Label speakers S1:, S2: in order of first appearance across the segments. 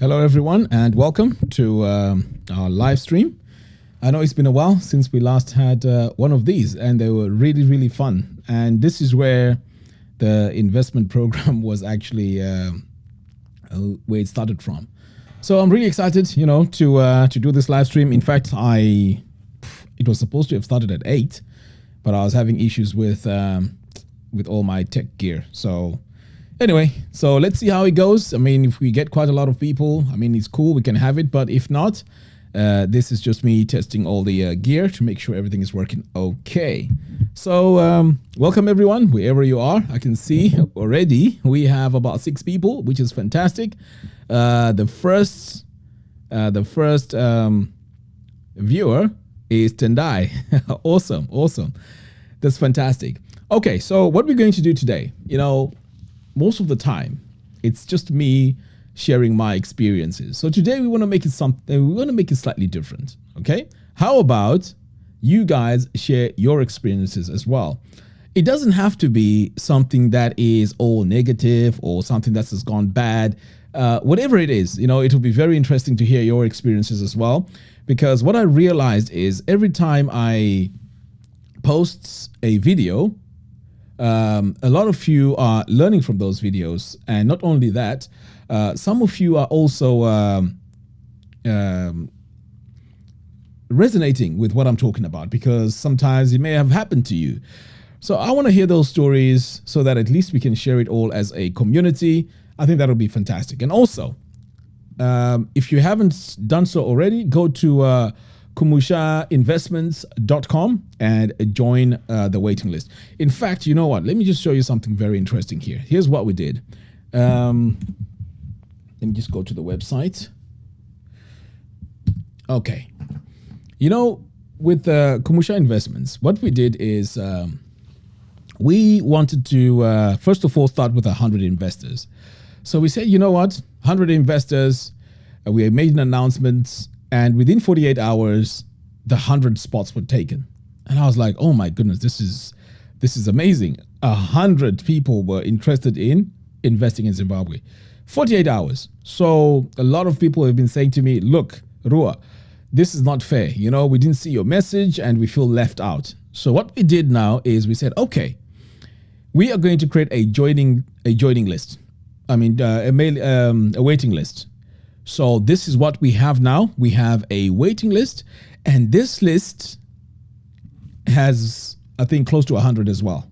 S1: Hello, everyone, and welcome to our live stream. I know it's been a while since we last had one of these, and they were really, really fun. And this is where the investment program was actually where it started from. So I'm really excited, to do this live stream. In fact, it was supposed to have started at 8, but I was having issues with all my tech gear. So anyway, so let's see how it goes. I mean, if we get quite a lot of people, I mean, it's cool, we can have it. But if not, this is just me testing all the gear to make sure everything is working okay. So welcome everyone, wherever you are. I can see already we have about 6 people, which is fantastic. The first viewer is Tendai. Awesome. That's fantastic. Okay, so what we're going to do today, most of the time, it's just me sharing my experiences. So today we want to make it something. We want to make it slightly different. Okay. How about you guys share your experiences as well? It doesn't have to be something that is all negative or something that has gone bad. Whatever it is, it will be very interesting to hear your experiences as well. Because what I realized is every time I post a video, a lot of you are learning from those videos, and not only that, some of you are also resonating with what I'm talking about, because sometimes it may have happened to you. So I want to hear those stories so that at least we can share it all as a community. I think that'll be fantastic. And also, if you haven't done so already, go to kumushainvestments.com and join the waiting list. In fact, you know what? Let me just show you something very interesting here. Here's what we did. Let me just go to the website. Okay. With Kumusha Investments, what we did is we wanted to, first of all, start with 100 investors. So we said, you know what? 100 investors, we made an announcement, and within 48 hours, the 100 spots were taken. And I was like, oh my goodness, this is amazing. 100 people were interested in investing in Zimbabwe. 48 hours. So a lot of people have been saying to me, look, Ruwa, this is not fair. We didn't see your message and we feel left out. So what we did now is we said, okay, we are going to create a joining list. I mean, a waiting list. So this is what we have now. We have a waiting list, and this list has, I think, close to 100 as well.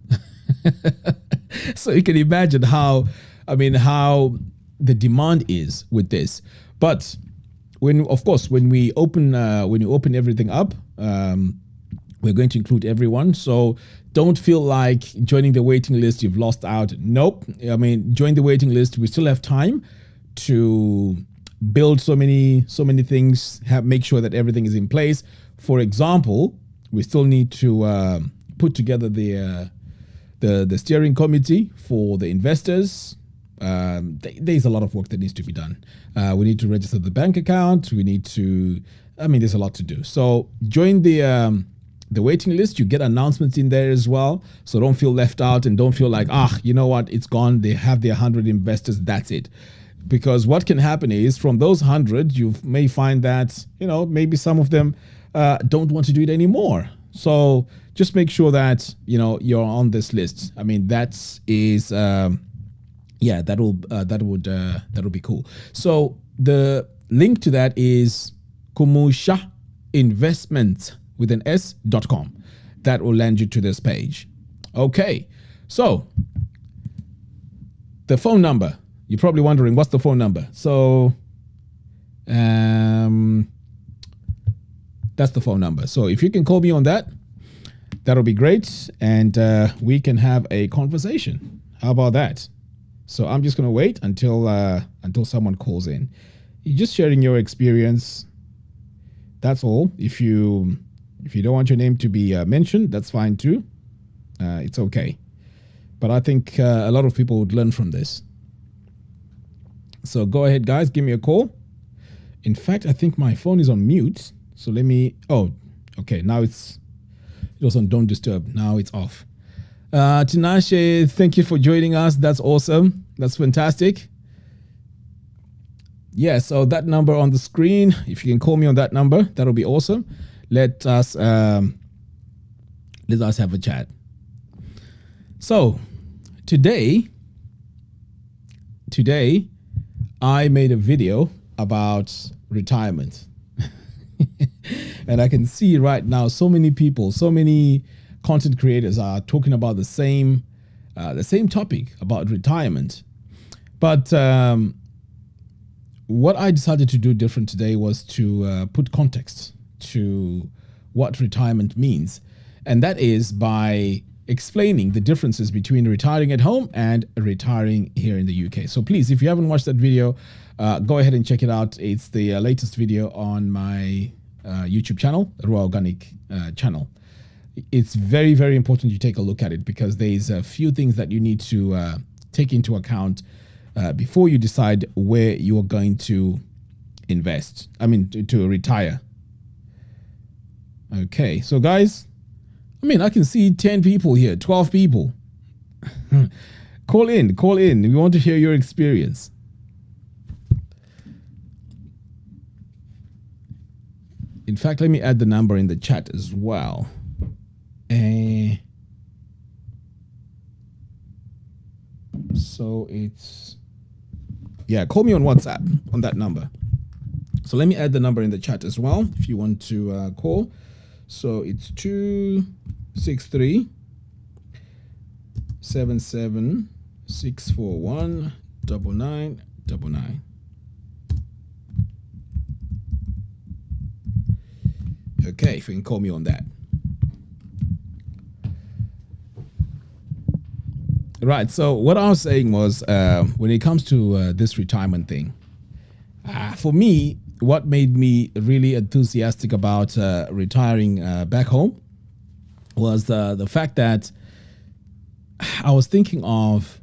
S1: So you can imagine how the demand is with this. But when we open everything up, we're going to include everyone. So don't feel like joining the waiting list, you've lost out. Nope. I mean, join the waiting list. We still have time to build so many things, make sure that everything is in place. For example, we still need to put together the steering committee for the investors. There's a lot of work that needs to be done. We need to register the bank account. There's a lot to do. So join the waiting list. You get announcements in there as well. So don't feel left out and don't feel like, you know what, it's gone. They have their 100 investors. That's it. Because what can happen is from those 100, you may find that, maybe some of them don't want to do it anymore. So just make sure that, you're on this list. I mean, that'll be cool. So the link to that is kumushainvestments.com. That will land you to this page. Okay. So the phone number. You're probably wondering, what's the phone number? So that's the phone number. So if you can call me on that, that'll be great. And we can have a conversation. How about that? So I'm just going to wait until someone calls in. You're just sharing your experience. That's all. If you don't want your name to be mentioned, that's fine too. It's okay. But I think a lot of people would learn from this. So go ahead, guys, give me a call. In fact, I think my phone is on mute. So let me, okay. Now it was on don't disturb. Now it's off. Tinashe, thank you for joining us. That's awesome. That's fantastic. Yeah, so that number on the screen, if you can call me on that number, that'll be awesome. Let us have a chat. So today I made a video about retirement. And I can see right now so many people, so many content creators are talking about the same topic about retirement. But what I decided to do different today was to put context to what retirement means. And that is by explaining the differences between retiring at home and retiring here in the UK. So please, if you haven't watched that video, go ahead and check it out. It's the latest video on my YouTube channel, Ruwa Organic channel. It's very, very important you take a look at it because there's a few things that you need to take into account before you decide where you're going to invest. I mean, to retire. Okay, so guys, I can see 10 people here, 12 people. Call in. We want to hear your experience. In fact, let me add the number in the chat as well. So it's, yeah, call me on WhatsApp on that number. So let me add the number in the chat as well if you want to call. So it's 263 77 641 9999. Okay, if you can call me on that. Right. So what I was saying was, when it comes to this retirement thing, for me, what made me really enthusiastic about retiring back home was the fact that I was thinking of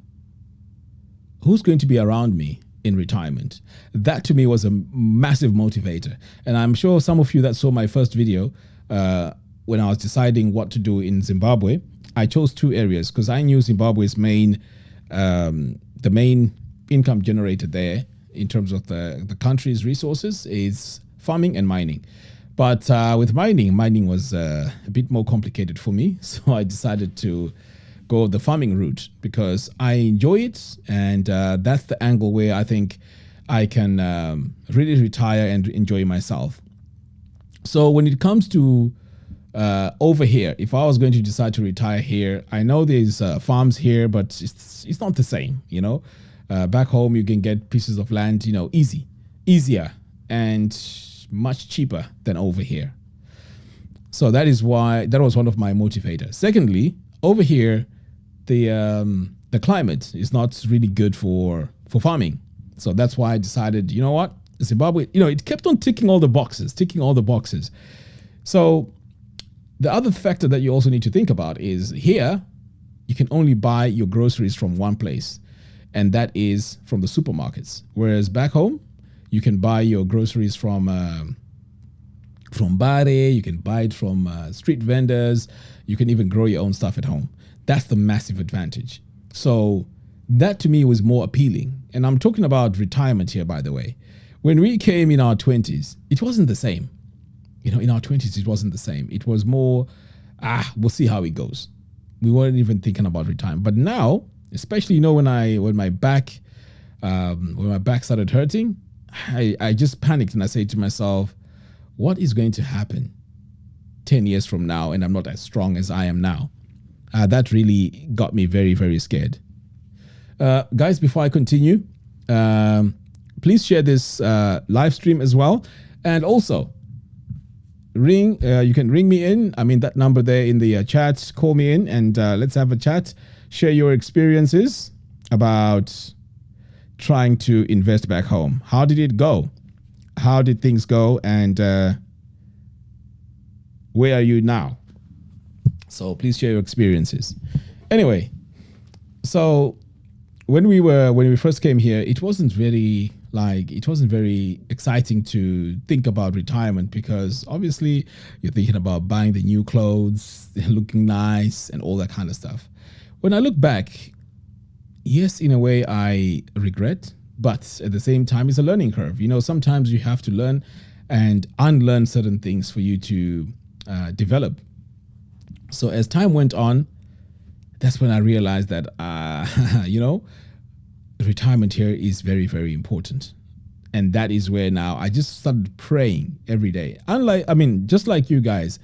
S1: who's going to be around me in retirement. That to me was a massive motivator. And I'm sure some of you that saw my first video when I was deciding what to do in Zimbabwe, I chose two areas because I knew Zimbabwe's the main income generator there in terms of the country's resources is farming and mining. But with mining was a bit more complicated for me. So I decided to go the farming route because I enjoy it. And that's the angle where I think I can really retire and enjoy myself. So when it comes to over here, if I was going to decide to retire here, I know there's farms here, but it's not the same, you know. Back home, you can get pieces of land, easier and much cheaper than over here. So that is why that was one of my motivators. Secondly, over here, the climate is not really good for farming. So that's why I decided, you know what, Zimbabwe, it kept on ticking all the boxes. So the other factor that you also need to think about is here, you can only buy your groceries from one place, and that is from the supermarkets. Whereas back home, you can buy your groceries from Bare, you can buy it from street vendors, you can even grow your own stuff at home. That's the massive advantage. So that to me was more appealing. And I'm talking about retirement here, by the way. When we came in our 20s, it wasn't the same. In our 20s, it wasn't the same. It was more, we'll see how it goes. We weren't even thinking about retirement. But now, especially, when my back started hurting, I just panicked and I said to myself, what is going to happen 10 years from now and I'm not as strong as I am now? That really got me very, very scared. Guys, before I continue, please share this live stream as well. And also, you can ring me in. That number there in the chat, call me in and let's have a chat. Share your experiences about trying to invest back home. How did it go? How did things go? And where are you now? So please share your experiences. Anyway, so when we first came here, it wasn't very exciting to think about retirement because obviously you're thinking about buying the new clothes, looking nice and all that kind of stuff. When I look back, yes, in a way I regret but at the same time, it's a learning curve. Sometimes you have to learn and unlearn certain things for you to develop. So as time went on, that's when I realized that, retirement here is very, very important. And that is where now I just started praying every day. Just like you guys,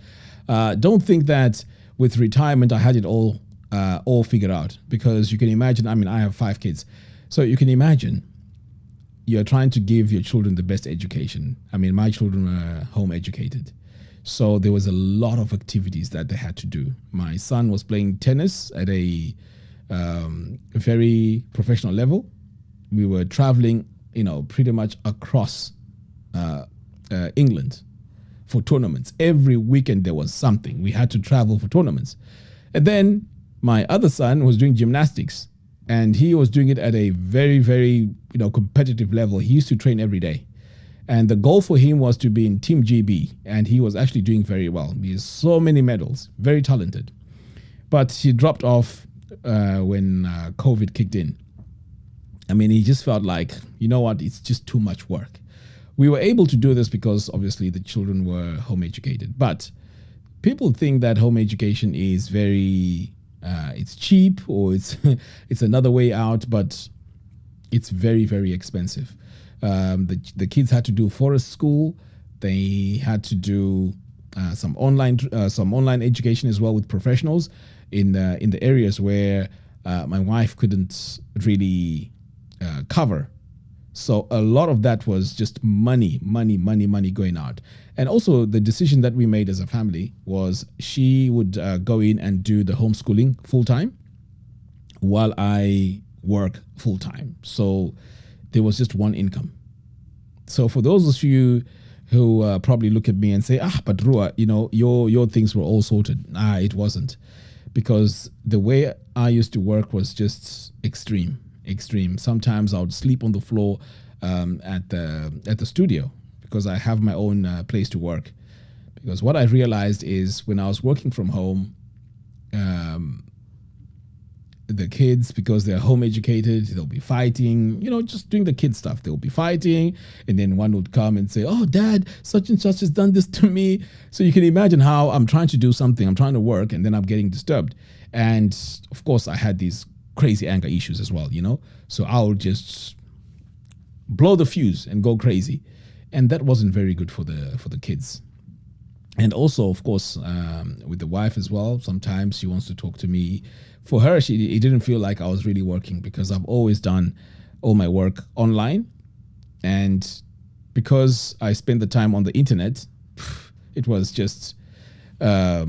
S1: don't think that with retirement I had it all figured out, because you can imagine, I have 5 kids. So you can imagine you're trying to give your children the best education. My children were home educated. So there was a lot of activities that they had to do. My son was playing tennis at a very professional level. We were traveling, pretty much across England for tournaments. Every weekend there was something. We had to travel for tournaments. And then my other son was doing gymnastics, and he was doing it at a very, very, competitive level. He used to train every day. And the goal for him was to be in Team GB, and he was actually doing very well. He has so many medals, very talented. But he dropped off when COVID kicked in. He just felt like, it's just too much work. We were able to do this because obviously the children were home educated. But people think that home education is very, it's cheap, or it's another way out, but it's very, very expensive. The kids had to do forest school. They had to do some online education as well with professionals in the areas where my wife couldn't really cover. So a lot of that was just money going out. And also the decision that we made as a family was she would go in and do the homeschooling full time while I work full time. So there was just one income. So for those of you who probably look at me and say, but Ruwa, your things were all sorted. It wasn't, because the way I used to work was just extreme. Sometimes I would sleep on the floor at the studio, because I have my own place to work. Because what I realized is when I was working from home, the kids, because they're home educated, they'll be fighting, just doing the kid stuff. They'll be fighting, and then one would come and say, "Oh, Dad, such and such has done this to me." So you can imagine how I'm trying to do something, I'm trying to work, and then I'm getting disturbed. And of course, I had these crazy anger issues as well, So I'll just blow the fuse and go crazy, and that wasn't very good for the kids. And also, of course, with the wife as well, sometimes she wants to talk to me. For her, it didn't feel like I was really working, because I've always done all my work online. And because I spent the time on the internet, it was just, it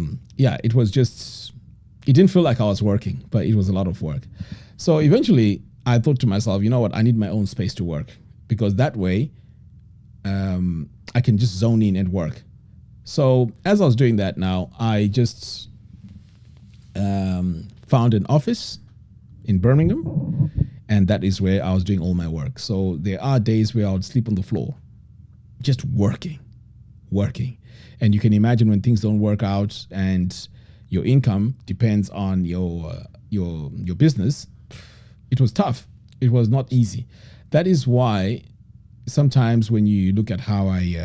S1: didn't feel like I was working, but it was a lot of work. So eventually I thought to myself, you know what, I need my own space to work, because that way I can just zone in and work. So as I was doing that now, I just found an office in Birmingham, and that is where I was doing all my work. So there are days where I would sleep on the floor, just working. And you can imagine when things don't work out and your income depends on your business, it was tough. It was not easy. That is why sometimes when you look at how I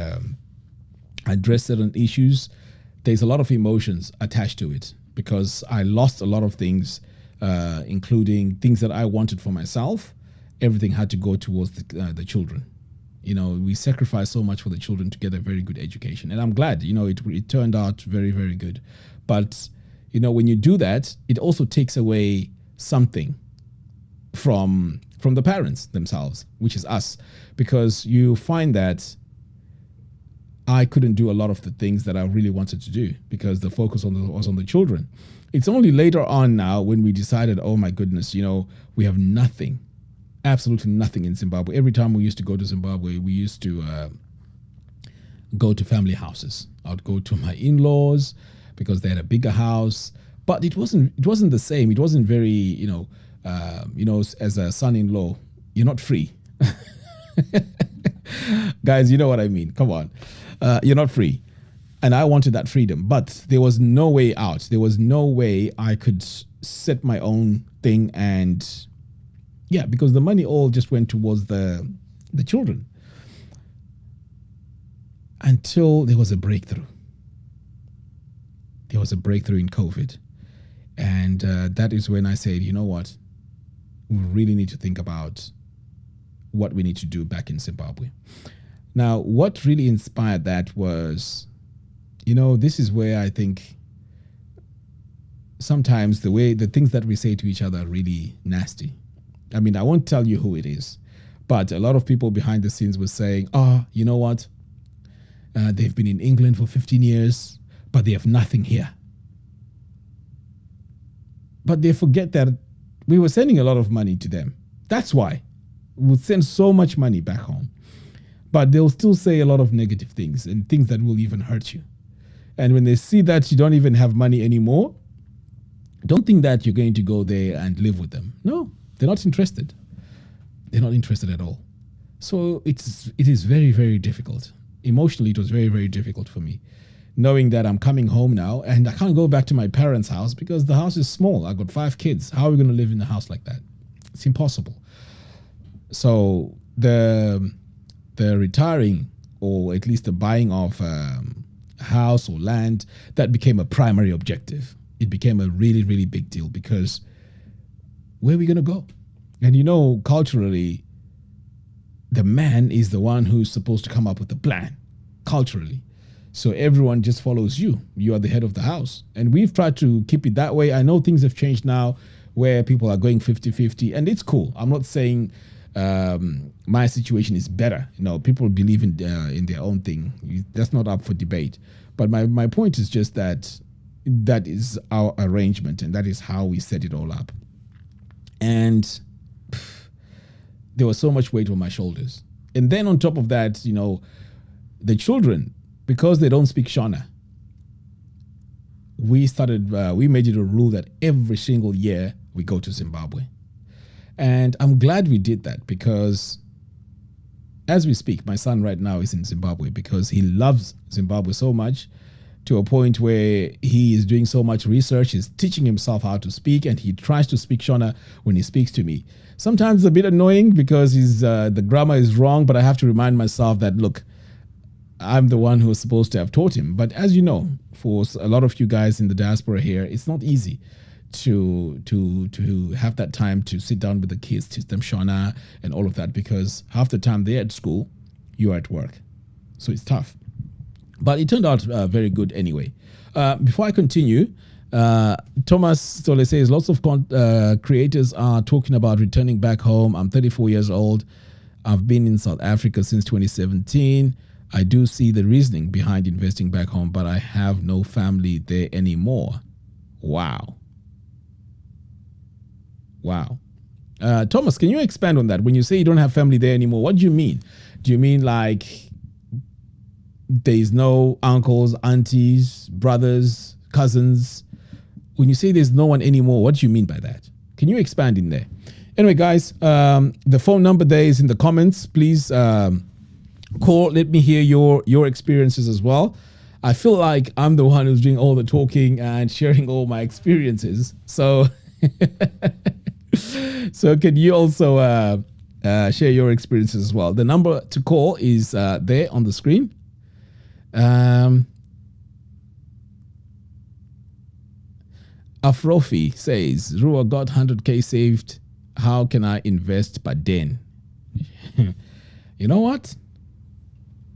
S1: address certain issues, there's a lot of emotions attached to it, because I lost a lot of things, including things that I wanted for myself. Everything had to go towards the children. We sacrificed so much for the children to get a very good education, and I'm glad, it turned out very, very good. But when you do that, it also takes away something from the parents themselves, which is us, because you find that I couldn't do a lot of the things that I really wanted to do because the focus was on the children. It's only later on now when we decided, oh my goodness, we have nothing, absolutely nothing in Zimbabwe. Every time we used to go to Zimbabwe, we used to go to family houses. I'd go to my in-laws because they had a bigger house, but it wasn't the same. It wasn't very, as a son-in-law, you're not free. Guys, you know what I mean? Come on. You're not free. And I wanted that freedom, but there was no way out. There was no way I could set my own thing and Yeah, because the money all just went towards the children until there was a breakthrough. There was a breakthrough in COVID. And that is when I said, you know what? We really need to think about what we need to do back in Zimbabwe. Now, what really inspired that was, this is where I think sometimes the things that we say to each other are really nasty. I mean, I won't tell you who it is, but a lot of people behind the scenes were saying, you know what? They've been in England for 15 years, but they have nothing here. But they forget that we were sending a lot of money to them. That's why we would send so much money back home. But they'll still say a lot of negative things and things that will even hurt you. And when they see that you don't even have money anymore, don't think that you're going to go there and live with them. No, they're not interested. They're not interested at all. So it is very, very difficult. Emotionally, it was very, very difficult for me, knowing that I'm coming home now and I can't go back to my parents' house because the house is small. I've got 5 kids. How are we going to live in a house like that? It's impossible. So the retiring, or at least the buying of a house or land, that became a primary objective. It became a really, really big deal because where are we going to go? And culturally, the man is the one who's supposed to come up with the plan, culturally. So everyone just follows you. You are the head of the house. And we've tried to keep it that way. I know things have changed now where people are going 50-50, and it's cool. I'm not saying my situation is better. People believe in their own thing. That's not up for debate. But my point is just that is our arrangement, and that is how we set it all up. And there was so much weight on my shoulders. And then on top of that, the children, because they don't speak Shona, we made it a rule that every single year we go to Zimbabwe. And I'm glad we did that because as we speak, my son right now is in Zimbabwe because he loves Zimbabwe so much, to a point where he is doing so much research. He's teaching himself how to speak, and he tries to speak Shona when he speaks to me. Sometimes it's a bit annoying because the grammar is wrong, but I have to remind myself that, look, I'm the one who was supposed to have taught him. But as you know, for a lot of you guys in the diaspora here, it's not easy to have that time to sit down with the kids, teach them Shona and all of that, because half the time they're at school, you're at work. So it's tough. But it turned out very good anyway. Before I continue, Thomas Stole says, lots of creators are talking about returning back home. I'm 34 years old. I've been in South Africa since 2017. I do see the reasoning behind investing back home, but I have no family there anymore. Wow. Thomas, can you expand on that? When you say you don't have family there anymore, what do you mean? Do you mean like there's no uncles, aunties, brothers, cousins? When you say there's no one anymore, what do you mean by that? Can you expand in there? Anyway, guys, the phone number there is in the comments. Please call. Let me hear your experiences as well. I feel like I'm the one who's doing all the talking and sharing all my experiences. So, so can you also share your experiences as well? The number to call is there on the screen. Afrofi says, Ruwa got 100K saved. How can I invest by then? You know what?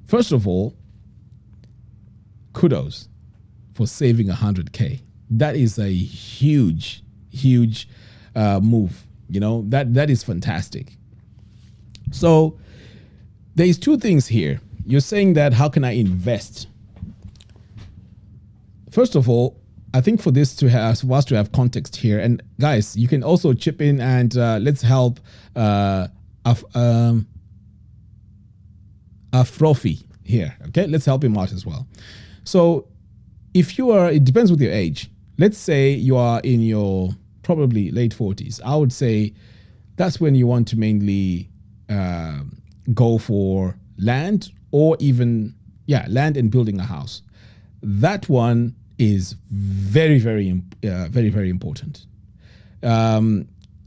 S1: First of all, kudos for saving 100K. That is a huge move. That is fantastic. So there's 2 things here. You're saying that how can I invest? First of all, I think for this for us to have context here, and guys, you can also chip in and let's help Afrofi here. Okay, let's help him out as well. So if you are, it depends with your age. Let's say you are in your probably late 40s. I would say that's when you want to mainly go for land, or even land and building a house. That one is very important.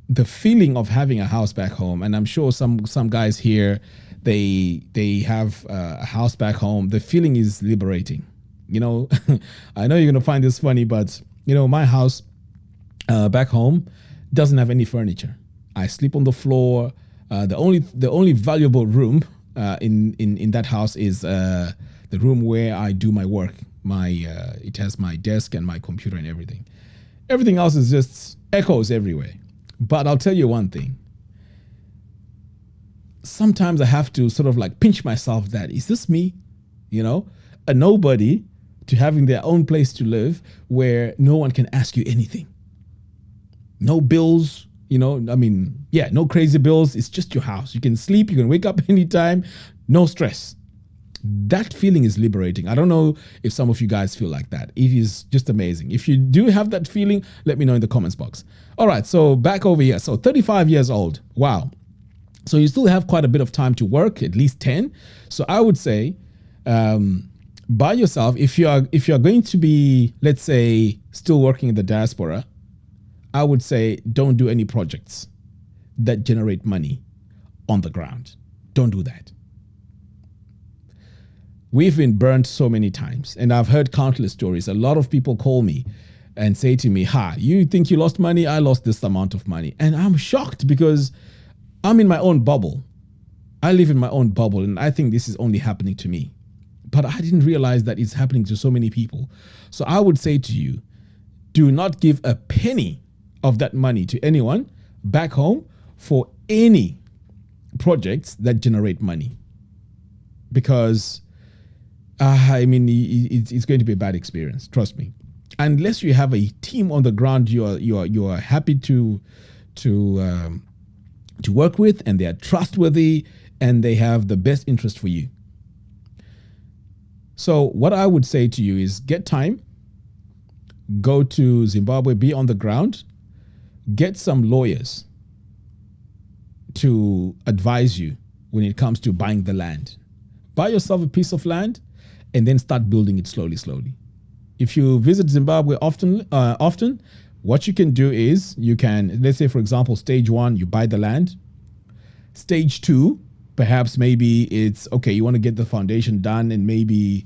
S1: the feeling of having a house back home, and I'm sure some guys here, they have a house back home. The feeling is liberating. You know, I know you're gonna find this funny, but you know, my house back home doesn't have any furniture. I sleep on the floor. The only valuable room in that house is the room where I do my work. It has my desk and my computer and everything. Everything else is just echoes everywhere. But I'll tell you one thing. Sometimes I have to sort of like pinch myself that, is this me? You know, a nobody to having their own place to live where no one can ask you anything. No bills, you know, I mean, yeah, no crazy bills. It's just your house. You can sleep, you can wake up anytime, no stress. That feeling is liberating. I don't know if some of you guys feel like that. It is just amazing. If you do have that feeling, let me know in the comments box. All right, so back over here. So 35 years old. Wow. So you still have quite a bit of time to work, at least 10. So I would say by yourself, if you're going to be, let's say, still working in the diaspora, I would say don't do any projects that generate money on the ground. Don't do that. We've been burnt so many times, and I've heard countless stories. A lot of people call me and say to me, you think you lost money? I lost this amount of money. And I'm shocked because I'm in my own bubble. I live in my own bubble, and I think this is only happening to me. But I didn't realize that it's happening to so many people. So I would say to you, do not give a penny of that money to anyone back home for any projects that generate money. Because I mean, it's going to be a bad experience. Trust me. Unless you have a team on the ground, you are happy to work with, and they are trustworthy, and they have the best interest for you. So what I would say to you is get time, go to Zimbabwe, be on the ground, get some lawyers to advise you when it comes to buying the land. Buy yourself a piece of land and then start building it slowly. If you visit Zimbabwe often, what you can do is you can, let's say, for example, stage 1, you buy the land. Stage 2, perhaps maybe it's, okay, you want to get the foundation done and maybe,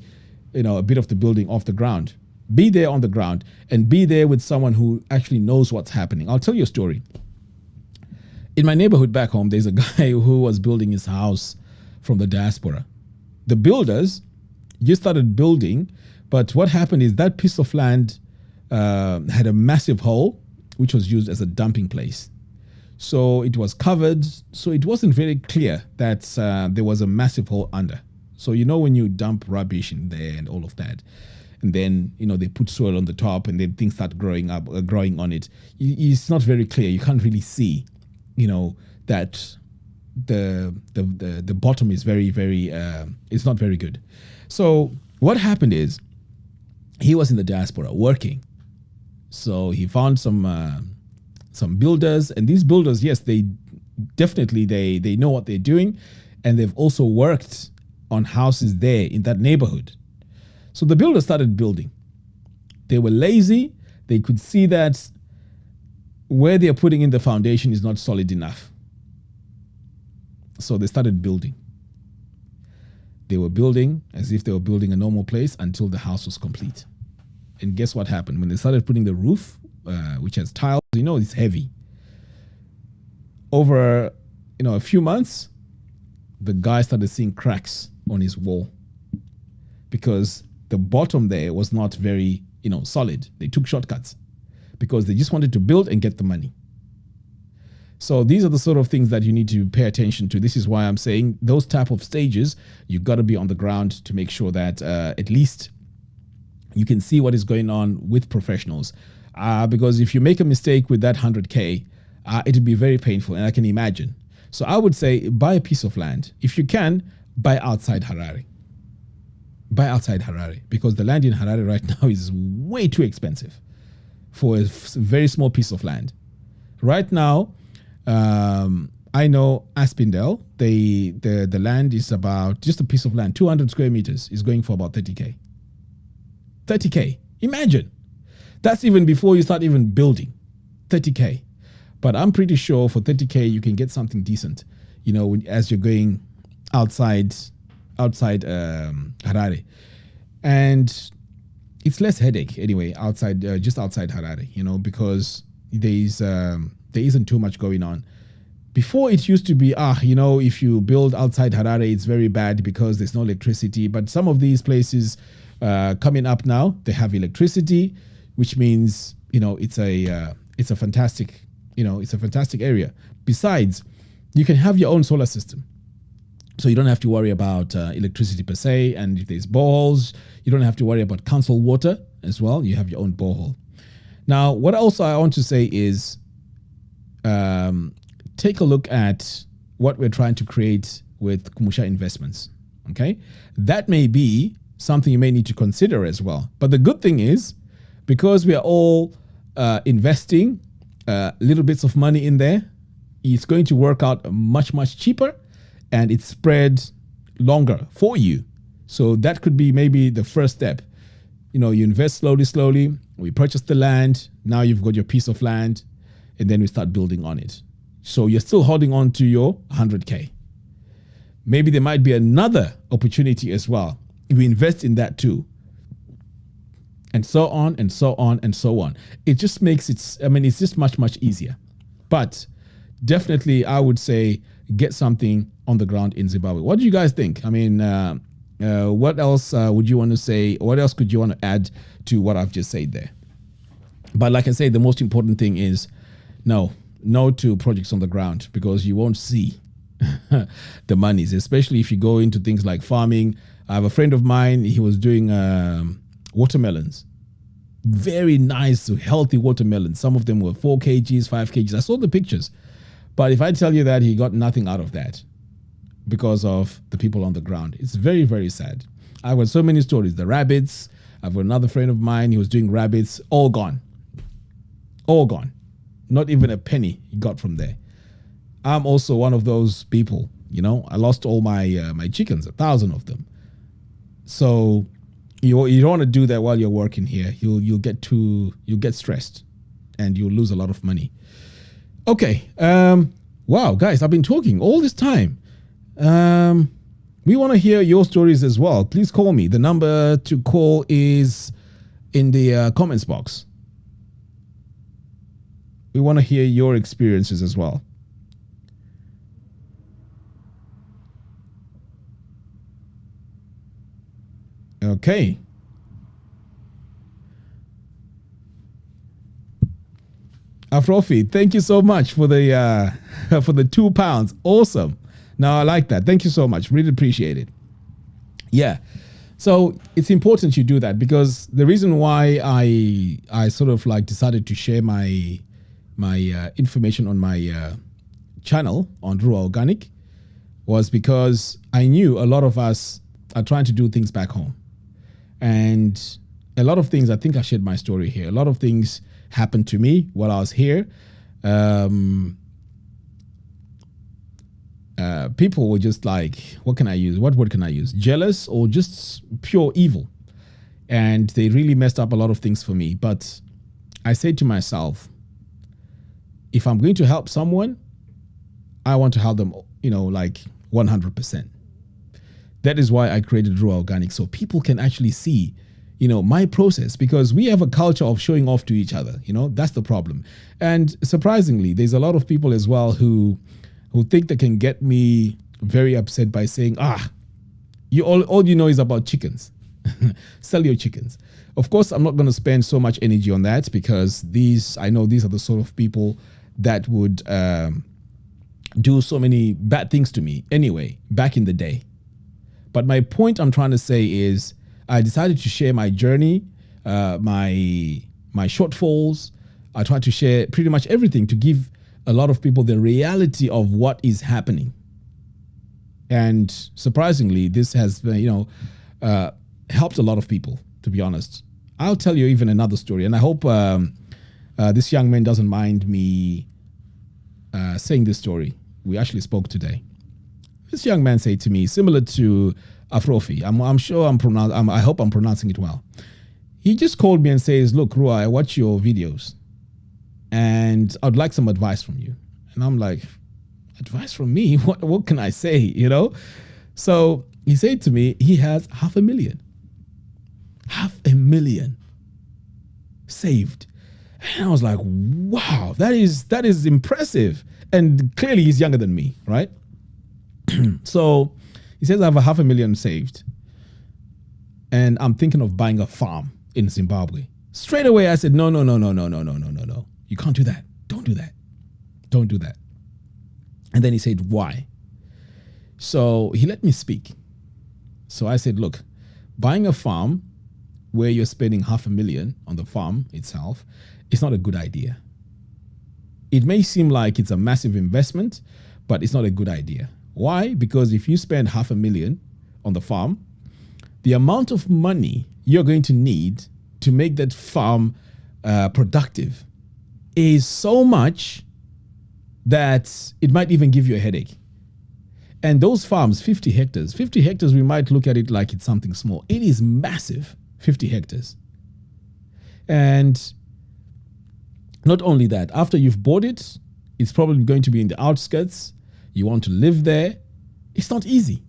S1: you know, a bit of the building off the ground. Be there on the ground and be there with someone who actually knows what's happening. I'll tell you a story. In my neighborhood back home, there's a guy who was building his house from the diaspora. The builders just started building, but what happened is that piece of land had a massive hole, which was used as a dumping place. So it was covered, so it wasn't very clear that there was a massive hole under. So you know when you dump rubbish in there and all of that, and then you know they put soil on the top, and then things start growing on it. It's not very clear. You can't really see, you know, that the bottom is very it's not very good. So what happened is he was in the diaspora working. So he found some builders, and these builders, yes, they definitely they know what they're doing, and they've also worked on houses there in that neighborhood. So the builders started building. They were lazy. They could see that where they're putting in the foundation is not solid enough. So they started building. They were building as if they were building a normal place until the house was complete. And guess what happened? When they started putting the roof, which has tiles, you know, it's heavy. Over, you know, a few months, the guy started seeing cracks on his wall because the bottom there was not very, you know, solid. They took shortcuts because they just wanted to build and get the money. So these are the sort of things that you need to pay attention to. This is why I'm saying those type of stages, you've got to be on the ground to make sure that at least you can see what is going on with professionals. Because if you make a mistake with that 100K, it'll be very painful, and I can imagine. So I would say buy a piece of land. If you can, buy outside Harare. Buy outside Harare, because the land in Harare right now is way too expensive for a very small piece of land. Right now, I know Aspindale, the land is about, just a piece of land, 200 square meters is going for about 30K. 30K. Imagine. That's even before you start even building. 30K. But I'm pretty sure for 30K, you can get something decent, as you're going outside Harare. And it's less headache anyway, just outside Harare, because there isn't too much going on. Before it used to be, if you build outside Harare, it's very bad because there's no electricity. But some of these places coming up now, they have electricity, which means, it's a fantastic, it's a fantastic area. Besides, you can have your own solar system. So you don't have to worry about electricity per se. And if there's boreholes, you don't have to worry about council water as well. You have your own borehole. Now, what also I want to say is, take a look at what we're trying to create with Kumusha Investments. Okay, that may be something you may need to consider as well. But the good thing is, because we are all investing little bits of money in there, it's going to work out much, much cheaper, and it's spread longer for you. So that could be maybe the first step. You invest slowly. We purchase the land. Now you've got your piece of land, and then we start building on it. So you're still holding on to your 100K. Maybe there might be another opportunity as well. We invest in that too. And so on and so on and so on. It just makes it's just much, much easier. But definitely, I would say get something on the ground in Zimbabwe. What do you guys think? What else would you want to say? What else could you want to add to what I've just said there? But like I say, the most important thing is no to projects on the ground, because you won't see the monies, especially if you go into things like farming. I have a friend of mine, he was doing watermelons. Very nice, healthy watermelons. Some of them were 4 kgs, 5 kgs. I saw the pictures. But if I tell you that he got nothing out of that because of the people on the ground, it's very, very sad. I've got so many stories. The rabbits, I've got another friend of mine, he was doing rabbits, all gone. All gone. Not even a penny he got from there. I'm also one of those people, I lost all my my chickens, 1,000 of them. So you don't want to do that while you're working here. You'll get stressed, and you'll lose a lot of money. Okay. Wow, guys, I've been talking all this time. We want to hear your stories as well. Please call me. The number to call is in the comments box. We want to hear your experiences as well. Okay. Afrofi, thank you so much for the for the £2. Awesome. Now I like that. Thank you so much. Really appreciate it. Yeah. So it's important you do that, because the reason why I sort of like decided to share my information on my channel on Ruwa Organic was because I knew a lot of us are trying to do things back home. And a lot of things, I think I shared my story here. A lot of things happened to me while I was here. People were just like, what can I use? What word can I use? Jealous or just pure evil. And they really messed up a lot of things for me. But I said to myself, if I'm going to help someone, I want to help them, like 100%. That is why I created Ruwa Organic, so people can actually see, my process, because we have a culture of showing off to each other. That's the problem. And surprisingly, there's a lot of people as well who think they can get me very upset by saying, all you know is about chickens. Sell your chickens. Of course, I'm not going to spend so much energy on that, because I know these are the sort of people that would do so many bad things to me anyway, back in the day. But my point I'm trying to say is I decided to share my journey, my shortfalls. I tried to share pretty much everything to give a lot of people the reality of what is happening. And surprisingly, this has, helped a lot of people, to be honest. I'll tell you even another story, and I hope this young man doesn't mind me saying this story. We actually spoke today. This young man said to me, similar to Afrofi, I'm sure I hope I'm pronouncing it well. He just called me and says, look, Ruwa, I watch your videos. and I'd like some advice from you. And I'm like, advice from me? What can I say, you know? So he said to me, he has $500,000. $500,000 saved. And I was like, wow, that is impressive. And clearly he's younger than me, right? So he says, I have $500,000 saved. And I'm thinking of buying a farm in Zimbabwe. Straight away, I said, no. You can't do that. Don't do that. Don't do that. And then he said, why? So he let me speak. So I said, look, buying a farm where you're spending $500,000 on the farm itself, it's not a good idea. It may seem like it's a massive investment, but it's not a good idea. Why? Because if you spend $500,000 on the farm, the amount of money you're going to need to make that farm productive is so much that it might even give you a headache. And those farms, 50 hectares, we might look at it like it's something small. It is massive, 50 hectares. And not only that, after you've bought it, it's probably going to be in the outskirts. You want to live there. It's not easy.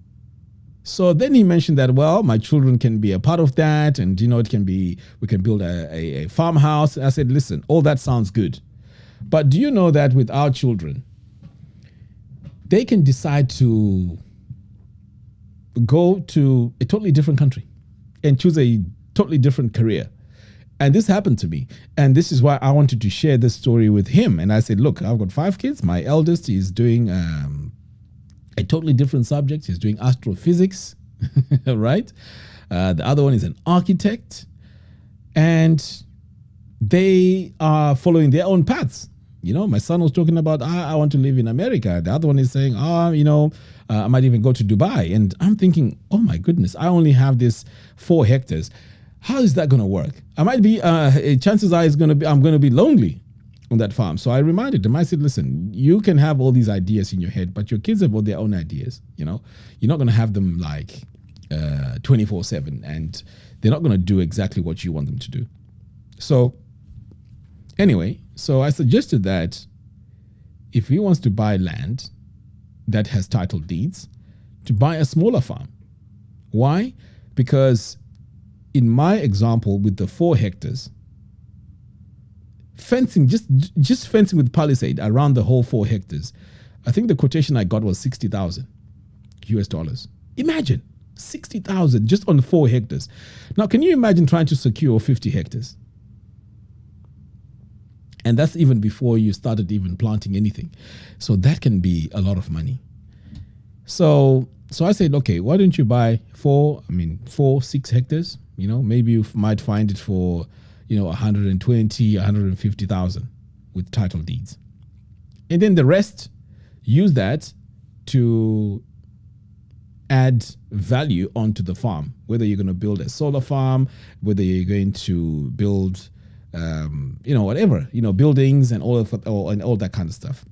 S1: So then he mentioned that, well, my children can be a part of that. And, it can be, we can build a farmhouse. I said, listen, all that sounds good. But do you know that with our children, they can decide to go to a totally different country and choose a totally different career. And this happened to me. And this is why I wanted to share this story with him. And I said, look, I've got 5 kids. My eldest is doing a totally different subject. He's doing astrophysics, right? The other one is an architect. And they are following their own paths. My son was talking about, I want to live in America. The other one is saying, I might even go to Dubai. And I'm thinking, oh my goodness, I only have this 4 hectares. How is that going to work? I might be, chances are I'm going to be lonely on that farm. So I reminded them, I said, listen, you can have all these ideas in your head, but your kids have all their own ideas. You're not going to have them like 24/7, and they're not going to do exactly what you want them to do. So anyway, so I suggested that if he wants to buy land that has title deeds, to buy a smaller farm. Why? Because in my example with the 4 hectares, fencing, just fencing with palisade around the whole 4 hectares, I think the quotation I got was $60,000 US. Imagine 60,000 just on 4 hectares. Now, can you imagine trying to secure 50 hectares? And that's even before you started even planting anything. So that can be a lot of money. So I said, okay, why don't you buy 6 hectares? Maybe you might find it for, 120, 150,000 with title deeds. And then the rest, use that to add value onto the farm, whether you're going to build a solar farm, whether you're going to build whatever, buildings and all that kind of stuff.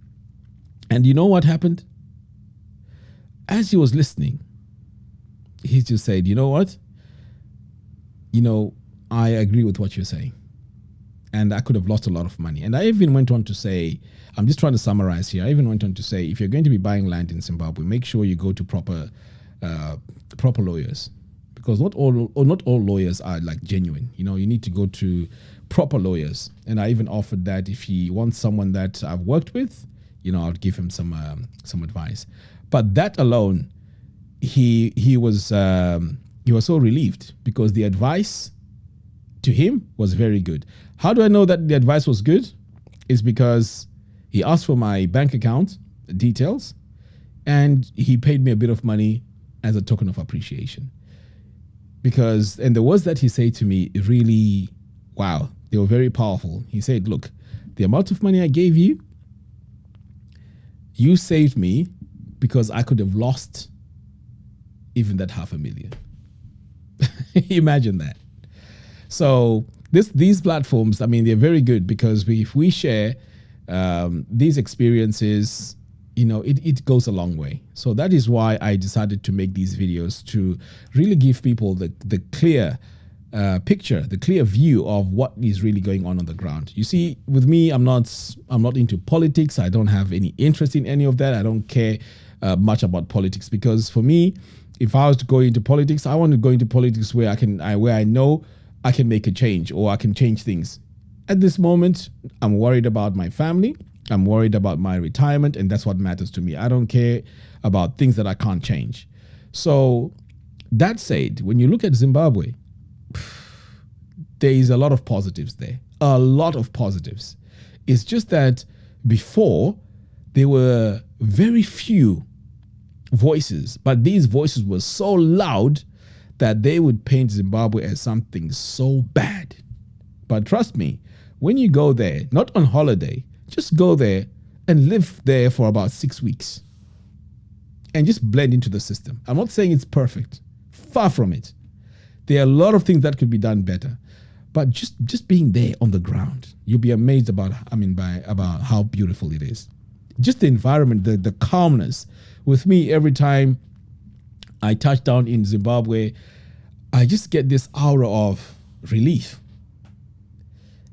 S1: And you know what happened? As he was listening, he just said, you know what? I agree with what you're saying. And I could have lost a lot of money. And I even went on to say, I'm just trying to summarize here. I even went on to say, if you're going to be buying land in Zimbabwe, make sure you go to proper lawyers, because not all lawyers are like genuine. You need to go to proper lawyers. And I even offered that if he wants someone that I've worked with, I'll give him some advice. But that alone, he was so relieved, because the advice to him was very good. How do I know that the advice was good? Is because he asked for my bank account details, and he paid me a bit of money as a token of appreciation. And the words that he said to me really, wow, they were very powerful. He said, look, the amount of money I gave you, you saved me, because I could have lost even that $500,000. Imagine that. So these platforms, they're very good, because if we share these experiences, it goes a long way. So that is why I decided to make these videos, to really give people the clear picture, the clear view of what is really going on the ground. You see, with me, I'm not into politics. I don't have any interest in any of that. I don't care much about politics, because for me, if I was to go into politics, I want to go into politics where I know I can make a change, or I can change things. At this moment, I'm worried about my family. I'm worried about my retirement, and that's what matters to me. I don't care about things that I can't change. So that said, when you look at Zimbabwe, there is a lot of positives there. A lot of positives. It's just that before, there were very few voices, but these voices were so loud that they would paint Zimbabwe as something so bad. But trust me, when you go there, not on holiday, just go there and live there for about 6 weeks and just blend into the system. I'm not saying it's perfect. Far from it. There are a lot of things that could be done better. But just being there on the ground, you'll be amazed about how beautiful it is. Just the environment, the calmness. With me, every time I touch down in Zimbabwe, I just get this aura of relief.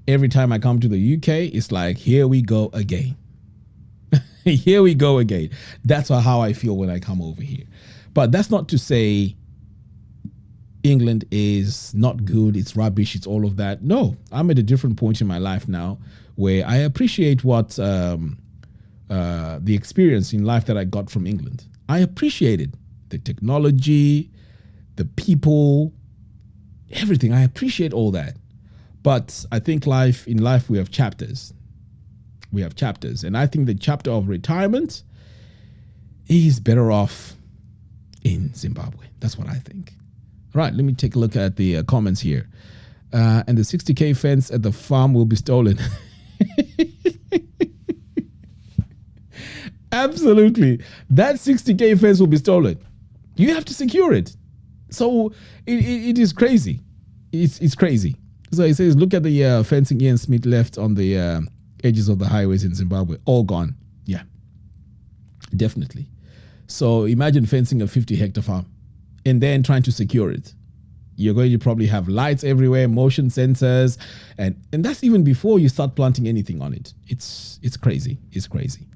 S1: Every time I come to the UK, it's like, here we go again. Here we go again. That's how I feel when I come over here. But that's not to say England is not good, it's rubbish, it's all of that. No, I'm at a different point in my life now where I appreciate what the experience in life that I got from England. I appreciated the technology, the people, everything. I appreciate all that. But I think in life we have chapters. We have chapters. And I think the chapter of retirement is better off in Zimbabwe. That's what I think. All right, let me take a look at the comments here. And the 60K fence at the farm will be stolen. Absolutely. That 60K fence will be stolen. You have to secure it. So it is crazy. It's crazy. So it says, look at the fencing Ian Smith left on the edges of the highways in Zimbabwe. All gone. Yeah, definitely. So imagine fencing a 50-hectare farm and then trying to secure it. You're going to probably have lights everywhere, motion sensors, and that's even before you start planting anything on it. It's crazy. It's crazy.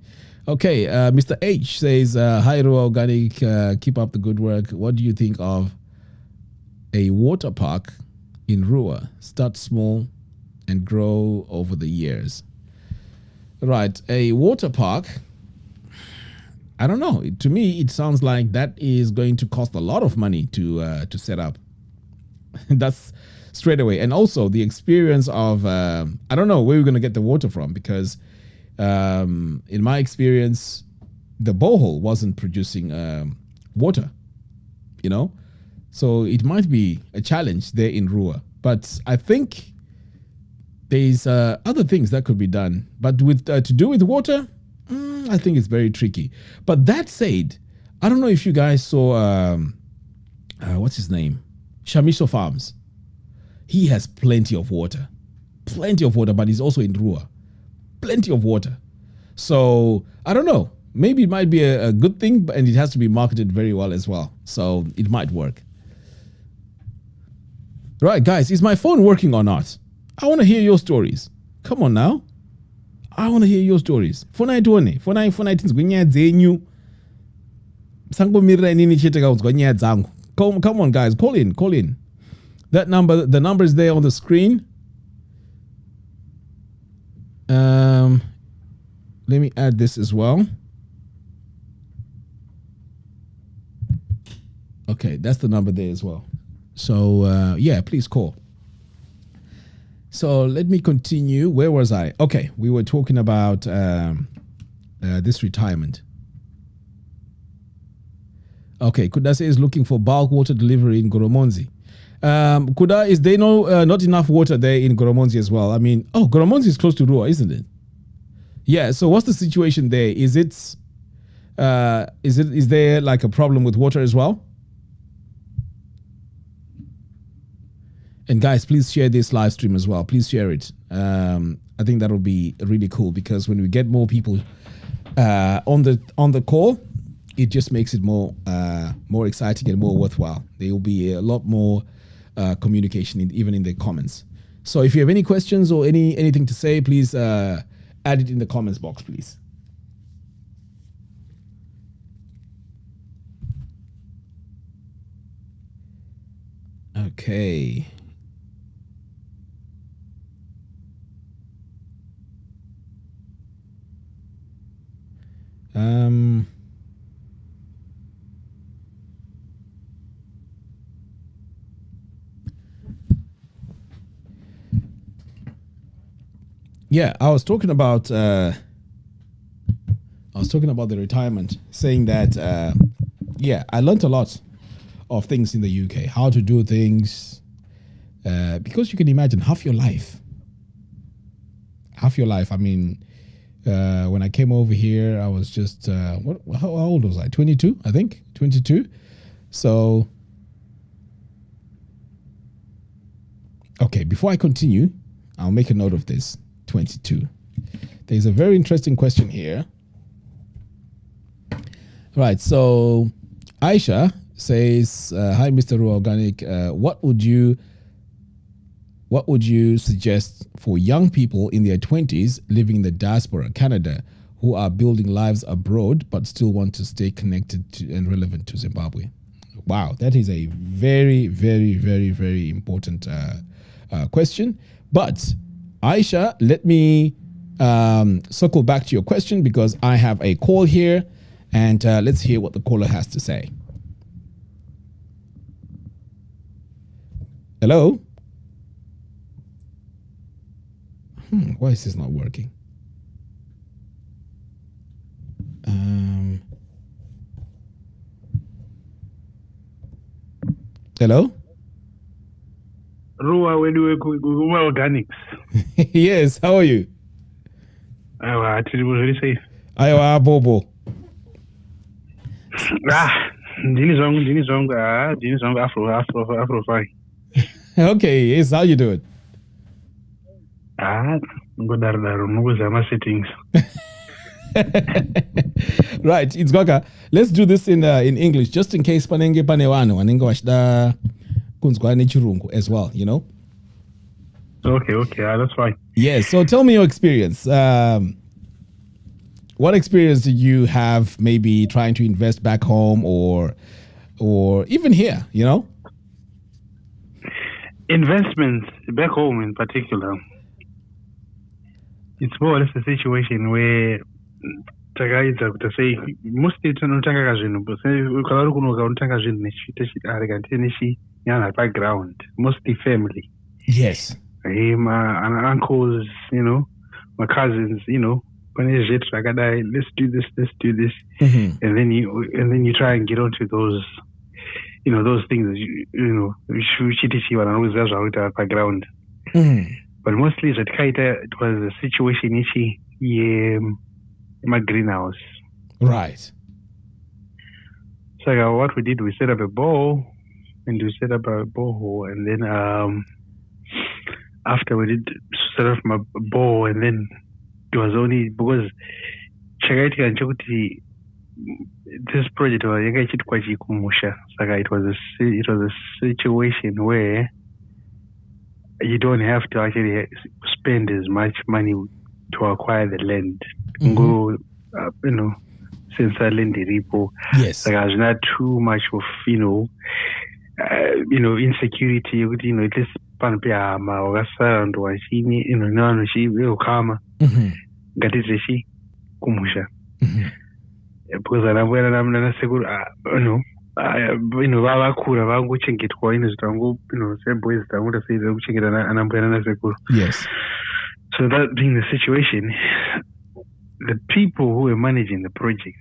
S1: Okay, Mr. H says, hi, Ruwa Organic, keep up the good work. What do you think of a water park in Ruwa? Start small and grow over the years. Right, a water park, I don't know. To me, it sounds like that is going to cost a lot of money to set up. That's straight away. And also the experience of, I don't know where we're going to get the water from, because in my experience, the borehole wasn't producing water, you know? So it might be a challenge there in Ruwa. But I think there's other things that could be done. But with to do with water, I think it's very tricky. But that said, I don't know if you guys saw, what's his name? Shamiso Farms. He has plenty of water. Plenty of water, but he's also in Ruwa. Plenty of water. So, I don't know. Maybe it might be a good thing, and it has to be marketed very well as well. So, it might work. Right, guys, is my phone working or not? I want to hear your stories. Come on now. I want to hear your stories. Phone nyaya dzenyu. Sangomirira inini chete kaunzwa nyaya dzangu. Come on, guys, call in. That number, the number is there on the screen. Let me add this as well. Okay, that's the number there as well. So yeah, please call. So let me continue. Where was I? Okay, we were talking about this retirement. Okay, Kuda is looking for bulk water delivery in Goromonzi. Kuda, is there not enough water there in Goromonzi as well? I mean, Goromonzi is close to Ruwa, isn't it? Yeah. So what's the situation there? Is there like a problem with water as well? And guys, please share this live stream as well. Please share it. I think that'll be really cool, because when we get more people on the call, it just makes it more exciting and more worthwhile. There will be a lot more communication, even in the comments. So if you have any questions or anything to say, please add it in the comments box, please. Okay. Yeah, I was talking about the retirement, saying that yeah, I learned a lot of things in the UK, how to do things, because you can imagine half your life. I mean, when I came over here, I was just how old was I? 22, I think, 22. So, okay, before I continue, I'll make a note of this. 22. There's a very interesting question here. Right. So, Aisha says, "Hi, Mr. Ruwa Organic. What would you suggest for young people in their 20s living in the diaspora, Canada, who are building lives abroad but still want to stay connected to and relevant to Zimbabwe?" Wow, that is a very, very, very, very important question. But Aisha, let me circle back to your question because I have a call here, and let's hear what the caller has to say. Hello? Why is this not working? Hello?
S2: Ruwa, when you were organics.
S1: Yes, how are you?
S2: I tell you very safe.
S1: Aiwa Bobo.
S2: Dini zong, Afro fine.
S1: Okay, yes, how you doing?
S2: Go dar settings.
S1: Right, it's Gaga. Let's do this in English, just in case panenge panewano anenge washda kunzwane chirungu as well, you know?
S2: Okay, that's fine.
S1: Yes, so tell me your experience. What experience did you have maybe trying to invest back home or even here, you know?
S2: Investments back home in particular. It's more or less a situation where to say mostly tunotanga zvinhu but ukavari kunoka unotanga zvinhu nechita chidarika ntenechi yana background, mostly family.
S1: Yes.
S2: My uncles, you know, my cousins, you know, let's do this,
S1: Mm-hmm.
S2: and then you try and get onto those, you know, those things, you know, background.
S1: Mm-hmm.
S2: But mostly it was a situation in my greenhouse.
S1: Right.
S2: So what we did, we set up a borehole, and then after we did set up my borehole, and then it was only because this project was it was a situation where you don't have to actually spend as much money to acquire the land.
S1: Mm-hmm.
S2: You know, since I land the repo,
S1: yes,
S2: there's not too much of insecurity. You know, at least kumusha because anamwena sekuru vavakura vanguchengetwa zvitangu seboys tangu taseidza kuchengeta anambuya nasekuru.
S1: Yes.
S2: So that being the situation, the people who were managing the project,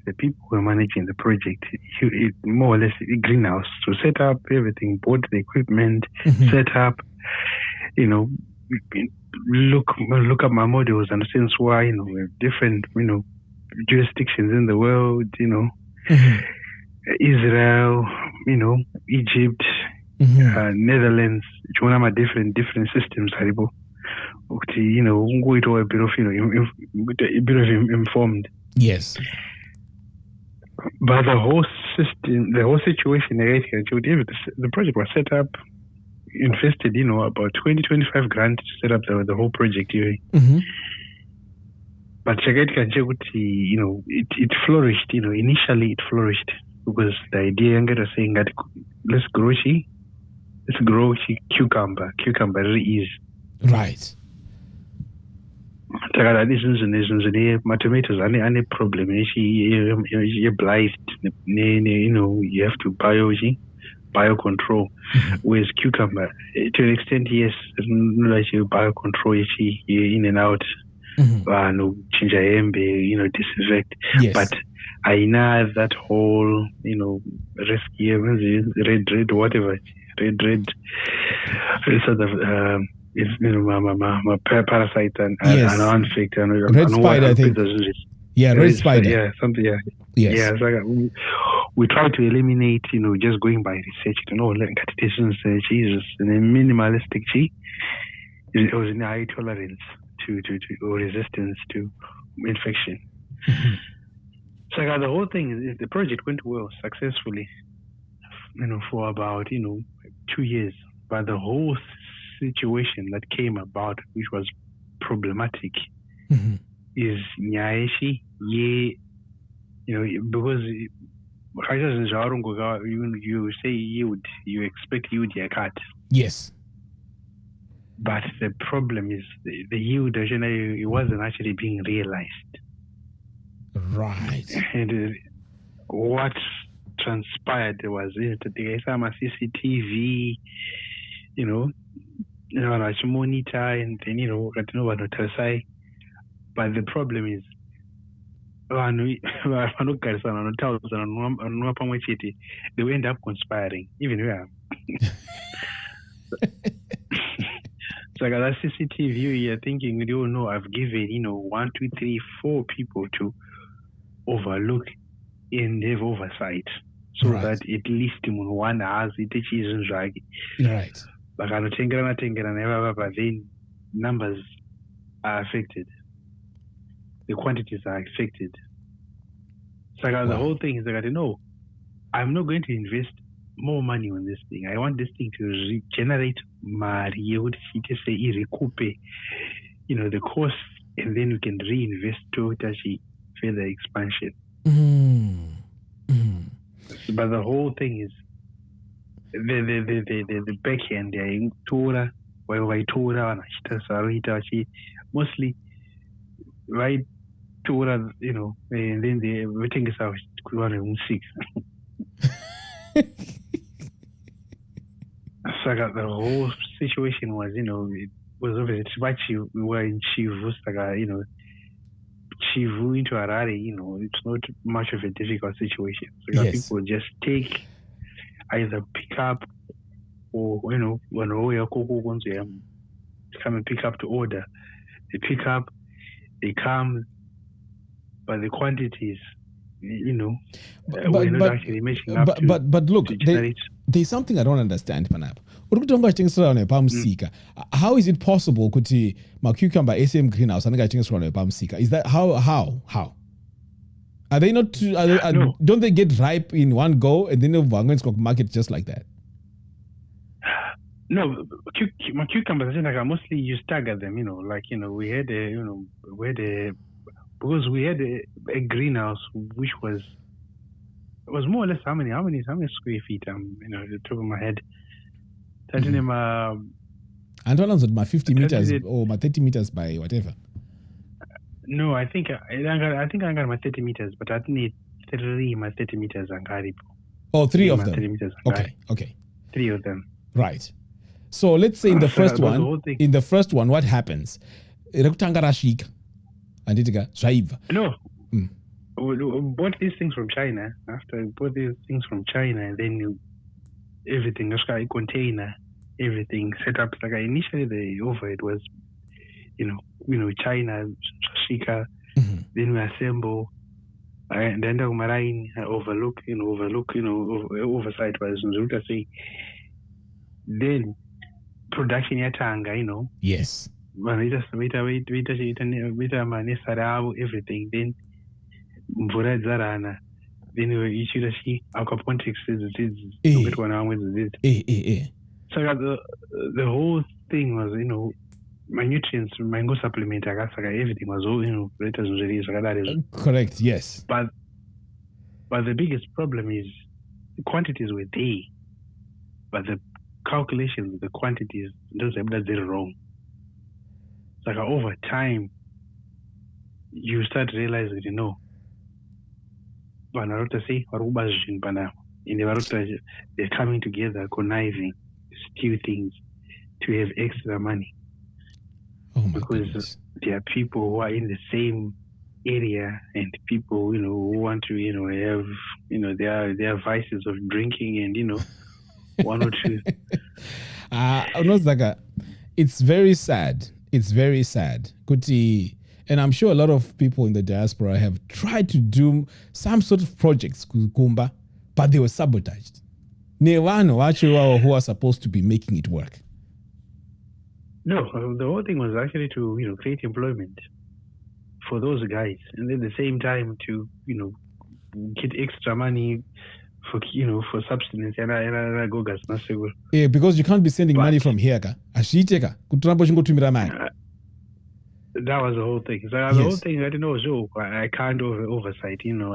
S2: more or less a greenhouse to set up everything, bought the equipment,
S1: mm-hmm.
S2: set up, you know, look at my models and sense why, you know, different, you know, jurisdictions in the world, you know,
S1: mm-hmm.
S2: Israel, you know, Egypt,
S1: mm-hmm.
S2: Netherlands, different systems, you know, a bit of informed.
S1: Yes.
S2: But the whole system, the whole situation, the project was set up, invested, about 20-25 grand to set up the whole project here. But it flourished, initially it flourished because the idea was saying that let's grow cucumber really is.
S1: Right.
S2: My tomatoes are a problem. You're blight, you have to biocontrol. Whereas cucumber, to an extent, yes, like you biocontrol in and out. No change disinfect.
S1: Yes.
S2: But I know that whole risky red whatever red sort of my parasite and infect and
S1: red spider, I think. Yeah, red spider.
S2: Yeah, something. Yeah.
S1: Yes.
S2: Yeah, it's like we try to eliminate, just going by research. Jesus, in a minimalistic it was in high tolerance to or resistance to infection. So the whole thing is the project went well successfully, for about 2 years. But the whole situation that came about, which was problematic, is nyaeshi because you say yield, you expect yield cut.
S1: Yes.
S2: But the problem is the yield it wasn't actually being realized.
S1: Right.
S2: And what transpired was the CCTV, monitor, and then but the problem is they will end up conspiring, even we are. So that CCTV, you're thinking, I've given, 1, 2, 3, 4 people to overlook and have oversight, so that at least one has it isn't right.
S1: Right.
S2: But then numbers are affected. The quantities are affected. So the whole thing is no, I'm not going to invest more money on this thing. I want this thing to generate recoup, the cost, and then we can reinvest to further expansion. But the whole thing is the back end in Tora, where Tora mostly right Tora, and then the everything is out sick. So the whole situation was, it was obviously we were in Chivu, Chivu into Harare, it's not much of a difficult situation. So people just take either pick up or, when we are come and pick up to order. They pick up, they come, but the quantities, we're not actually matching up
S1: but look, there's something I don't understand, Panap. How is it possible kuti ma cucumber SM greenhouse and is that how? Are they not no. Don't they get ripe in one go and then the market just like that?
S2: No, my cucumbers mostly you stagger them, we had because we had a greenhouse which was more or less how many square feet? At the top of my head. And
S1: my 50 meters or my 30 meters by whatever.
S2: No, I think I got my 30 meters, but I need 3 my 30 meters and carry.
S1: Oh, 3 of them.
S2: 30 meters.
S1: Okay.
S2: 3 of them.
S1: Right. So let's say in the first one, what happens? No.
S2: Bought these things from China. After I bought these things from China, and then everything, a container, everything set up. Like initially, the overhead was, China, Shika. Then we assemble, and then the marine overlook, oversight was say. Then production yatanga,
S1: Yes.
S2: When wait, everything. Then mvura dzarana. Then we issue aquaponics is. So So the whole thing was, my nutrients, mango supplement, everything was all,
S1: Correct, yes.
S2: But the biggest problem is the quantities were there, but the calculations, the quantities, those are wrong. It's like over time, you start realizing, they're coming together, conniving, steal things to have extra money.
S1: Oh my
S2: because
S1: goodness.
S2: there are people who are in the same area and people, who want to, have, their vices of drinking and, one or two.
S1: It's very sad. It's very sad. Kuti, and I'm sure a lot of people in the diaspora have tried to do some sort of projects, Kumba, but they were sabotaged. Nevano actually who are supposed to be making it work.
S2: No, the whole thing was actually to, create employment for those guys, and at the same time to, get extra money for, for substance.
S1: Yeah, because you can't be sending money from here.
S2: That was the whole thing. So the whole thing, I don't know, I can't oversight, and no,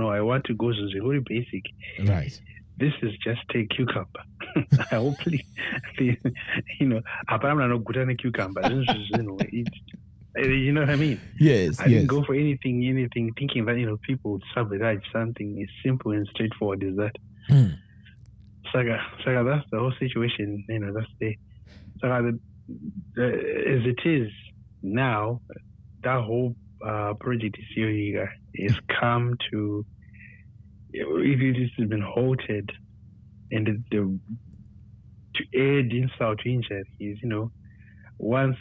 S2: I want to go to the very basic.
S1: Right.
S2: This is just a cucumber. Hopefully, I'm not good at a cucumber. You know what I mean?
S1: Yes.
S2: I didn't go for anything thinking that, people would sabotage something as simple and straightforward as that. Saga, that's the whole situation, that's the Saga, as it is now, that whole project is here has come to, it has been halted, and to add insult to injury is, once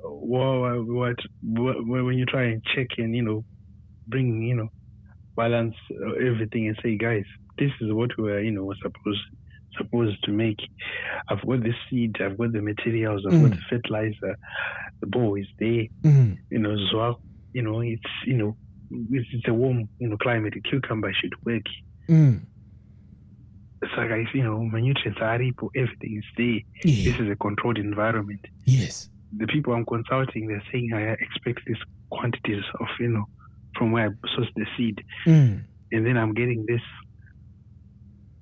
S2: when you try and check and bring balance everything and say, guys, this is what we're supposed to make. I've got the seed, I've got the materials, I've got the fertilizer, the ball is there. So it's a warm climate. A cucumber should work. So guys, my nutrients are able, everything is there.
S1: Yeah.
S2: This is a controlled environment.
S1: Yes.
S2: The people I'm consulting, they're saying I expect these quantities of, from where I sourced the seed. And then I'm getting this.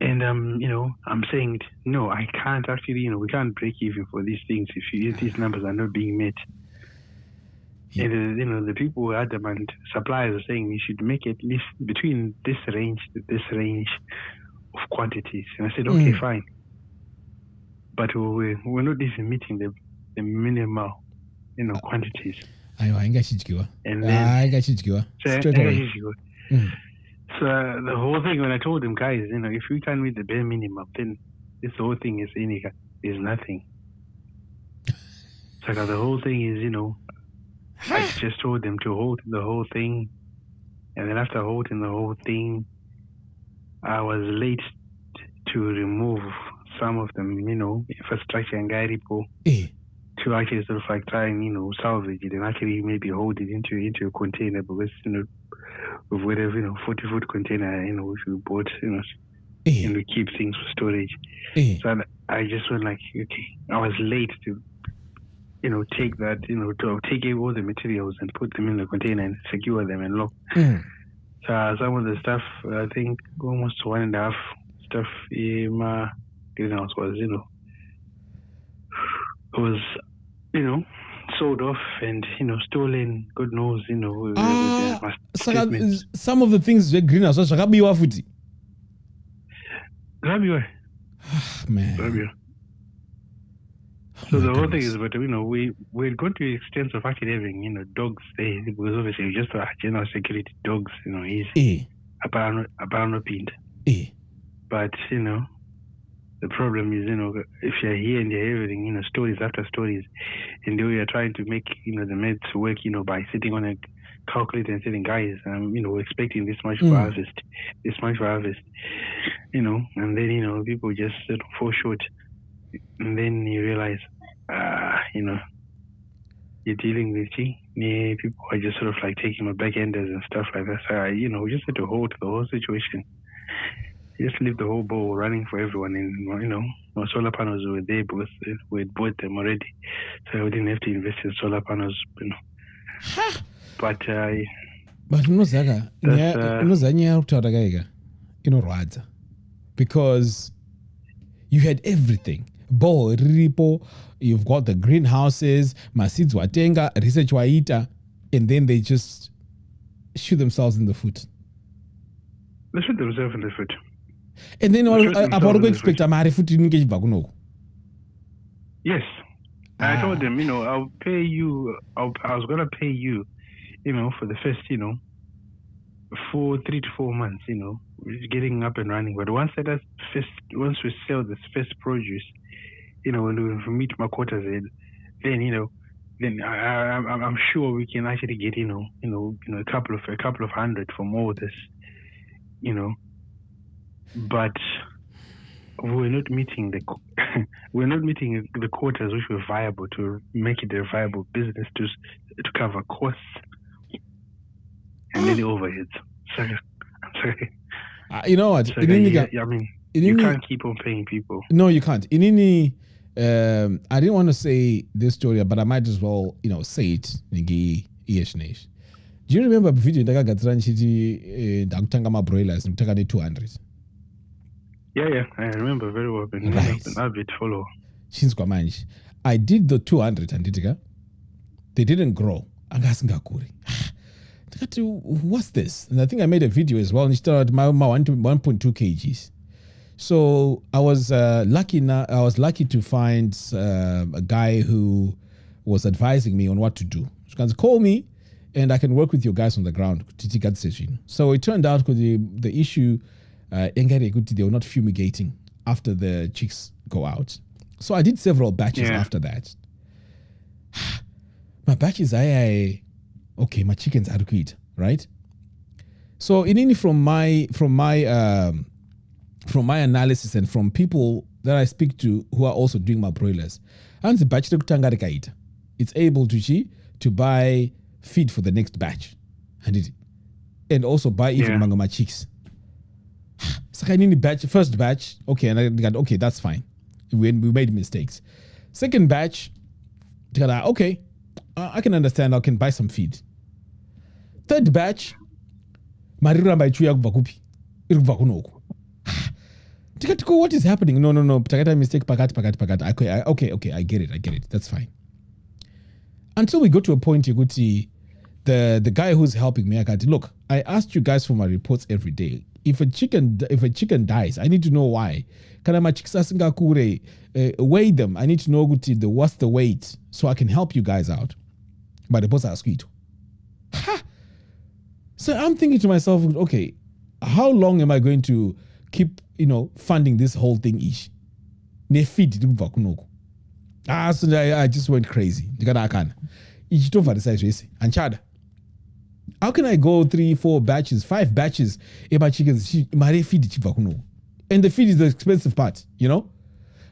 S2: And I'm saying, no, I can't actually, we can't break even for these things if these numbers are not being met. Yeah. And the people who are adamant, suppliers are saying we should make at least between this range to this range of quantities. And I said, okay, fine. But we're not even meeting the minimal, quantities. And then
S1: straight away.
S2: So the whole thing, when I told them, guys, if we can't meet the bare minimum, then this whole thing is nothing. So the whole thing is, I just told them to hold the whole thing, and then after holding the whole thing, I was late to remove some of them, infrastructure and guy people to actually sort of like try and salvage it and actually maybe hold it into a container, because of whatever 40-foot container which we bought and we keep things for storage. So I just went like, okay, I was late to take that to take all the materials and put them in the container and secure them and lock. So some of the stuff, I think almost 1.5 stuff in my greenhouse was sold off and stolen. God knows,
S1: some of the things the greenhouse was Rabiwa futi.
S2: Rabiwa.
S1: Man.
S2: Rabiwa. So the whole thing is, but we're going to the extent of actually having dogs there, because obviously just for general security, dogs is apparently pinned. But the problem is if you're here and you're having stories after stories, and you're trying to make the maths work by sitting on a calculator and saying, guys, we're expecting this much for harvest, and then people just fall short. And then you realize, you're dealing with people are just sort of like taking my backenders and stuff like that. So we just had to hold the whole situation. just leave the whole ball running for everyone, and solar panels were there, both we had bought them already, so we didn't have to invest in solar panels, But
S1: unozaka nyaya kutaura kaika inorwadza because you had everything. Ball riripo, you've got the greenhouses, maseeds watenga, research waita, and then they just shoot themselves in the foot.
S2: They shoot themselves in the foot.
S1: And then apa uri kuexpecta mari futi inenge ichibva kunoko.
S2: Yes. I told them, I'll pay you, I was going to pay you, for the first, 3 to 4 months, getting up and running. But once we sell this first produce, when we meet my quotas, then, then I'm sure we can actually get, a couple of hundred from all this, but we're not meeting the quotas which were viable to make it a viable business to cover costs and then the overheads. Sorry.
S1: You know what?
S2: You can't keep on paying people.
S1: No, you can't. I didn't want to say this story, but I might as well, say it. Do you remember the video ndakagadzira nchiti ndakutanga mabroilers ndikutanga ne200?
S2: Yeah, I remember very well.
S1: Right.
S2: I'll be follow.
S1: Chinzwa manje. I did the 200 anditika. They didn't grow. Angasingakuri. What's this? And I think I made a video as well. And started my 1.2 kgs. So I was lucky to find a guy who was advising me on what to do. You can call me, and I can work with your guys on the ground. So it turned out the issue, they were not fumigating after the chicks go out. So I did several batches after that. My batches, okay, my chickens had to eat, right? So from my analysis and from people that I speak to who are also doing my broilers, it's able to buy feed for the next batch, and also buy even my chicks. So I need first batch, okay, and I got okay, that's fine. We made mistakes. Second batch, okay, I can understand. I can buy some feed. Third batch, mariramba ichuya kubva kupi? Iri kubva kunoko. What is happening? No. Takata mistake pakati. Okay, I get it. That's fine. Until we go to a point, the guy who's helping me, I got look. I asked you guys for my reports every day. If a chicken dies, I need to know why. Weigh them. I need to know what's the weight so I can help you guys out. But the boss asked you. So I'm thinking to myself, okay, how long am I going to keep, funding this whole thing ish? So I just went crazy. How can I go 3, 4 batches, 5 batches? And the feed is the expensive part,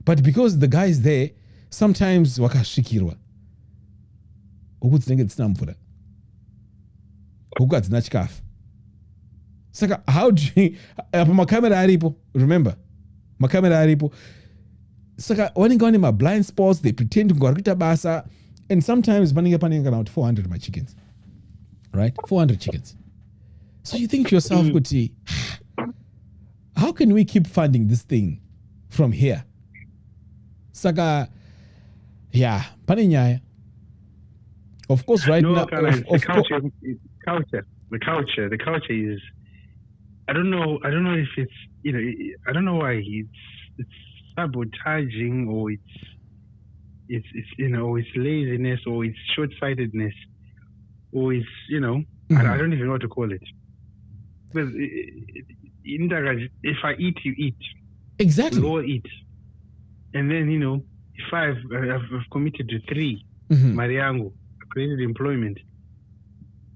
S1: But because the guy is there, sometimes wakashikirwa. Saka, how do you my camera aripo? Remember? My camera aripo. Saka, when you go in my blind spots, they pretend to go basa, and sometimes paninga around 400 my chickens. Right? 400 chickens. So you think to yourself, Kuti, how can we keep funding this thing from here? Saka, yeah, paninyaya. Of course, right now.
S2: The culture is. I don't know if it's I don't know why it's sabotaging or it's it's laziness or it's short-sightedness or it's I don't even know what to call it. Because if I eat, you eat.
S1: Exactly.
S2: We all eat. And then if I've committed to 3, Mariango, created employment.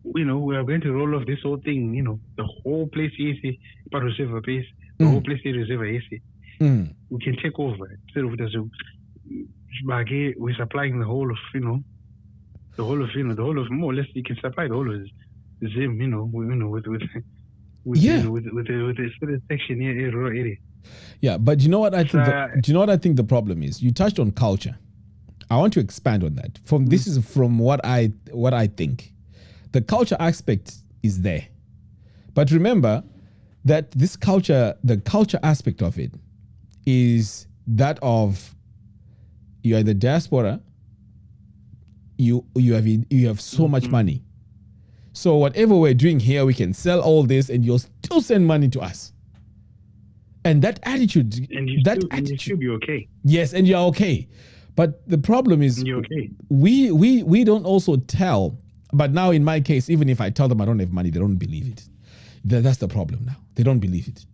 S2: We are going to roll off this whole thing, the whole place is a place, the whole place is a we can take over. Instead of we're supplying the whole of more or less you can supply the whole of Zim, with with with a certain section here in rural area.
S1: Yeah, but you know what I think? Do you know what I think the problem is? You touched on culture. I want to expand on that. This is from what I think. The culture aspect is there, but remember that this culture, the culture aspect of it, is that of you are in the diaspora. You have so much money. So whatever we're doing here, we can sell all this, and you'll still send money to us. And that attitude,
S2: and you should be okay.
S1: Yes, and you're okay. But the problem is,
S2: okay.
S1: we don't also tell. But now, in my case, even if I tell them I don't have money, they don't believe it. That's the problem now. They don't believe it.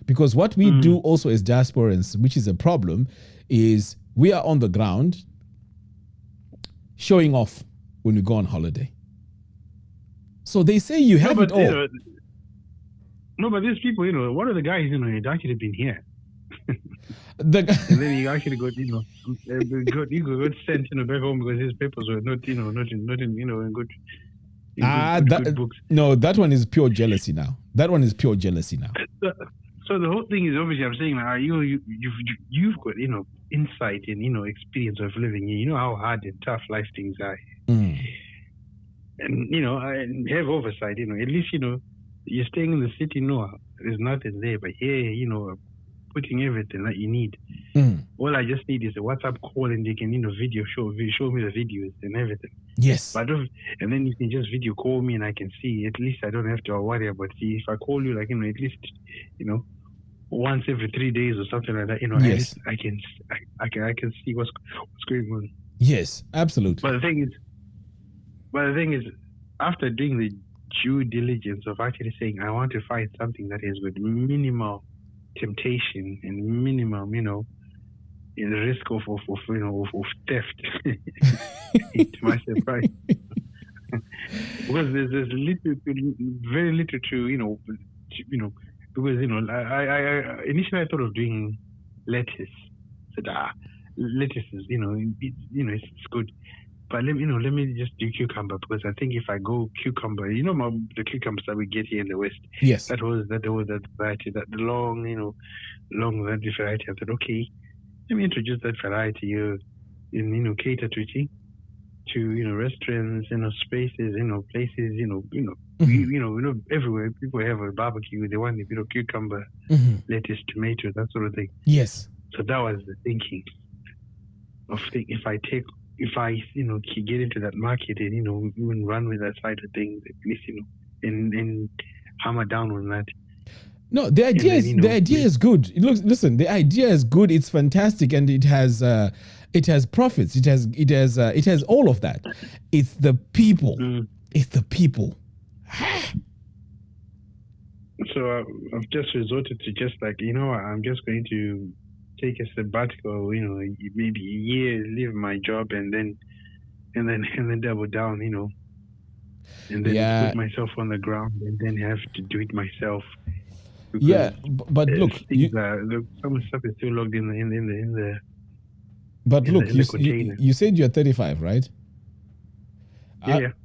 S1: Because what we do also as diasporans, which is a problem, is we are on the ground showing off when we go on holiday. So they say you have it all.
S2: No, but these people, one of the guys, he'd actually been here. And then he actually got, he got sent, back home because his papers were not in good. Good books.
S1: No, that one is pure jealousy now. So
S2: the whole thing is, obviously, I'm saying you've got insight and experience of living here. You know how hard and tough life things are. And and have oversight. At least you're staying in the city. No, there's nothing there, but here putting everything that you need. All I just need is a WhatsApp call, and you can video show me the videos and everything.
S1: Yes.
S2: But and then you can just video call me, and I can see. At least I don't have to worry about if I call you, at least once every 3 days or something like that.
S1: Yes.
S2: I can see what's going on.
S1: Yes, absolutely.
S2: But the thing is, after doing the due diligence of actually saying I want to find something that is with minimal temptation and minimum, in the risk of theft. To my surprise, because there's very little to because I initially I thought of doing lettuce. Said lettuce is it's good, but let me just do cucumber, because I think if I go cucumber, the cucumbers that we get here in the West.
S1: Yes.
S2: That variety, that long variety. I thought, okay, let me introduce that variety here in cater to restaurants, spaces, places, everywhere people have a barbecue, they want a bit of cucumber, lettuce, tomato, that sort of thing.
S1: Yes.
S2: So that was the thinking of if I get into that market and even run with that side of things, at least and hammer down on that.
S1: No, the idea is good. Listen, the idea is good. It's fantastic, and it has profits. It has all of that. It's the people. It's the people.
S2: So I've just resorted to just I'm just going to take a sabbatical. Maybe a year, leave my job, and then double down. And then put myself on the ground, and then have to do it myself.
S1: But look,
S2: some stuff is still logged in the.
S1: But look, you said you're 35, right?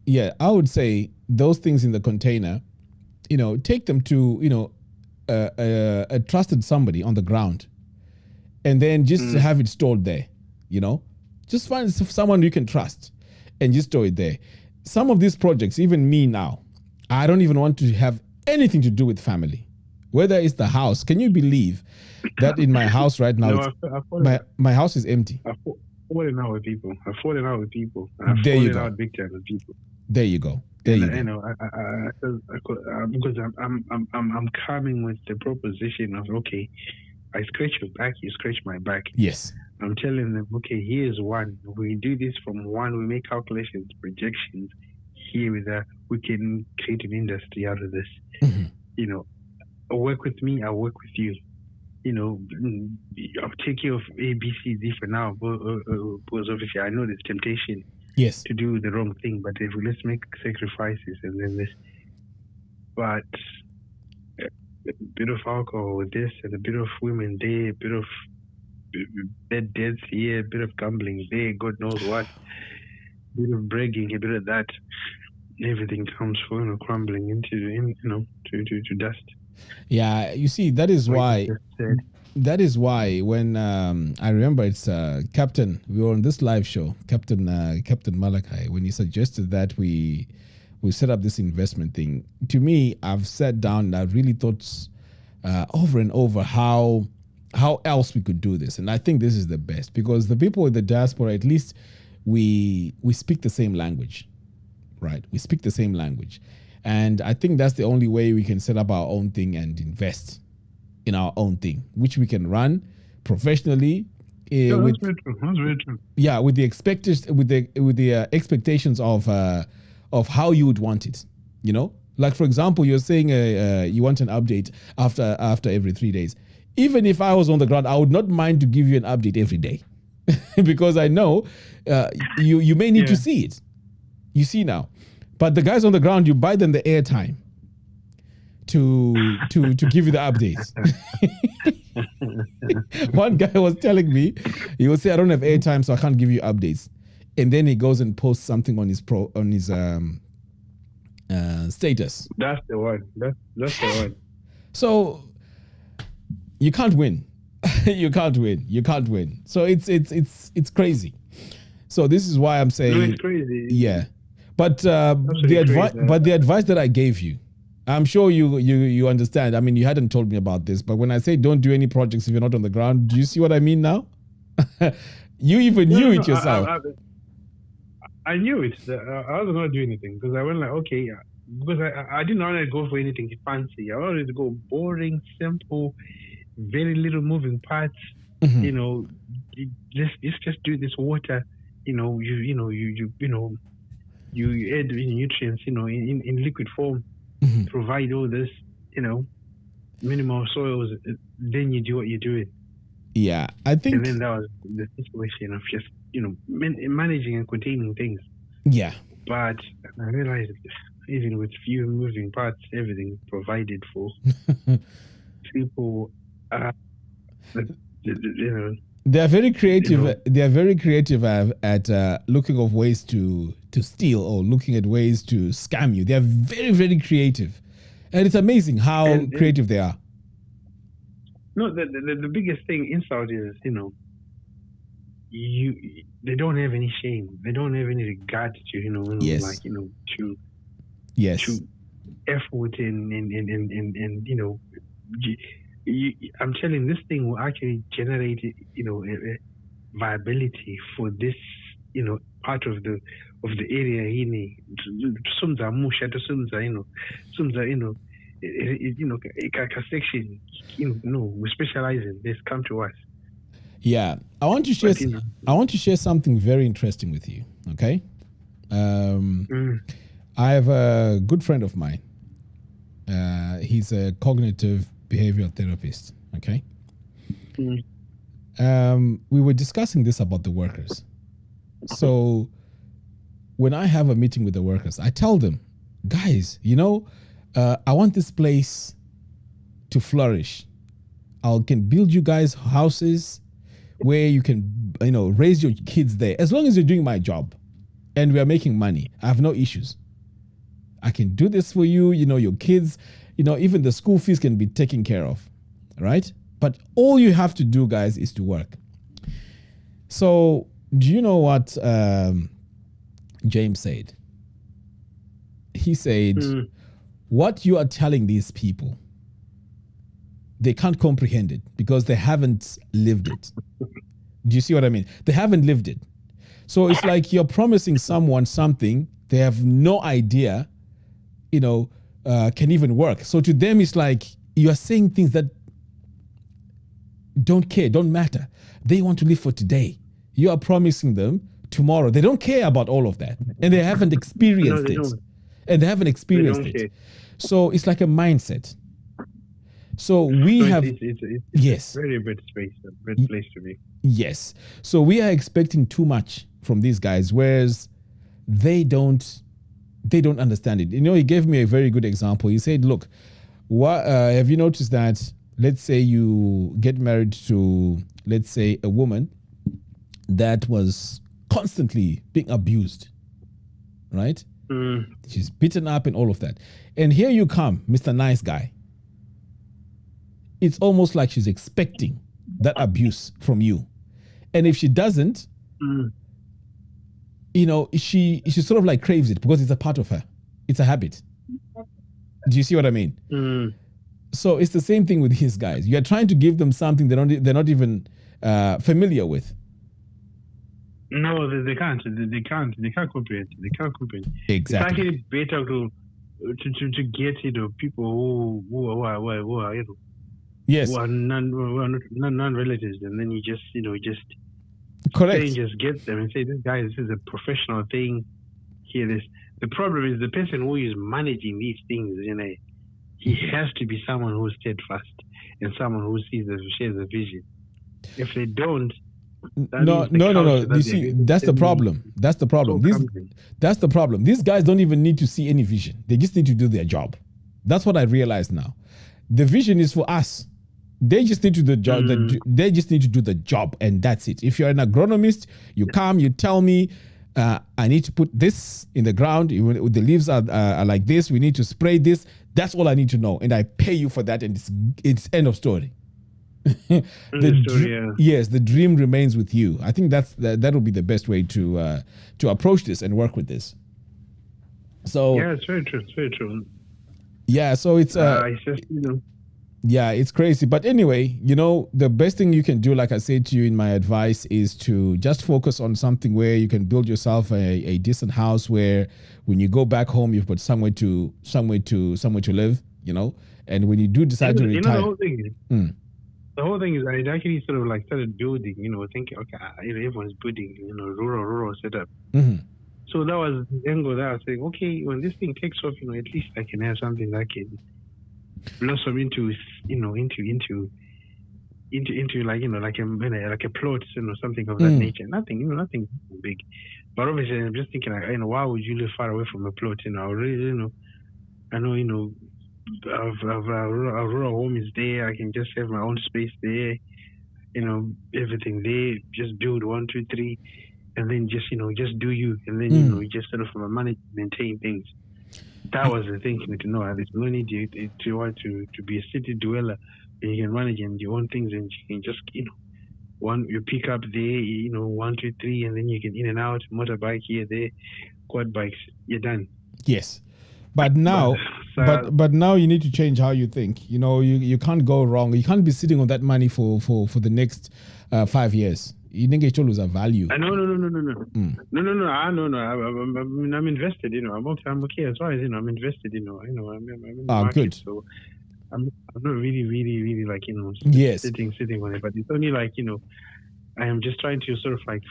S2: Yeah.
S1: I would say those things in the container, take them to a trusted somebody on the ground, and then just have it stored there. Just find someone you can trust, and just store it there. Some of these projects, even me now, I don't even want to have anything to do with family. Whether it's the house, can you believe that in my house right now, my house is empty?
S2: I've fallen out with people. I've fallen out big time with people.
S1: There you go.
S2: Because I'm coming with the proposition of, okay, I scratch your back, you scratch my back.
S1: Yes.
S2: I'm telling them, okay, here's one. We do this from one. We make calculations, projections. Here with that, we can create an industry out of this. Work with me, I'll work with you. I'll take care of A, B, C, D for now, because obviously I know there's temptation to do the wrong thing, but let's make sacrifices and then this. But a bit of alcohol with this, and a bit of women there, a bit of bed deaths here, a bit of gambling there, God knows what, a bit of bragging, a bit of that. everything comes crumbling into to dust.
S1: Yeah, you see, that is
S2: Like
S1: why.
S2: you just said.
S1: That is why when I remember it's Captain, we were on this live show, Captain Malachi, when he suggested that we set up this investment thing. To me, I've sat down and I've really thought over and over how else we could do this, and I think this is the best because the people in the diaspora, at least we speak the same language, right? We speak the same language, and I think that's the only way we can set up our own thing and invest in our own thing, which we can run professionally.
S2: That's very true. That's very true.
S1: Yeah, with the expectations of how you would want it. Like for example, you're saying you want an update after every 3 days. Even if I was on the ground, I would not mind to give you an update every day, because I know you may need to see it. You see now, but the guys on the ground, you buy them the airtime to give you the updates. One guy was telling me, he would say, I don't have airtime, so I can't give you updates. And then he goes and posts something on his status.
S2: That's the one. That's the one.
S1: So you can't win. You can't win. So it's crazy. So this is why I'm saying,
S2: No, it's crazy.
S1: Yeah. But the advice that I gave you, I'm sure you understand. I mean, you hadn't told me about this, but when I say don't do any projects if you're not on the ground, do you see what I mean now? You even knew it yourself.
S2: I knew it. I wasn't going to do anything because I went like, okay, because I didn't want to go for anything fancy. I wanted to go boring, simple, very little moving parts.
S1: Mm-hmm.
S2: Let's just do this water. You add nutrients, in liquid form.
S1: Mm-hmm.
S2: Provide all this, minimal soils. Then you do what you're doing.
S1: Yeah, I think.
S2: And then that was the situation of just managing and containing things.
S1: Yeah.
S2: But I realized even with few moving parts, everything provided for. People,
S1: they are very creative. They are very creative at looking of ways to steal or looking at ways to scam you. They are very, very creative, and it's amazing how creative they are.
S2: No, the biggest thing in Saudi is they don't have any shame. They don't have any regard to
S1: Yes.
S2: to
S1: Yes.
S2: to effort and I'm telling you, this thing will actually generate a viability for this part of the area sumza musha to sumza section we specialize in this. Come to us.
S1: Yeah, I want to share something very interesting with you. Okay, I have a good friend of mine. He's a cognitive behavioral therapist. Okay. We were discussing this about the workers. So when I have a meeting with the workers, I tell them, guys, I want this place to flourish. I can build you guys houses where you can, raise your kids there. As long as you're doing my job and we are making money, I have no issues. I can do this for you. Your kids, even the school fees can be taken care of, right? But all you have to do, guys, is to work. So do you know what James said? He said, what you are telling these people, they can't comprehend it because they haven't lived it. Do you see what I mean? They haven't lived it. So it's like you're promising someone something they have no idea, can even work. So to them, it's like you are saying things that don't care, don't matter. They want to live for today. You are promising them tomorrow. They don't care about all of that. And they haven't experienced it. And they haven't experienced it. So it's like a mindset. So we have...
S2: It's
S1: yes.
S2: a very bad space, a bad place to be.
S1: Yes. So we are expecting too much from these guys, whereas they don't understand it. He gave me a very good example. He said, look, have you noticed that, let's say you get married to, let's say, a woman that was constantly being abused, right? She's beaten up and all of that. And here you come, Mr. Nice Guy. It's almost like she's expecting that abuse from you. And if she doesn't, she sort of like craves it because it's a part of her. It's a habit. Do you see what I mean? So it's the same thing with these guys. You're trying to give them something they're not even familiar with.
S2: No, they can't. They can't comprehend. They can't comprehend.
S1: Exactly.
S2: It's actually better to get people who are
S1: yes,
S2: who are non-relatives, and then you just
S1: correct.
S2: strangers get them and say, this is a professional thing. Here, this. The problem is the person who is managing these things. He has to be someone who's steadfast and someone who shares a vision. If they don't,
S1: no. You see, that's the problem. That's the problem. That's the problem. These guys don't even need to see any vision. They just need to do their job. That's what I realize now. The vision is for us. They just need to do the job. They just need to do the job, and that's it. If you're an agronomist, you come, you tell me, I need to put this in the ground. The leaves are like this. We need to spray this. That's all I need to know, and I pay you for that, and it's end of story. Yes, the dream remains with you. I think that would be the best way to approach this and work with this. So
S2: yeah, it's very true. It's very true.
S1: Yeah, so it's yeah, it's crazy. But anyway, the best thing you can do, like I said to you in my advice, is to just focus on something where you can build yourself a decent house where when you go back home, you've got somewhere to live, and when you do decide to retire.
S2: The whole thing is I actually sort of like started building, thinking, okay, everyone's building, rural setup. So that was the angle that I was saying, okay, when this thing takes off, at least I can have something that can blossom into like a plot, something of that nature. Nothing big. But obviously, I'm just thinking, why would you live far away from a plot? I already, I know, our rural home is there. I can just have my own space there. Everything there. Just build 1, 2, 3, and then just do you, and then you just sort of manage, maintain things. That was the thing to know. There's no need to want to be a city dweller, and you can manage and your own things, and you can just you pick up there, 1, 2, 3, and then you can in and out, motorbike here, there, quad bikes. You're done.
S1: Yes. But now, but now you need to change how you think. You can't go wrong. You can't be sitting on that money for the next 5 years. You think it will lose a value.
S2: No. I'm invested. I'm okay as far as I'm invested. I'm in the market,
S1: good.
S2: So I'm not really like
S1: yes,
S2: sitting on it. But it's only like I am just trying to sort of like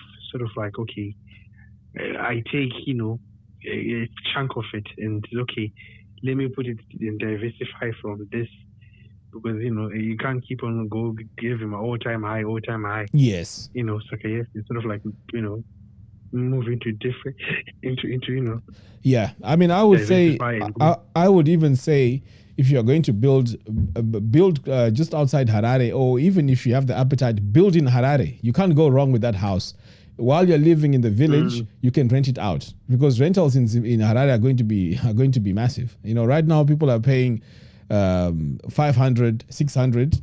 S2: okay, I take a chunk of it and okay, let me put it and diversify from this, because you can't keep on give him an all-time high.
S1: Yes.
S2: So okay, yes, it's sort of like move into different into
S1: Yeah, I mean, I would say I would even say if you are going to build just outside Harare, or even if you have the appetite, build in Harare. You can't go wrong with that house. While you're living in the village, you can rent it out, because rentals in Harare are going to be massive. Right now people are paying 500, 600.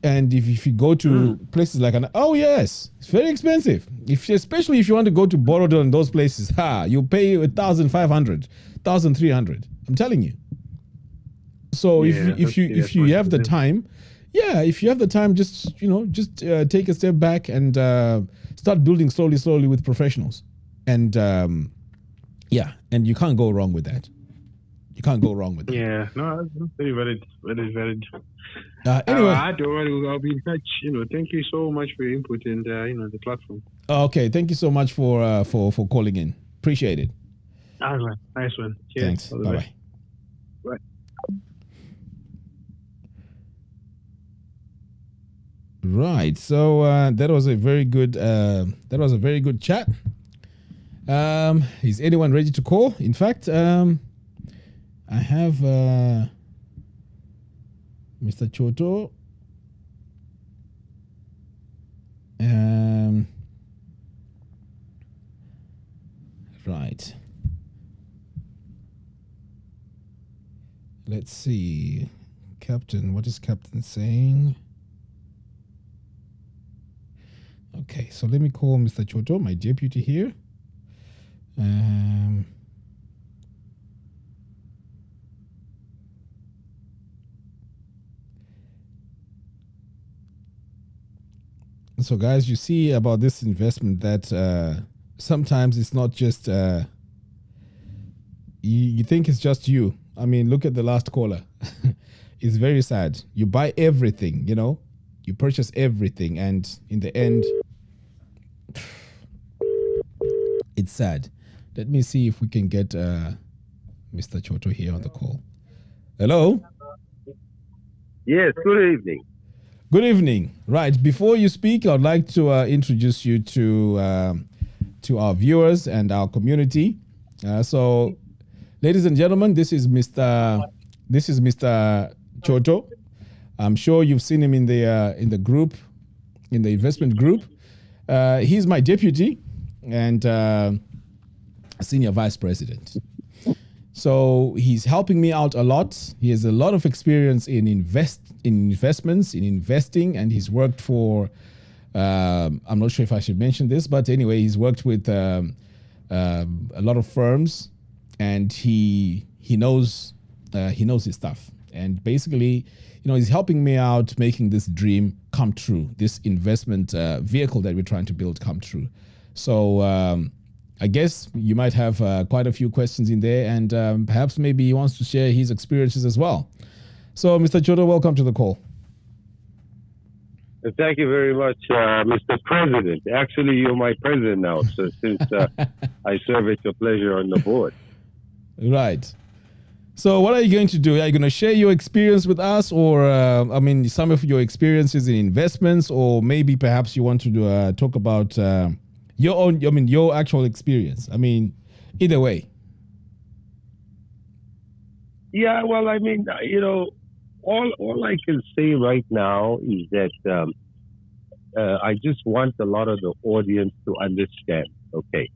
S1: And if you go to places like yes, it's very expensive. Especially if you want to go to Borodon and those places, you pay 1,500, 1,300. I'm telling you. So if you have the time. Yeah, if you have the time, just take a step back and start building slowly with professionals, and and you can't go wrong with that. You can't go wrong with that.
S2: Yeah, no, that's very valid. Anyway, don't worry, I'll be in touch. Thank you so much for your input and the platform.
S1: Okay, thank you so much for calling in. Appreciate it.
S2: All right, nice one. Cheers.
S1: Thanks. Bye bye.
S2: Bye.
S1: Right. So that was a very good chat. Is anyone ready to call? In fact, I have Mr. Choto. Right. let's see. Captain, what is Captain saying? Okay, so let me call Mr. Choto, my deputy here. So, guys, you see about this investment that sometimes it's not just you think it's just you. I mean, look at the last caller. It's very sad. You buy everything, you know, you purchase everything, and in the end, it's sad. Let me see if we can get Mr. Choto here on the call. Hello?
S3: Yes, good evening.
S1: Good evening. Right, before you speak, I'd like to introduce you to our viewers and our community. So, ladies and gentlemen, this is Mr. Choto. I'm sure you've seen him in the group, in the investment group. He's my deputy and senior vice president. So he's helping me out a lot. He has a lot of experience in investments, in investing, and he's worked for. I'm not sure if I should mention this, but anyway, he's worked with a lot of firms, and he knows his stuff. And basically, you know, he's helping me out, making this dream come true, this investment vehicle that we're trying to build come true. So I guess you might have quite a few questions in there, and perhaps maybe he wants to share his experiences as well. So, Mr. Choto, welcome to the call.
S3: Thank you very much, Mr. President. Actually, you're my president now, so since I serve at your pleasure on the board.
S1: Right. So what are you going to do? Are you going to share your experience with us, or I mean, some of your experiences in investments, or maybe perhaps you want to talk about your own, I mean, your actual experience? I mean, either way.
S3: Yeah, well, I mean, you know, all I can say right now is that I just want a lot of the audience to understand, okay,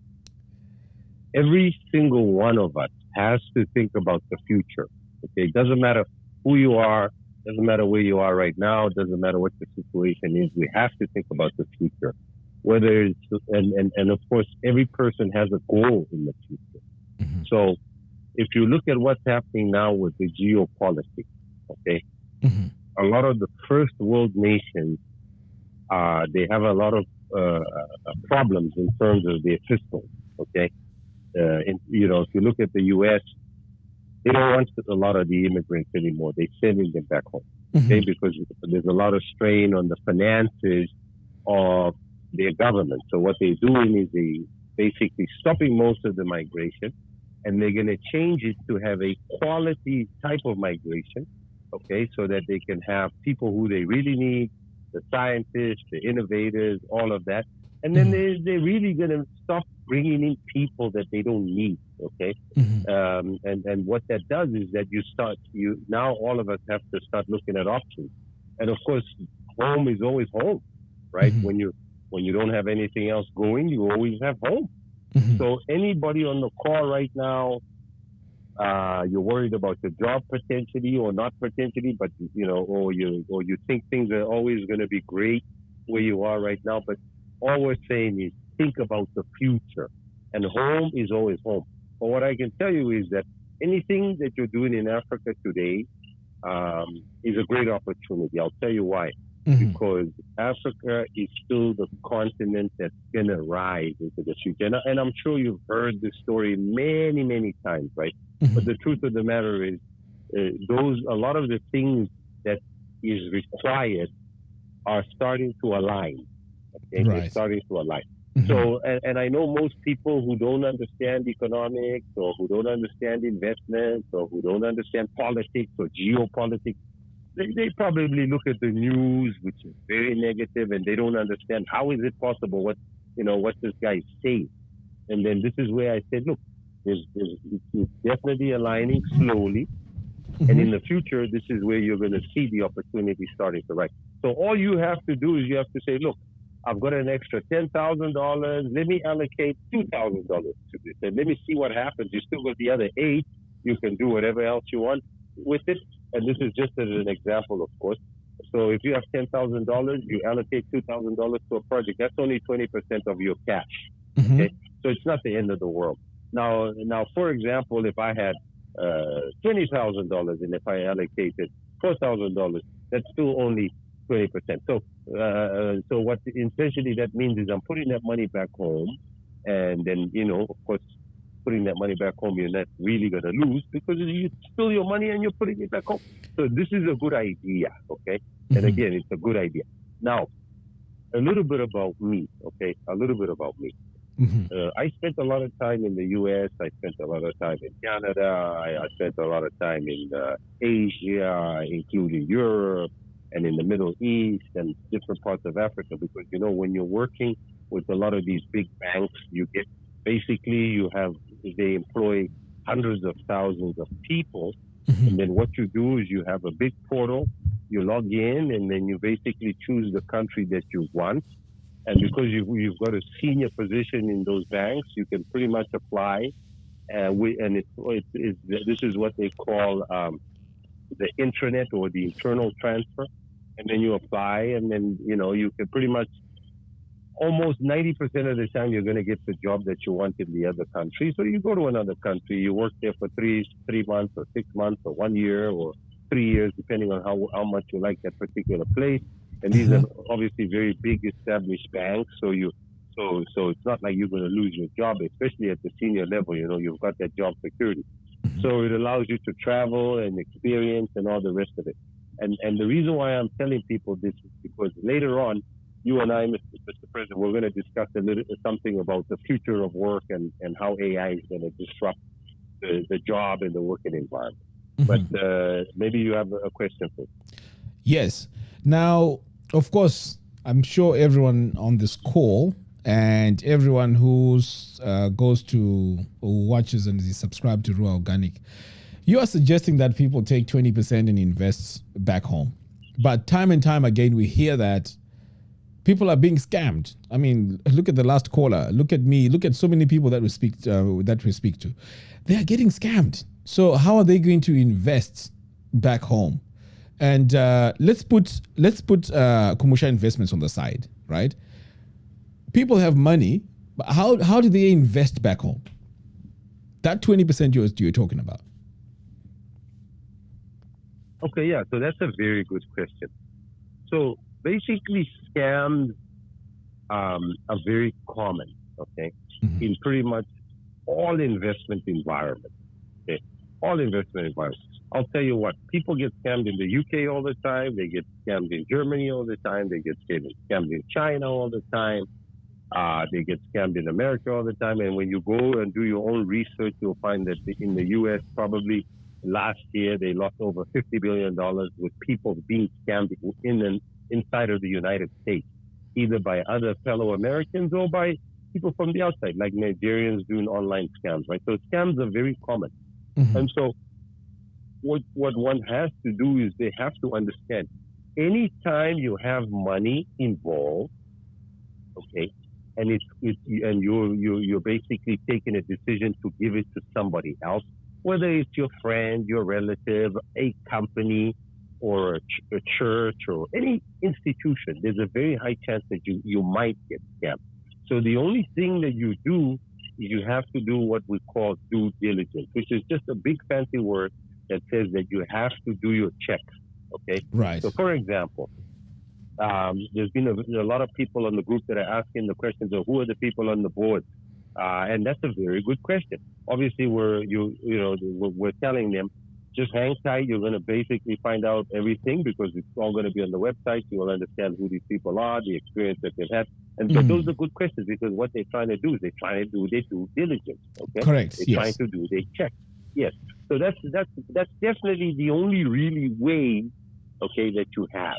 S3: every single one of us has to think about the future. Okay, it doesn't matter who you are, doesn't matter where you are right now, doesn't matter what the situation is. We have to think about the future. Whether it's and of course, every person has a goal in the future. Mm-hmm. So, if you look at what's happening now with the geopolitics, okay, mm-hmm. a lot of the first world nations, they have a lot of problems in terms of their fiscal. Okay. You know, if you look at the U.S., they don't want a lot of the immigrants anymore. They're sending them back home, okay? Mm-hmm. Because there's a lot of strain on the finances of their government. So what they're doing is they basically stopping most of the migration, and they're going to change it to have a quality type of migration, okay? So that they can have people who they really need, the scientists, the innovators, all of that. And then they're really going to stop bringing in people that they don't need, okay? Mm-hmm. And what that does is that now all of us have to start looking at options. And of course, home is always home, right? Mm-hmm. When you don't have anything else going, you always have home. Mm-hmm. So anybody on the call right now, you're worried about your job potentially or not potentially, but you know, or you think things are always going to be great where you are right now, but all we're saying is think about the future, and home is always home. But what I can tell you is that anything that you're doing in Africa today is a great opportunity. I'll tell you why. Mm-hmm. Because Africa is still the continent that's going to rise into the future. And I'm sure you've heard this story many, many times, right? Mm-hmm. But the truth of the matter is a lot of the things that is required are starting to align. Okay? Right. They're starting to align. Mm-hmm. So, and I know most people who don't understand economics or who don't understand investments or who don't understand politics or geopolitics, they probably look at the news, which is very negative, and they don't understand how is it possible, what this guy is saying. And then this is where I said, look, it's definitely aligning slowly. Mm-hmm. And in the future, this is where you're going to see the opportunity starting to rise. So all you have to do is you have to say, look, I've got an extra $10,000. Let me allocate $2,000 to this, and let me see what happens. You still got the other $8,000. You can do whatever else you want. with it. And this is just as an example, of course. So if you have $10,000, you allocate $2,000 to a project. That's only 20% of your cash. Okay, so it's not the end of the world. Now, for example, if I had $20,000 and if I allocated $4,000, that's still only 20%. So, so what essentially that means is I'm putting that money back home, and then of course, putting that money back home, you're not really going to lose because you steal your money and you're putting it back home. So this is a good idea, okay? And again, it's a good idea. Now, a little bit about me, okay? A little bit about me. I spent a lot of time in the U.S. I spent a lot of time in Canada. I spent a lot of time in Asia, including Europe, and in the Middle East and different parts of Africa. Because when you're working with a lot of these big banks, they employ hundreds of thousands of people. And then what you do is you have a big portal, you log in, and then you basically choose the country that you want. And because you've got a senior position in those banks, you can pretty much apply. This is what they call the intranet or the internal transfer. And then you apply, and then you can pretty much almost 90% of the time you're going to get the job that you want in the other country. So you go to another country, you work there for three months or 6 months or 1 year or 3 years, depending on how much you like that particular place. And these are obviously very big established banks. So it's not like you're going to lose your job, especially at the senior level. You've got that job security. So it allows you to travel and experience and all the rest of it. And the reason why I'm telling people this is because later on, you and I, Mr. President, we're going to discuss something about the future of work and how AI is going to disrupt the job and the working environment. But maybe you have a question for me.
S1: Yes. Now, of course, I'm sure everyone on this call and everyone who goes to or watches and is subscribed to Ruwa Organic, you are suggesting that people take 20% and invest back home. But time and time again, we hear that people are being scammed. I mean, look at the last caller. Look at me. Look at so many people that we speak to. They are getting scammed. So how are they going to invest back home? And let's put commercial investments on the side, right? People have money, but how do they invest back home? That 20% you're talking about.
S3: Okay, yeah. So that's a very good question. So basically, scams are very common, okay, in pretty much all investment environments. Okay, all investment environments. I'll tell you what, people get scammed in the UK all the time. They get scammed in Germany all the time. They get scammed in China all the time. They get scammed in America all the time. And when you go and do your own research, you'll find that in the US, probably last year, they lost over $50 billion with people being scammed inside of the United States, either by other fellow Americans or by people from the outside, like Nigerians doing online scams, right? So scams are very common. And so what one has to do is they have to understand, anytime you have money involved, okay, and you're basically taking a decision to give it to somebody else, whether it's your friend, your relative, a company, or a church, or any institution, there's a very high chance that you might get scammed. So the only thing that you do is you have to do what we call due diligence, which is just a big fancy word that says that you have to do your checks, okay?
S1: Right.
S3: So for example, there's been a lot of people on the group that are asking the questions of who are the people on the board. And that's a very good question. Obviously, we're telling them, just hang tight. You're going to basically find out everything because it's all going to be on the website. You will understand who these people are, the experience that they've had. And so those are good questions because what they're trying to do is they're trying to do their due diligence. Okay.
S1: Correct.
S3: They're trying to do their check. Yes. So that's definitely the only really way, okay, that you have.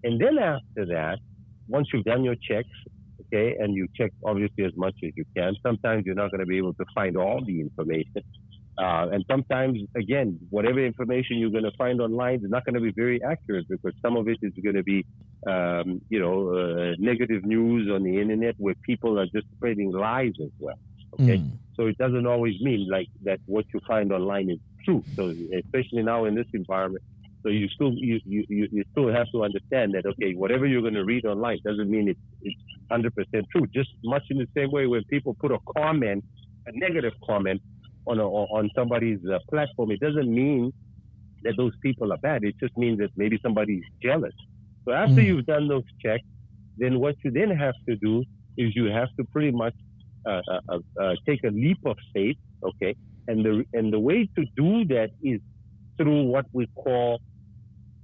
S3: And then after that, once you've done your checks, okay, and you check obviously as much as you can, sometimes you're not going to be able to find all the information. And sometimes, again, whatever information you're going to find online is not going to be very accurate because some of it is going to be, negative news on the internet where people are just spreading lies as well. Okay, so it doesn't always mean like that what you find online is true. So especially now in this environment, so you still have to understand that, okay, whatever you're going to read online doesn't mean it's 100% true. Just much in the same way when people put a comment, a negative comment on somebody's platform, it doesn't mean that those people are bad. It just means that maybe somebody's jealous. So after you've done those checks, then what you then have to do is you have to pretty much take a leap of faith, okay? And the way to do that is through what we call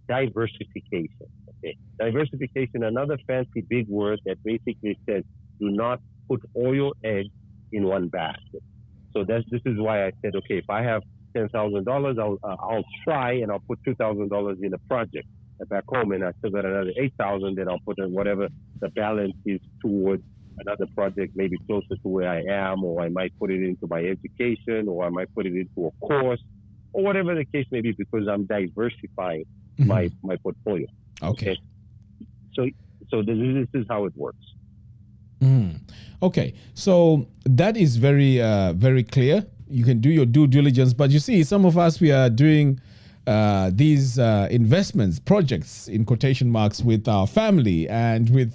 S3: diversification. Okay, diversification, another fancy big word that basically says do not put all your eggs in one basket. So this is why I said, okay, if I have $10,000, I'll try and I'll put $2,000 in a project back home, and I still got another $8,000. Then I'll put in whatever the balance is towards another project, maybe closer to where I am, or I might put it into my education, or I might put it into a course, or whatever the case may be, because I'm diversifying my portfolio.
S1: Okay.
S3: So this is how it works.
S1: Okay. So that is very very clear. You can do your due diligence, but you see, some of us, we are doing these investments, projects in quotation marks, with our family and with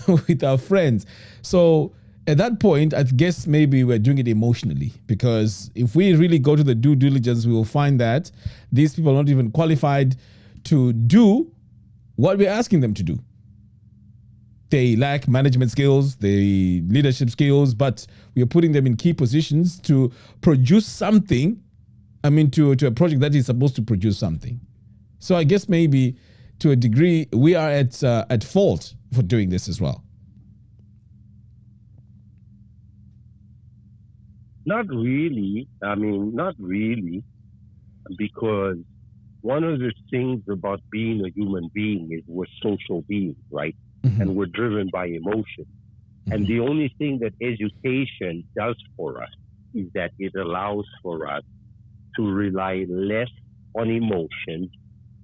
S1: with our friends. So at that point, I guess maybe we're doing it emotionally, because if we really go to the due diligence, we will find that these people are not even qualified to do what we're asking them to do. They lack management skills, they leadership skills, but we are putting them in key positions to produce something. I mean, to a project that is supposed to produce something. So I guess maybe to a degree, we are at fault for doing this as well.
S3: Not really. I mean, not really, because one of the things about being a human being is we're social beings, right? And we're driven by emotion. And the only thing that education does for us is that it allows for us to rely less on emotion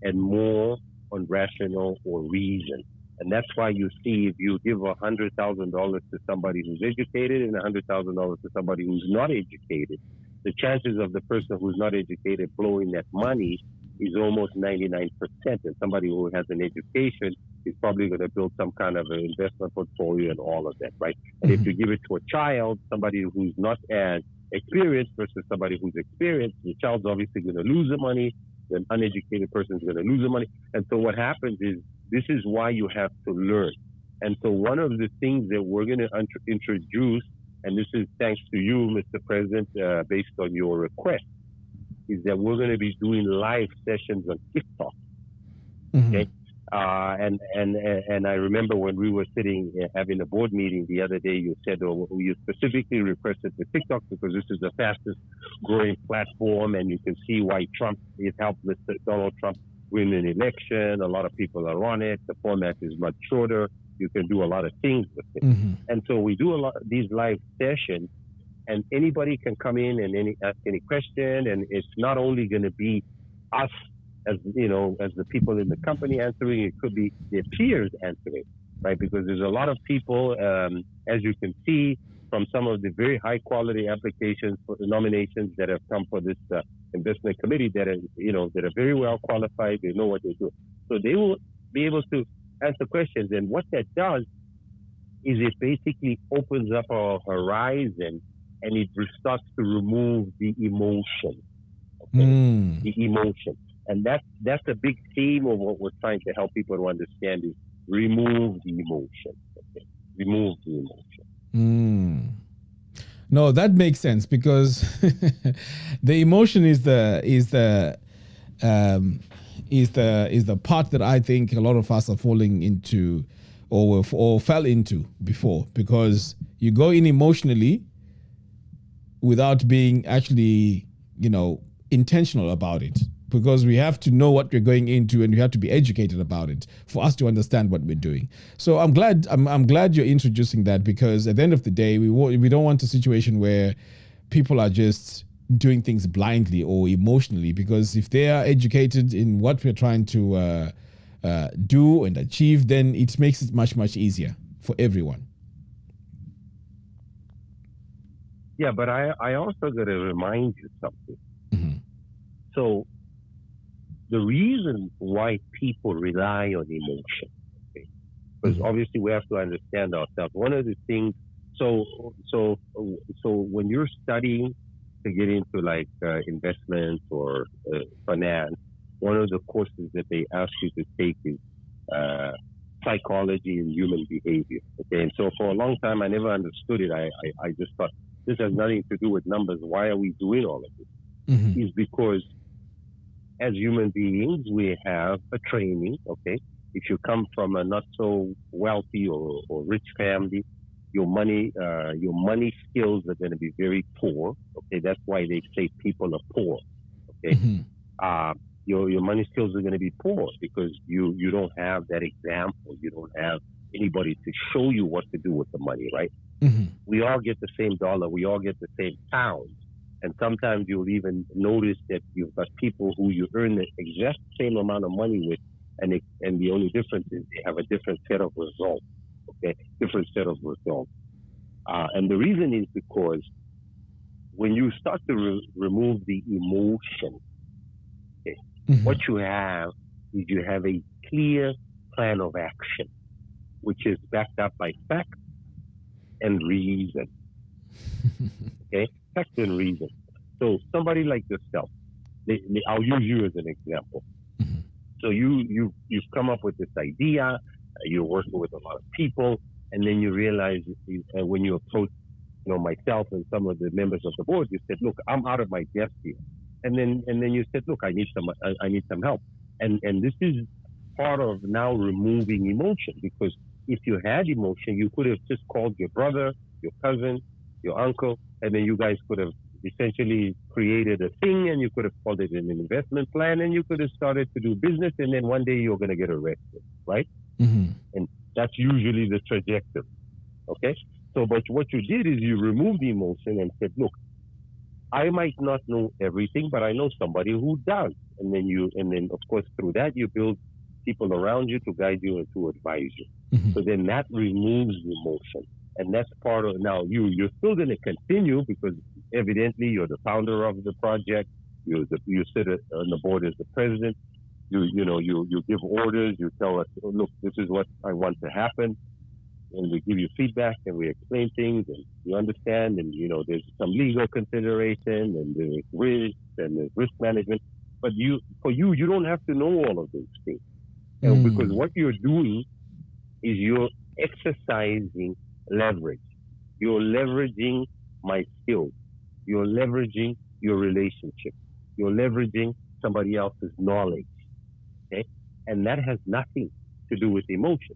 S3: and more on rational or reason. And that's why you see, if you give $100,000 to somebody who's educated and $100,000 to somebody who's not educated, the chances of the person who's not educated blowing that money is almost 99%. And somebody who has an education is probably going to build some kind of an investment portfolio and all of that, right? And if you give it to a child, somebody who's not as experienced versus somebody who's experienced, the child's obviously going to lose the money. The uneducated person is going to lose the money. And so what happens is, this is why you have to learn. And so one of the things that we're going to introduce, and this is thanks to you, Mr. President, based on your request, is that we're going to be doing live sessions on TikTok. Okay. And I remember when we were sitting having a board meeting the other day, you said, you specifically requested the TikTok because this is the fastest growing platform, and you can see why it helped Mr. Donald Trump win an election. A lot of people are on it. The format is much shorter. You can do a lot of things with it. And so we do a lot of these live sessions, and anybody can come in and ask any question. And it's not only going to be us, as the people in the company answering, it could be their peers answering, right? Because there's a lot of people, as you can see from some of the very high quality applications for the nominations that have come for this investment committee, that are very well qualified. They know what they do, so they will be able to answer questions. And what that does is it basically opens up our horizon, and it starts to remove the emotion. Okay? The emotion. And that's a big theme of what we're trying to help people to understand, is remove the emotion. Okay? Remove the emotion.
S1: No, that makes sense, because the emotion is the part that I think a lot of us are falling into, or fell into before, because you go in emotionally without being actually, intentional about it. Because we have to know what we're going into, and we have to be educated about it for us to understand what we're doing. So I'm glad you're introducing that, because at the end of the day, we don't want a situation where people are just doing things blindly or emotionally. Because if they are educated in what we're trying to do and achieve, then it makes it much, much easier for everyone.
S3: Yeah, but I also got to remind you something. So the reason why people rely on emotion, okay, because obviously we have to understand ourselves. One of the things, so when you're studying to get into like investments or finance, one of the courses that they ask you to take is psychology and human behavior. Okay, and so for a long time I never understood it. I just thought this has nothing to do with numbers. Why are we doing all of this? Is because as human beings we have a training. Okay, if you come from a not so wealthy or rich family, your money skills are going to be very poor. Okay, that's why they say people are poor. Okay, your money skills are going to be poor because you don't have that example. You don't have anybody to show you what to do with the money, right? We all get the same dollar. We all get the same pound. And sometimes you'll even notice that you've got people who you earn the exact same amount of money with, and the only difference is they have a different set of results. Okay, different set of results. And the reason is because when you start to remove the emotion, okay, what you have is you have a clear plan of action, which is backed up by fact and reason. Okay, fact and reason. So somebody like yourself, I'll use you as an example. So you've come up with this idea, you're working with a lot of people, and then you realize when you approach, myself and some of the members of the board, you said, "Look, I'm out of my depth here," and then you said, "Look, I need some help," and this is part of now removing emotion, because if you had emotion, you could have just called your brother, your cousin, your uncle, and then you guys could have essentially created a thing, and you could have called it an investment plan, and you could have started to do business, and then one day you're going to get arrested, right? And that's usually the trajectory. Okay, so but what you did is you removed the emotion and said, "Look, I might not know everything, but I know somebody who does," and then of course through that you build people around you to guide you and to advise you. So then that removes the emotion. And that's part of, now you're still going to continue because evidently you're the founder of the project. You sit on the board as the president. You give orders. You tell us, "Oh, look, this is what I want to happen," and we give you feedback and we explain things and you understand. And there's some legal consideration and there's risk and there's risk management. But you don't have to know all of those things, because what you're doing is you're exercising leverage. You're leveraging my skills. You're leveraging your relationship. You're leveraging somebody else's knowledge. Okay? And that has nothing to do with emotion,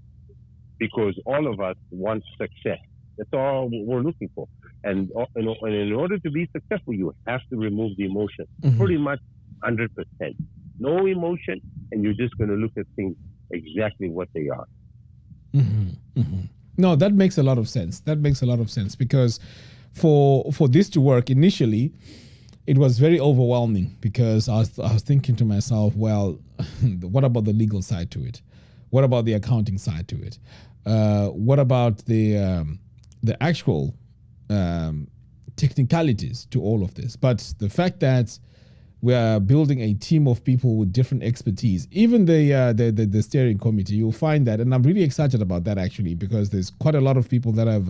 S3: because all of us want success. That's all we're looking for. And in order to be successful, you have to remove the emotion. Pretty much 100%. No emotion, and you're just going to look at things exactly what they are.
S1: No, that makes a lot of sense. Because for this to work initially, it was very overwhelming, because I was thinking to myself, well, what about the legal side to it? What about the accounting side to it? What about the actual technicalities to all of this? But the fact that we are building a team of people with different expertise, even the steering committee, you'll find that, and I'm really excited about that actually, because there's quite a lot of people that have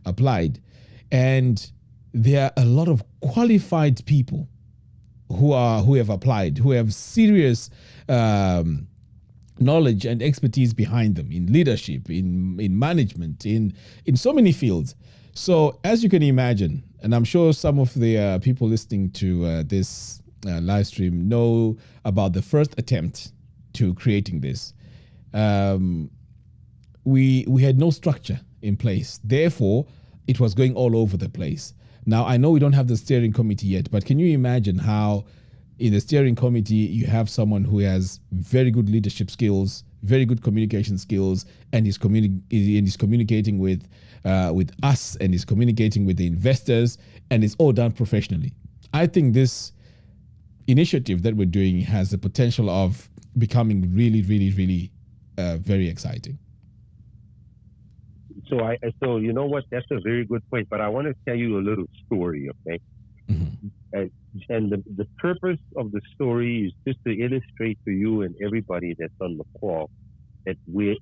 S1: applied, and there are a lot of qualified people who have applied, who have serious knowledge and expertise behind them in leadership, in management, in so many fields. So as you can imagine, and I'm sure some of the people listening to this live stream know about the first attempt to creating this. We had no structure in place. Therefore, it was going all over the place. Now, I know we don't have the steering committee yet, but can you imagine how in the steering committee, you have someone who has very good leadership skills, very good communication skills, and is communicating with us, and is communicating with the investors, and it's all done professionally. I think this initiative that we're doing has the potential of becoming really, really, really very exciting.
S3: So you know what? That's a very good point. But I want to tell you a little story, okay? And the purpose of the story is just to illustrate to you and everybody that's on the call that we,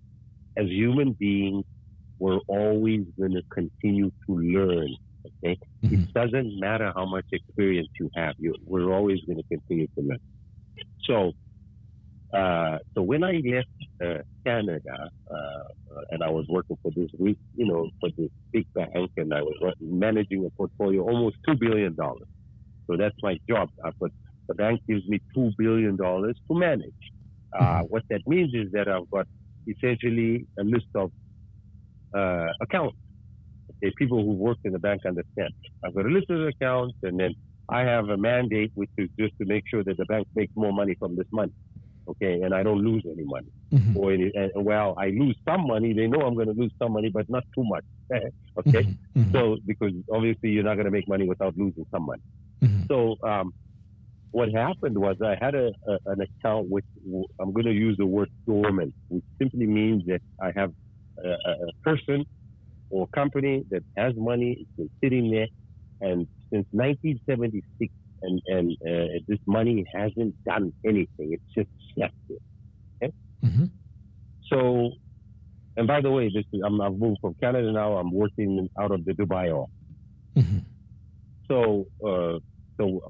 S3: as human beings, we're always going to continue to learn. Okay, it doesn't matter how much experience you have. We're always going to continue to learn. So, so when I left Canada, and I was working for this week, for this big bank, and I was managing a portfolio almost $2 billion. So that's my job. But the bank gives me $2 billion to manage. What that means is that I've got essentially a list of accounts. Okay, people who work in the bank understand. I've got a list of accounts, and then I have a mandate, which is just to make sure that the bank makes more money from this money. Okay, and I don't lose any money. Well, I lose some money. They know I'm going to lose some money, but not too much. Okay, so because obviously you're not going to make money without losing some money. So what happened was I had an account which I'm going to use the word dormant, which simply means that I have a person or company that has money. It's been sitting there, and since 1976, and this money hasn't done anything. It's just sat there. Okay? So, and by the way, I've moved from Canada now. I'm working out of the Dubai office. So,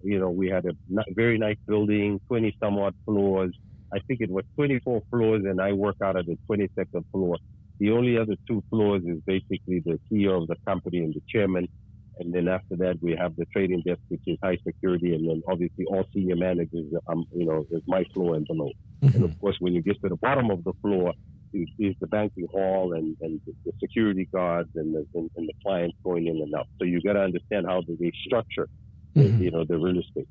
S3: we had a very nice building, 20 somewhat floors. I think it was 24 floors, and I work out of the 22nd floor. The only other 2 floors is basically the CEO of the company and the chairman. And then after that, we have the trading desk, which is high security. And then obviously all senior managers, is my floor and below. And of course, when you get to the bottom of the floor, is the banking hall and the security guards and the clients going in and out. So you got to understand how they structure, the real estate.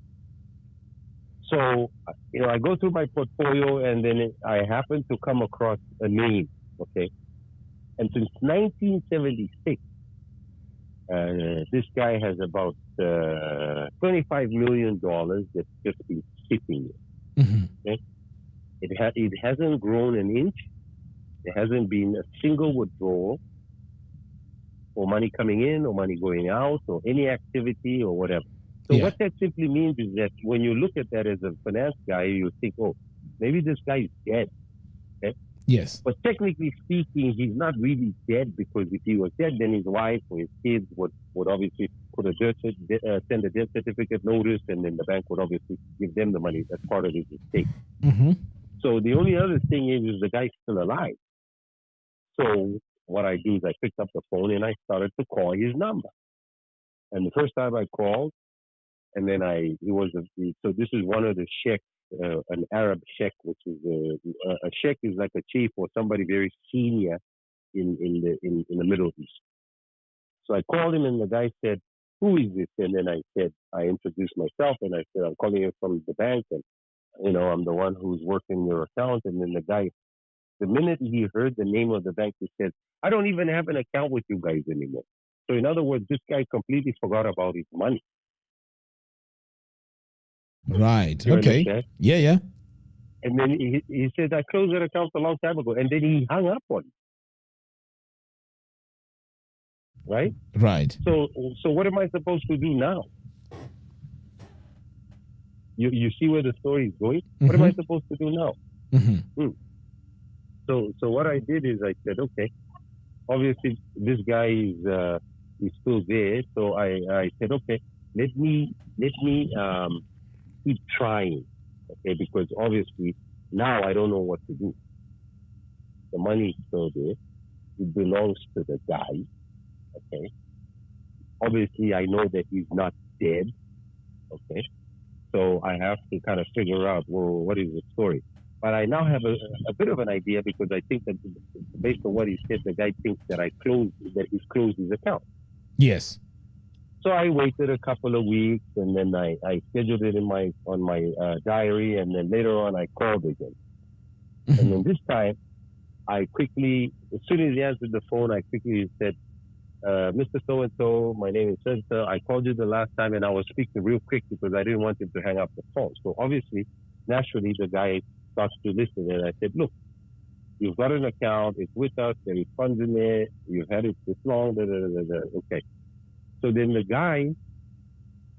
S3: So, I go through my portfolio, and then I happen to come across a name, okay? And since 1976, this guy has about $25 million that's just been sitting there. Okay? It hasn't grown an inch. There hasn't been a single withdrawal or money coming in or money going out or any activity or whatever. So what that simply means is that when you look at that as a finance guy, you think, oh, maybe this guy is dead. Okay?
S1: Yes.
S3: But technically speaking, he's not really dead, because if he was dead, then his wife or his kids would obviously send a death certificate notice, and then the bank would obviously give them the money. That's part of his estate. So the only other thing is the guy's still alive. So what I do is I picked up the phone and I started to call his number. And the first time I called, and then so this is one of the sheikhs, an Arab sheikh, which is a sheikh is like a chief or somebody very senior in the Middle East. So I called him, and the guy said, "Who is this?" And then I introduced myself, and I said, "I'm calling you from the bank, and I'm the one who's working your account." And then the guy, the minute he heard the name of the bank, he said, "I don't even have an account with you guys anymore." So in other words, this guy completely forgot about his money.
S1: Right.
S3: You
S1: okay.
S3: understand?
S1: Yeah.
S3: And then he said, "I closed that account a long time ago." And then he hung up on me. Right?
S1: Right.
S3: So what am I supposed to do now? You see where the story is going? What am I supposed to do now? So what I did is I said, okay, obviously this guy is still there. So I said, okay, let me keep trying. Okay, because obviously now I don't know what to do. The money is still there. It belongs to the guy. Okay. Obviously I know that he's not dead. Okay. So I have to kind of figure out, well, what is the story? But I now have a bit of an idea, because I think that based on what he said, the guy thinks that he's closed his account.
S1: Yes.
S3: So I waited a couple of weeks, and then I scheduled it on my diary, and then later on I called again. And then this time, I quickly, as soon as he answered the phone, I quickly said, "Mr. So-and-so, my name is so-and-so. I called you the last time, and I was speaking real quick because I didn't want him to hang up the phone." So obviously, naturally, the guy starts to listen, and I said, "Look, you've got an account. It's with us. There is funds in there. You've had it this long. Okay." So then the guy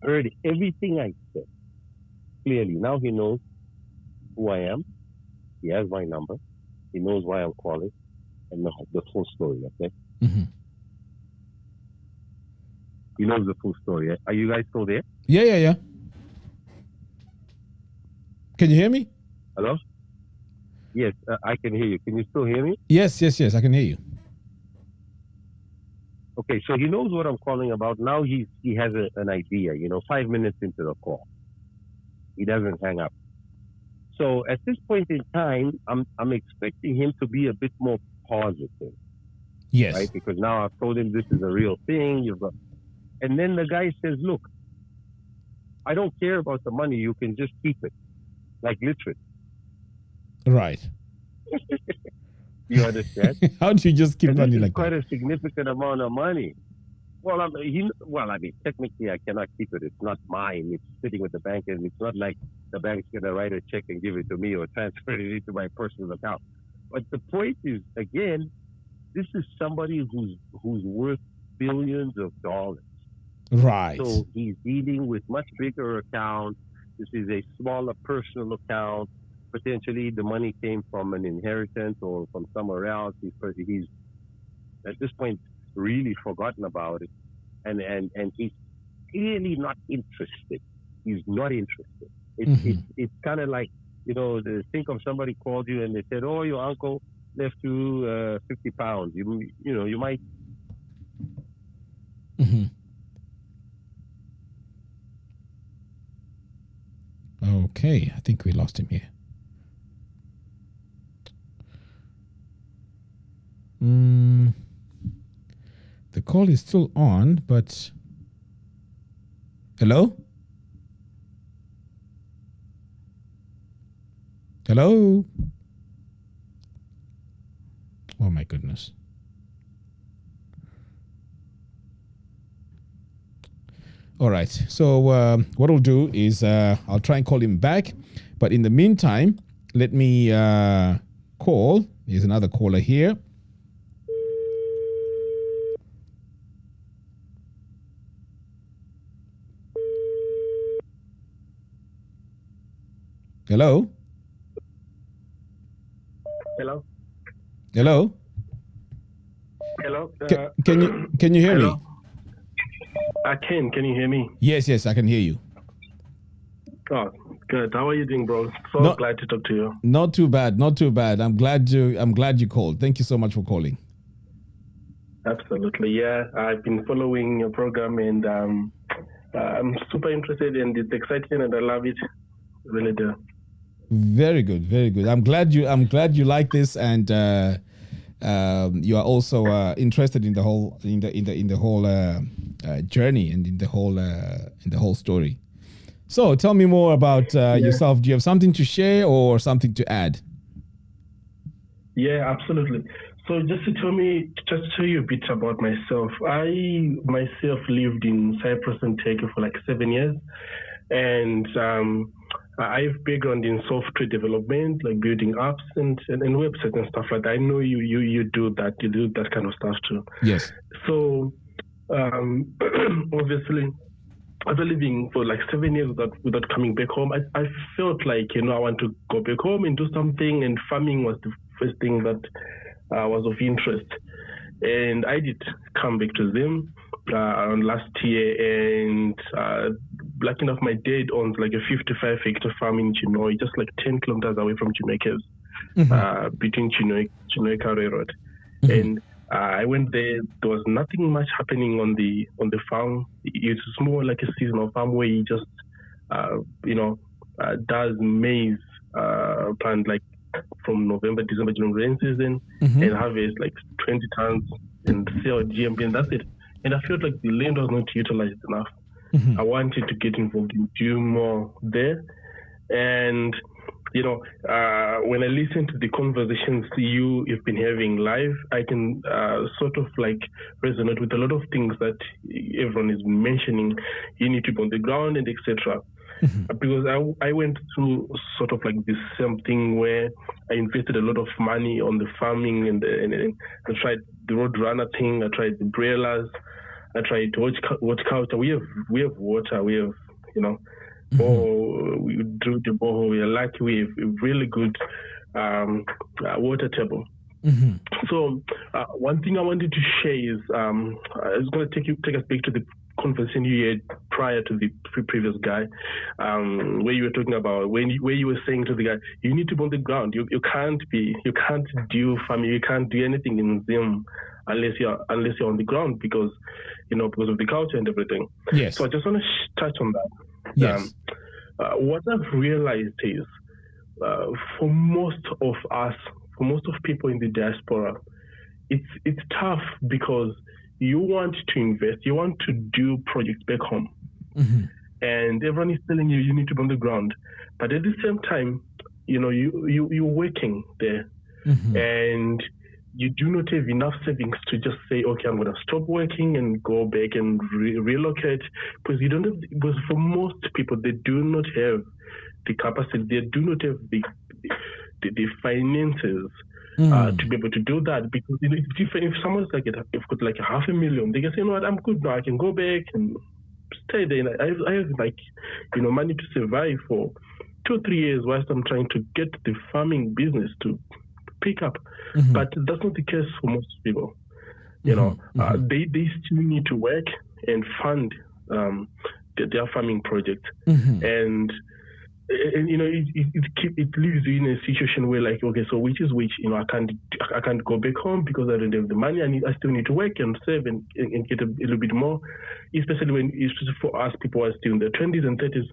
S3: heard everything I said clearly. Now he knows who I am. He has my number. He knows why I'm calling and the full story. Okay.
S1: Mm-hmm.
S3: He knows the full story. Are you guys still there?
S1: Yeah. Can you hear me?
S3: Hello? Yes, I can hear you. Can you still hear me?
S1: Yes. I can hear you.
S3: Okay, so he knows what I'm calling about. Now he has an idea, 5 minutes into the call. He doesn't hang up. So at this point in time, I'm expecting him to be a bit more positive.
S1: Yes.
S3: Right? Because now I've told him this is a real thing. And then the guy says, look, I don't care about the money. You can just keep it. Like literally.
S1: Right.
S3: You understand?
S1: How do you just keep money like
S3: quite
S1: that?
S3: a significant amount of money. Well, technically I cannot keep it. It's not mine. It's sitting with the bank, and it's not like the bank's going to write a check and give it to me or transfer it into my personal account. But the point is, again, this is somebody who's worth billions of dollars.
S1: Right.
S3: So he's dealing with much bigger accounts. This is a smaller personal account. Potentially the money came from an inheritance or from somewhere else. He's at this point really forgotten about it. And he's clearly not interested. He's not interested. It's kind of like, think of somebody called you and they said, oh, your uncle left you 50 pounds. You might.
S1: Mm-hmm. Okay, I think we lost him here. The call is still on, but hello? Hello? Oh my goodness. All right. So what I'll do is I'll try and call him back. But in the meantime, let me call. There's another caller here. Hello?
S2: Hello?
S1: Hello?
S2: Hello?
S1: Can you hear
S2: hello?
S1: me?
S2: I can. Can you hear me?
S1: Yes, I can hear you.
S2: Oh, good. How are you doing, bro? So glad to talk to you.
S1: Not too bad. I'm glad you called. Thank you so much for calling.
S2: Absolutely, yeah. I've been following your program, and I'm super interested, and it's exciting, and I love it. Really do.
S1: Very good. I'm glad you like this, and you are also interested in the whole journey and in the whole story. So tell me more about yourself. Do you have something to share or something to add?
S2: Yeah, absolutely. So just to tell you a bit about myself. I myself lived in Cyprus and Turkey for like 7 years, and I have background in software development, like building apps and websites and stuff like that. I know you do that. You do that kind of stuff too.
S1: Yes.
S2: So obviously, after living for like 7 years without coming back home, I felt like, I want to go back home and do something, and farming was the first thing that was of interest. And I did come back to them last year, and lucky enough, my dad owns like a 55-hectare farm in Chinoy, just like 10 kilometers away from Chinoy Caves, between Chinoy Road. Mm-hmm. And I went there. There was nothing much happening on the farm. It's more like a seasonal farm where he just does maize plant like from November, December, during rain season, and harvest like 20 tons and sell GMP, and that's it. And I felt like the land was not utilized enough. I wanted to get involved in doing more there. And, when I listen to the conversations you've been having live, I can sort of like resonate with a lot of things that everyone is mentioning. You need to be on the ground and etc. Because I went through sort of like this same thing where I invested a lot of money on the farming and I tried the road runner thing, I tried the umbrellas,
S4: I tried horticulture. We have water. We have we drew the borehole. We are lucky. We have a really good water table. So one thing I wanted to share is I was going to take us back to the conversation you had prior to the previous guy, where you were talking about where you were saying to the guy, you need to be on the ground. You can't do farming. You can't do anything in Zim unless you're on the ground because of the culture and everything.
S1: Yes.
S4: So I just want to touch on that.
S1: Yes.
S4: What I've realized is for most of us, for most of people in the diaspora, it's tough because you want to invest, you want to do projects back home, and everyone is telling you need to be on the ground, but at the same time, you're working there, and you do not have enough savings to just say, okay, I'm going to stop working and go back and relocate, because you don't have. Because for most people, they do not have the capacity, they do not have the finances to be able to do that, because it's different. If someone's got like $500,000, they can say, you know what, I'm good now. I can go back and stay there. And I have money to survive for 2 or 3 years whilst I'm trying to get the farming business to pick up. But that's not the case for most people. They still need to work and fund their farming project, and it leaves you in a situation where, like, okay, so which is which? I can't go back home because I don't have the money. I still need to work and save and get a little bit more, especially for us people who are still in their 20s and 30s.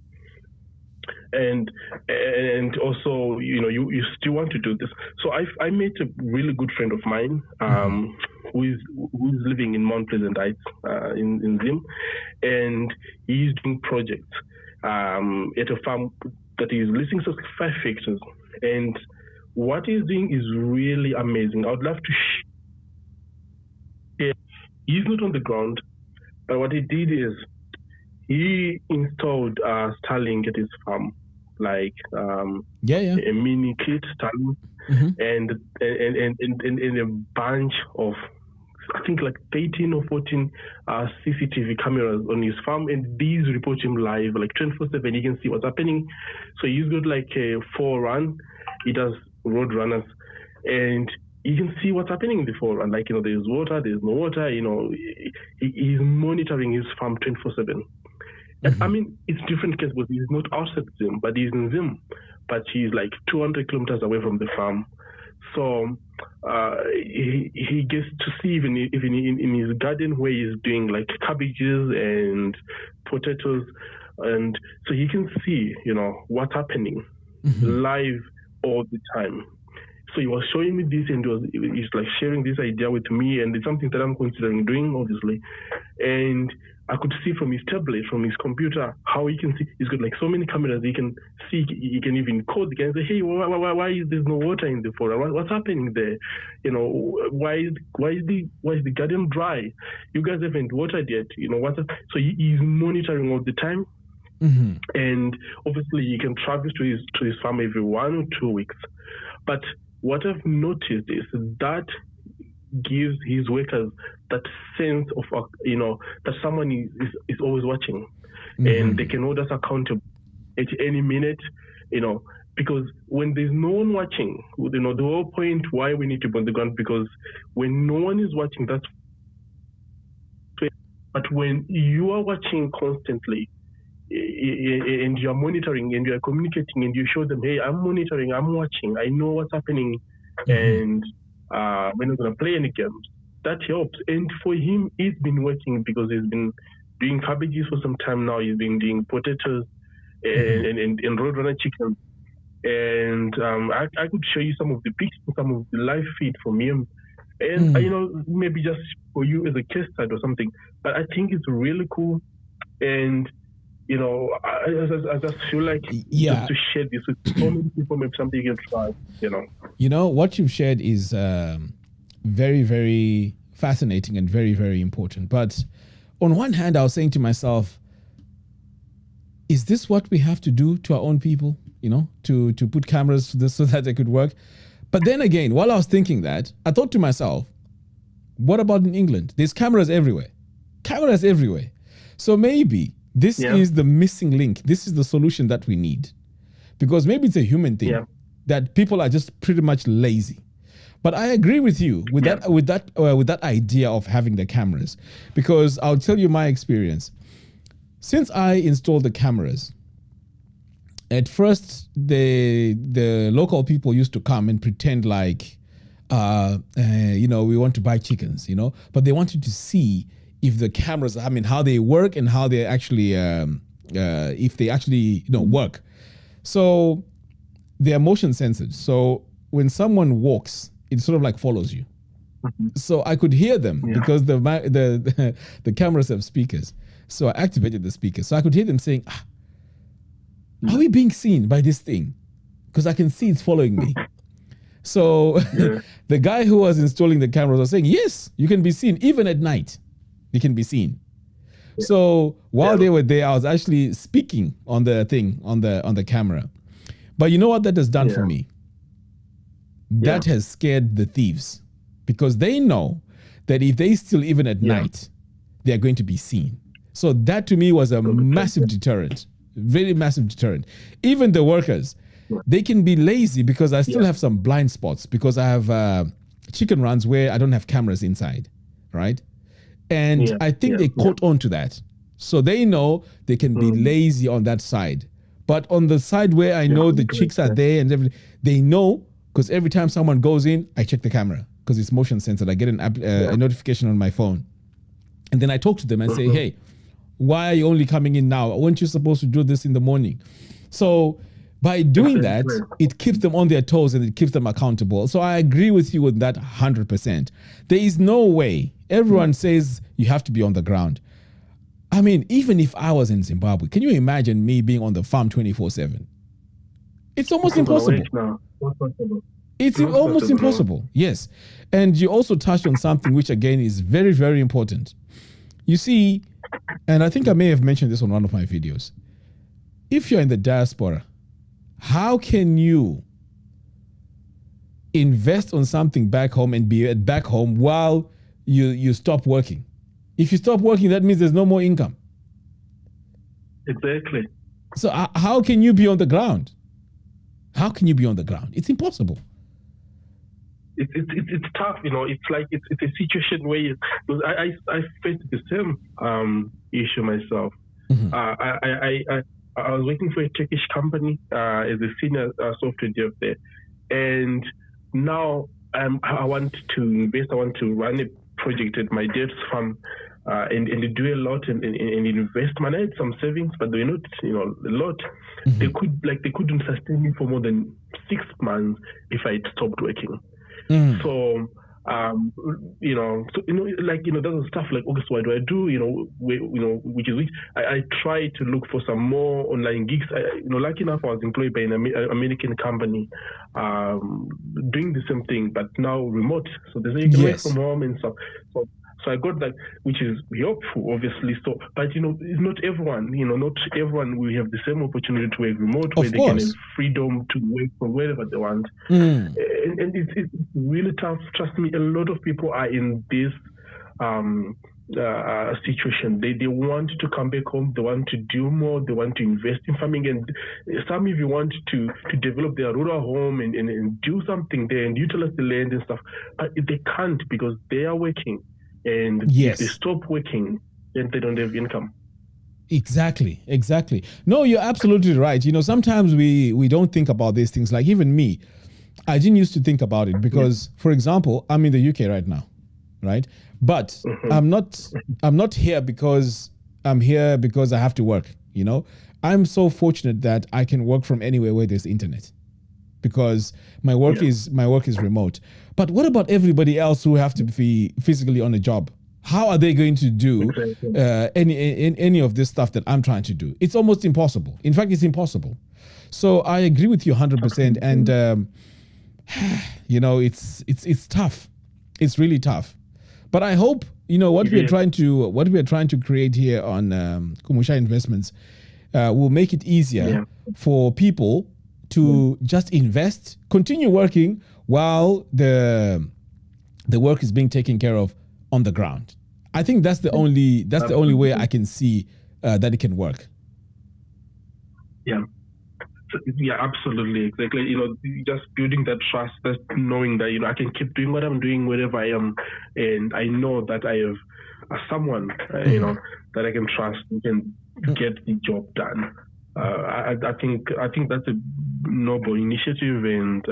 S4: And also, you still want to do this. So I met a really good friend of mine who's living in Mount Pleasant Heights in Zim, and he's doing projects at a farm that is listing 5 hectares. And what he's doing is really amazing. I would love to share. He's not on the ground, but what he did is he installed Starlink at his farm, like a mini kit Starlink, and a bunch of, I think, like 13 or 14 CCTV cameras on his farm, and these report him live, like 24/7. You can see what's happening. So he's got like a 4-run. He does road runners, and you can see what's happening in the 4-run. Like, there's water, there's no water. He's monitoring his farm 24/7. I mean, it's different case because he's not outside Zim, but he's in Zim, but he's like 200 kilometers away from the farm. So he gets to see even in his garden where he's doing like cabbages and potatoes, and so he can see what's happening live all the time. So he was showing me this, and he's like sharing this idea with me, and it's something that I'm considering doing, obviously. And I could see from his tablet, from his computer, how he can see. He's got like so many cameras. He can see. He can even code. He can say, "Hey, why is there no water in the forest? What's happening there? Why is the garden dry? You guys haven't watered yet. So he's monitoring all the time." And obviously, he can travel to his farm every 1 or 2 weeks. But what I've noticed is that gives his workers that sense of that someone is always watching, and they can hold us accountable at any minute, because when there's no one watching, the whole point why we need to be on the ground, because when no one is watching, that's. But when you are watching constantly, and you're monitoring and you're communicating and you show them, hey, I'm monitoring, I'm watching, I know what's happening, and we're not going to play any games. That helps. And for him, it's been working because he's been doing cabbages for some time now. He's been doing potatoes and roadrunner chicken. And I could show you some of the pictures, some of the live feed from him. And, maybe just for you as a case study or something. But I think it's really cool. And, I just feel like just to share this with so many people, maybe something you can try,
S1: What you've shared is very, very fascinating and very, very important. But on one hand, I was saying to myself, is this what we have to do to our own people, to put cameras so that they could work? But then again, while I was thinking that, I thought to myself, what about in England? There's cameras everywhere. cameras everywhere. So maybe this is the missing link. This is the solution that we need, because maybe it's a human thing that people are just pretty much lazy. But I agree with you with that idea of having the cameras, because I'll tell you my experience. Since I installed the cameras, at first the local people used to come and pretend like, we want to buy chickens, but they wanted to see if the cameras, how they work and how they actually, if they actually, work. So they are motion censored. So when someone walks, it sort of like follows you. So I could hear them because the cameras have speakers. So I activated the speakers. So I could hear them saying, are we being seen by this thing? Because I can see it's following me. So the guy who was installing the cameras was saying, yes, you can be seen. Even at night, you can be seen. So while they were there, I was actually speaking on the thing, on the camera. But you know what that has done for me? That has scared the thieves, because they know that if they steal even at night, they are going to be seen. So that to me was a massive deterrent, very massive deterrent. Even the workers, they can be lazy, because I still have some blind spots, because I have chicken runs where I don't have cameras inside, right? And I think they caught on to that. So they know they can be lazy on that side. But on the side where I know the chicks are there and everything, they know, because every time someone goes in, I check the camera because it's motion censored. I get a notification on my phone. And then I talk to them and say, hey, why are you only coming in now? Weren't you supposed to do this in the morning? So by doing that, it keeps them on their toes and it keeps them accountable. So I agree with you with that 100%. There is no way. Everyone says you have to be on the ground. I mean, even if I was in Zimbabwe, can you imagine me being on the farm 24/7? It's almost impossible. It's almost impossible. Yes. And you also touched on something which, again, is very, very important. You see, and I think I may have mentioned this on one of my videos. If you're in the diaspora, how can you invest on something back home and be back home while you stop working? If you stop working, that means there's no more income.
S4: Exactly.
S1: So how can you be on the ground? How can you be on the ground? It's impossible.
S4: It's tough, It's like it's a situation where I faced the same issue myself. I was working for a Turkish company as a senior software dev there, and now I want to invest. I want to run a project at my dev's farm, and do a lot in investment. I had some savings, but they were not, a lot. They couldn't sustain me for more than 6 months if I had stopped working. So, there's stuff like, okay, so what do I do? Which I try to look for some more online gigs. Lucky enough, I was employed by an American company, doing the same thing, but now remote. So there's you can work from home and stuff. So I got that, which is helpful, obviously. So, but it's not everyone. Not everyone will have the same opportunity to work remote, where they can have freedom to work from wherever they want. And it's really tough. Trust me, a lot of people are in this situation. They want to come back home. They want to do more. They want to invest in farming, and some even want to develop their rural home and do something there and utilize the land and stuff. But they can't, because they are working. And if they stop working, then they don't have income.
S1: Exactly. No, you're absolutely right. Sometimes we don't think about these things. Like even me, I didn't used to think about it because, for example, I'm in the UK right now, right? But I'm not here because I'm here because I have to work. I'm so fortunate that I can work from anywhere where there's internet, because my work is remote. But what about everybody else who have to be physically on a job? How are they going to do any of this stuff that I'm trying to do? It's almost impossible. In fact, it's impossible. So I agree with you 100%. And it's tough. It's really tough. But I hope what we are trying to create here on Kumusha Investments will make it easier for people to just invest, continue working while the work is being taken care of on the ground. I think that's the only way I can see that it can work.
S4: Yeah. Yeah, absolutely, exactly. Just building that trust, that knowing that I can keep doing what I'm doing wherever I am, and I know that I have someone that I can trust who can get the job done. I think that's a noble initiative, and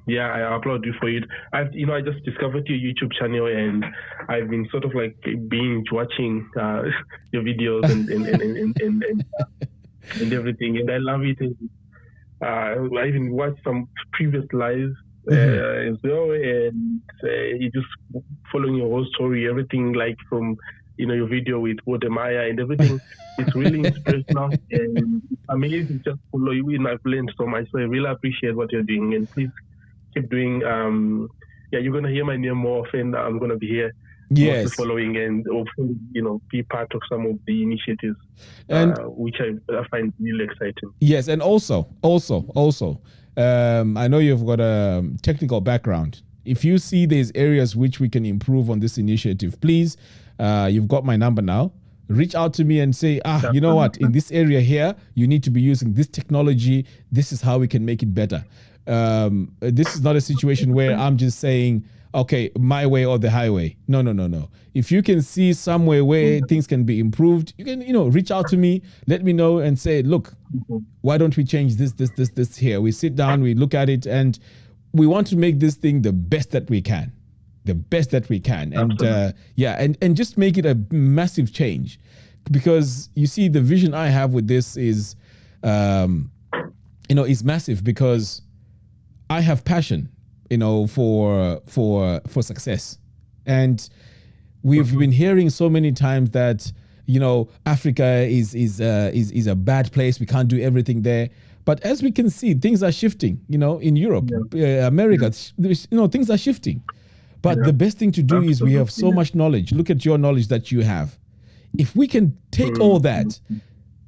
S4: I applaud you for it. I just discovered your YouTube channel, and I've been sort of like binge watching your videos and everything, and I love it. I even watched some previous lives as well, and you just following your whole story, everything like from your video with Wodemaya and everything. It's really inspirational and amazing. Just follow you, and I've learned so much. So I really appreciate what you're doing, and please keep doing. You're gonna hear my name more often. I'm gonna be here.
S1: Yes,
S4: following and hopefully, be part of some of the initiatives, which I find really exciting.
S1: Yes, and also, I know you've got a technical background. If you see there's areas which we can improve on this initiative, please, you've got my number now. Reach out to me and say, you know what, in this area here, you need to be using this technology. This is how we can make it better. This is not a situation where I'm just saying, okay, my way or the highway. No. If you can see somewhere where things can be improved, you can, reach out to me, let me know and say, look, why don't we change this here? We sit down, we look at it, and we want to make this thing the best that we can. And just make it a massive change. Because you see, the vision I have with this is, is massive, because I have passion, for success. And we've been hearing so many times that, Africa is a bad place. We can't do everything there. But as we can see, things are shifting, in Europe, America, things are shifting. But the best thing to do is we have so much knowledge. Look at your knowledge that you have. If we can take all that,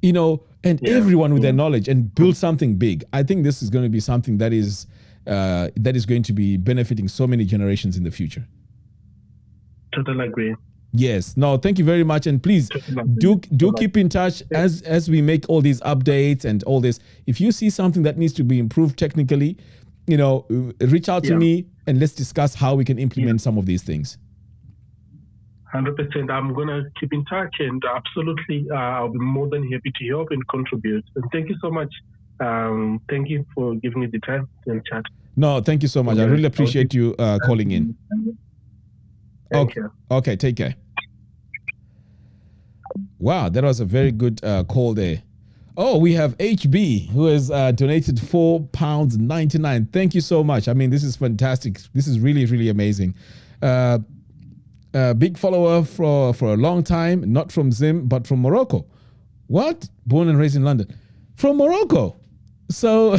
S1: and everyone with their knowledge and build something big, I think this is going to be something that is going to be benefiting so many generations in the future.
S4: Totally agree.
S1: Yes. No, thank you very much. And please do keep in touch as we make all these updates and all this. If you see something that needs to be improved technically, reach out to me and let's discuss how we can implement some of these things.
S4: 100%. I'm going to keep in touch, and absolutely, I'll be more than happy to help and contribute. And thank you so much. Thank you for giving me the time and chat.
S1: No, thank you so much. I really appreciate you calling in.
S4: Thank you.
S1: Okay, take care. Wow, that was a very good call there. Oh, we have HB who has donated £4.99. Thank you so much. I mean, this is fantastic. This is really, really amazing. Big follower for a long time, not from Zim, but from Morocco. What? Born and raised in London. From Morocco. So,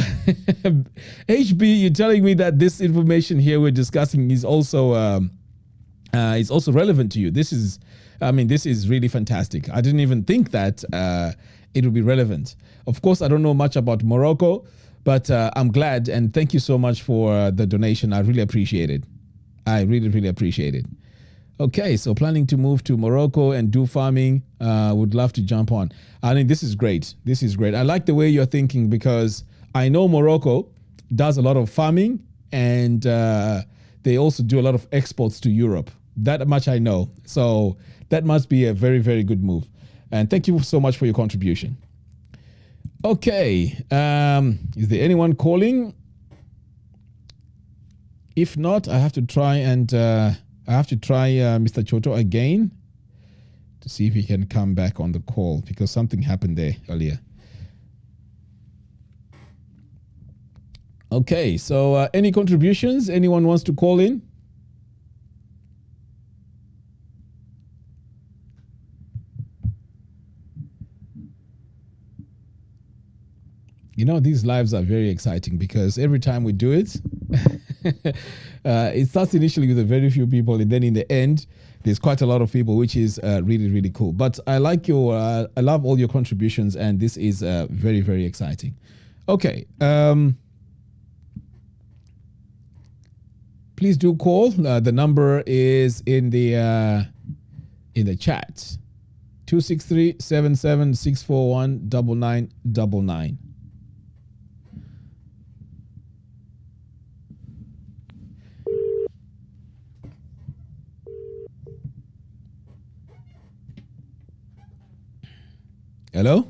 S1: HB, you're telling me that this information here we're discussing is also relevant to you. This is really fantastic. I didn't even think that it would be relevant. Of course, I don't know much about Morocco, but I'm glad, and thank you so much for the donation. I really appreciate it. I really, really appreciate it. Okay, so planning to move to Morocco and do farming. Would love to jump on. I mean, this is great. This is great. I like the way you're thinking, because I know Morocco does a lot of farming, and they also do a lot of exports to Europe. That much I know. So that must be a very, very good move. And thank you so much for your contribution. Okay, is there anyone calling? If not, I have to try Mr. Choto again to see if he can come back on the call, because something happened there earlier. Okay, so any contributions? Anyone wants to call in? These lives are very exciting, because every time we do it, it starts initially with a very few people, and then in the end, there's quite a lot of people, which is really, really cool. But I like I love all your contributions, and this is very, very exciting. Okay. Please do call. The number is in the in the chat. 263-77-641-9999. Hello?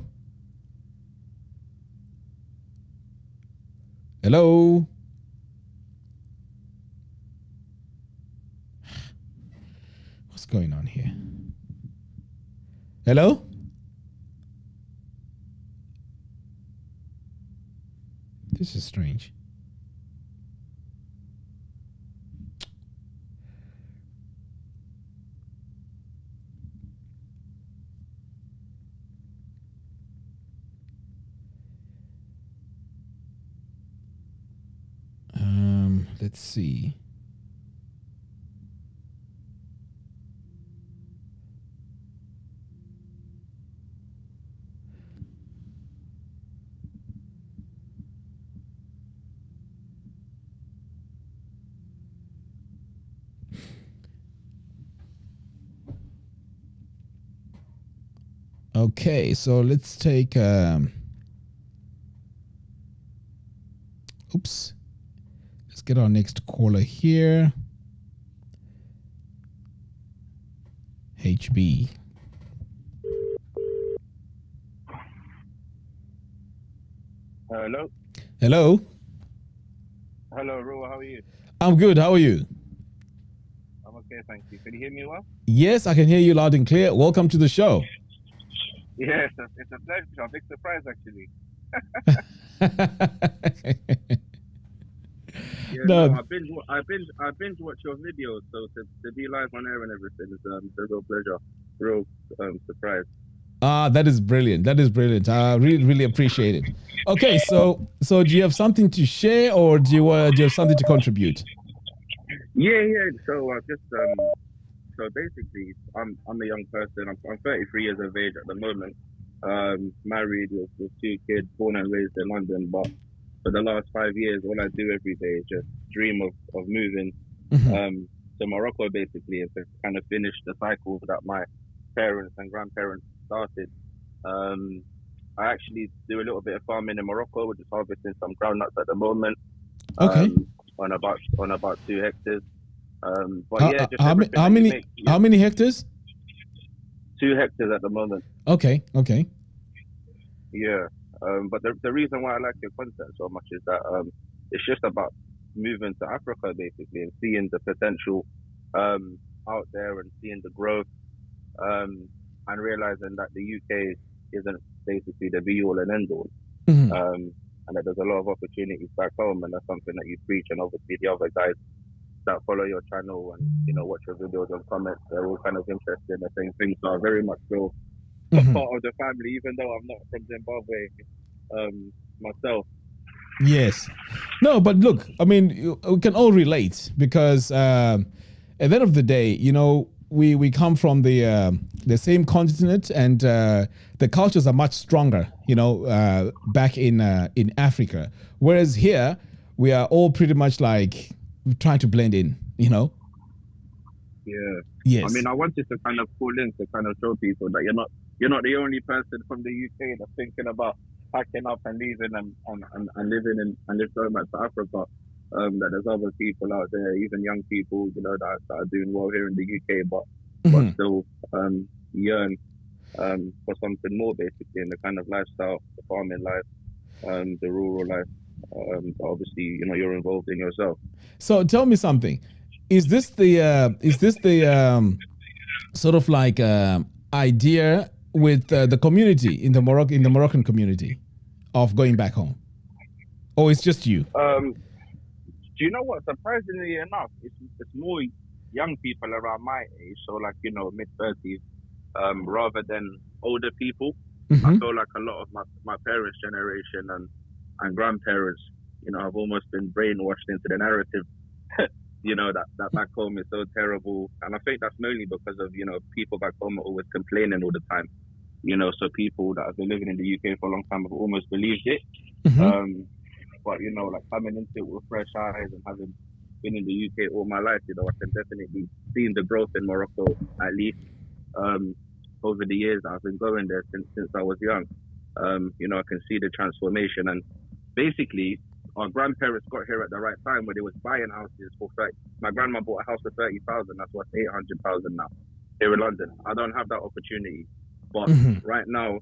S1: Hello? What's going on here? Hello? This is strange. Let's see. Okay, so let's take oops. Let's get our next caller here. HB.
S5: Hello.
S1: Hello.
S5: Hello, Ruwa. How are you?
S1: I'm good. How are you?
S5: I'm okay, thank you. Can you hear me well?
S1: Yes, I can hear you loud and clear. Welcome to the show.
S5: Yes, it's a pleasure. Big surprise, actually. Yeah, no, I binge watch your videos, so to be live on air and everything is a real pleasure, real surprise.
S1: That is brilliant. That is brilliant. I really appreciate it. Okay, so do you have something to share, or do you have something to contribute?
S5: Yeah. So just so basically, I'm a young person. I'm 33 years of age at the moment. Married with 2 kids, born and raised in London, but for the last 5 years, all I do every day is just dream of moving to Morocco, basically, and to kind of finish the cycle that my parents and grandparents started. I actually do a little bit of farming in Morocco. We're just harvesting some groundnuts at the moment.
S1: Okay.
S5: On about 2 hectares. But yeah, just
S1: how many how many hectares?
S5: 2 hectares at the moment.
S1: Okay.
S5: Yeah. But the reason why I like your content so much is that it's just about moving to Africa, basically, and seeing the potential out there and seeing the growth, and realizing that the UK isn't basically the be all and end all. And that there's a lot of opportunities back home, and that's something that you preach. And obviously the other guys that follow your channel and watch your videos and comments, they're all kind of interested in the same thing. So I very much feel part of the family, even though I'm not from Zimbabwe myself.
S1: Yes. No, but look, I mean, we can all relate because at the end of the day, we come from the same continent, and the cultures are much stronger, back in Africa. Whereas here, we are all pretty much like trying to blend in,
S5: Yeah.
S1: Yes.
S5: I mean, I wanted to kind of call in to kind of show people that you're not the only person from the UK that's thinking about packing up and leaving and living and just going back to Africa. That there's other people out there, even young people, that are doing well here in the UK, but still yearn for something more, basically, in the kind of lifestyle, the farming life, the rural life. Obviously, you're involved in yourself.
S1: So tell me something. Is this the sort of like idea with the community in the Moroccan community of going back home, or it's just you?
S5: Do you know what? Surprisingly enough, it's more young people around my age, so like mid-30s, rather than older people. I feel like a lot of my parents' generation and grandparents, have almost been brainwashed into the narrative. That back home is so terrible. And I think that's mainly because of, people back home are always complaining all the time. So people that have been living in the UK for a long time have almost believed it. But, like coming into it with fresh eyes and having been in the UK all my life, I can definitely see the growth in Morocco, at least. over the years. I've been going there since I was young. You know, I can see the transformation, and basically our grandparents got here at the right time where they was buying houses for 30. My grandma bought a house for 30,000. That's worth 800,000 now here in London. I don't have that opportunity, but right now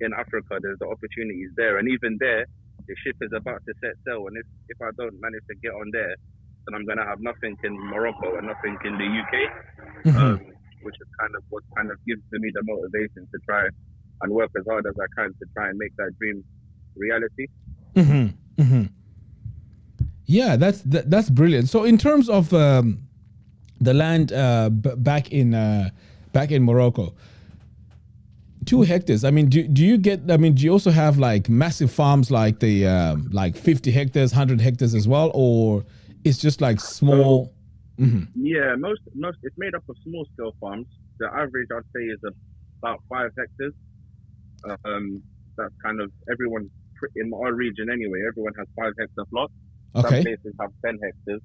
S5: in Africa, there's the opportunities there, and even there, the ship is about to set sail. And if I don't manage to get on there, then I'm gonna have nothing in Morocco and nothing in the UK, which is what gives me the motivation to try and work as hard as I can to try and make that dream reality.
S1: Yeah, that's brilliant. So in terms of the land back in Morocco, 2 hectares. I mean, do you get? I mean, do you also have like massive farms like the like 50 hectares, 100 hectares as well, or it's just like small?
S5: Yeah, most it's made up of small scale farms. The average I'd say is about 5 hectares. That's kind of everyone in our region anyway. Everyone has 5 hectare plots.
S1: Okay.
S5: Some places have 10 hectares,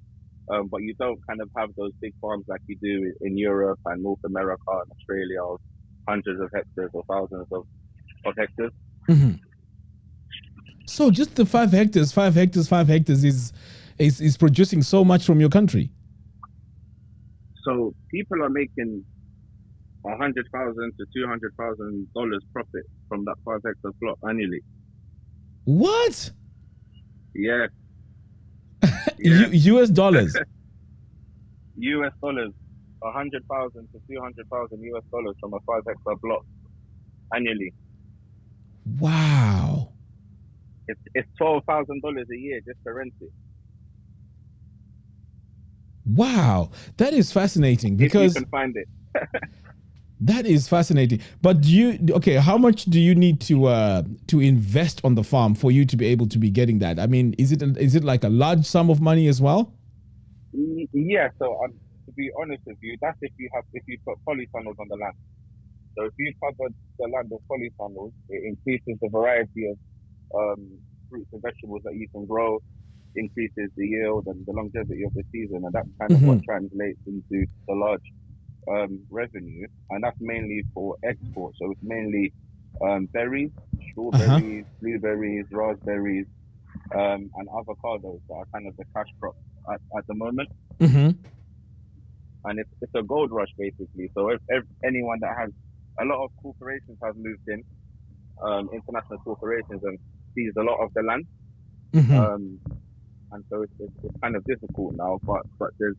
S5: but you don't kind of have those big farms like you do in Europe and North America and Australia, of hundreds of hectares or thousands of hectares.
S1: So just the 5 hectares is producing so much from your country.
S5: So people are making $100,000 to $200,000 profit from that 5 hectare plot annually.
S1: What?
S5: Yeah.
S1: US dollars.
S5: US dollars. $100,000 to $200,000 US dollars from a 5 hectare block annually.
S1: Wow.
S5: It's $12,000 a year just to rent it.
S1: Wow, that is fascinating because
S5: if you can find it.
S1: That is fascinating. But how much do you need to invest on the farm for you to be able to be getting that? I mean, is it like a large sum of money as well?
S5: Yeah. So to be honest with you, that's if you put polytunnels on the land. So if you cover the land with polytunnels, it increases the variety of fruits and vegetables that you can grow, increases the yield and the longevity of the season, and that's kind of what translates into the large revenue, and that's mainly for export. So it's mainly berries, strawberries, blueberries, raspberries, and avocados that are kind of the cash crop at the moment. And it's a gold rush basically. So if anyone that has a lot of corporations have moved in, international corporations, and seized a lot of the land. And so it's kind of difficult now, but there's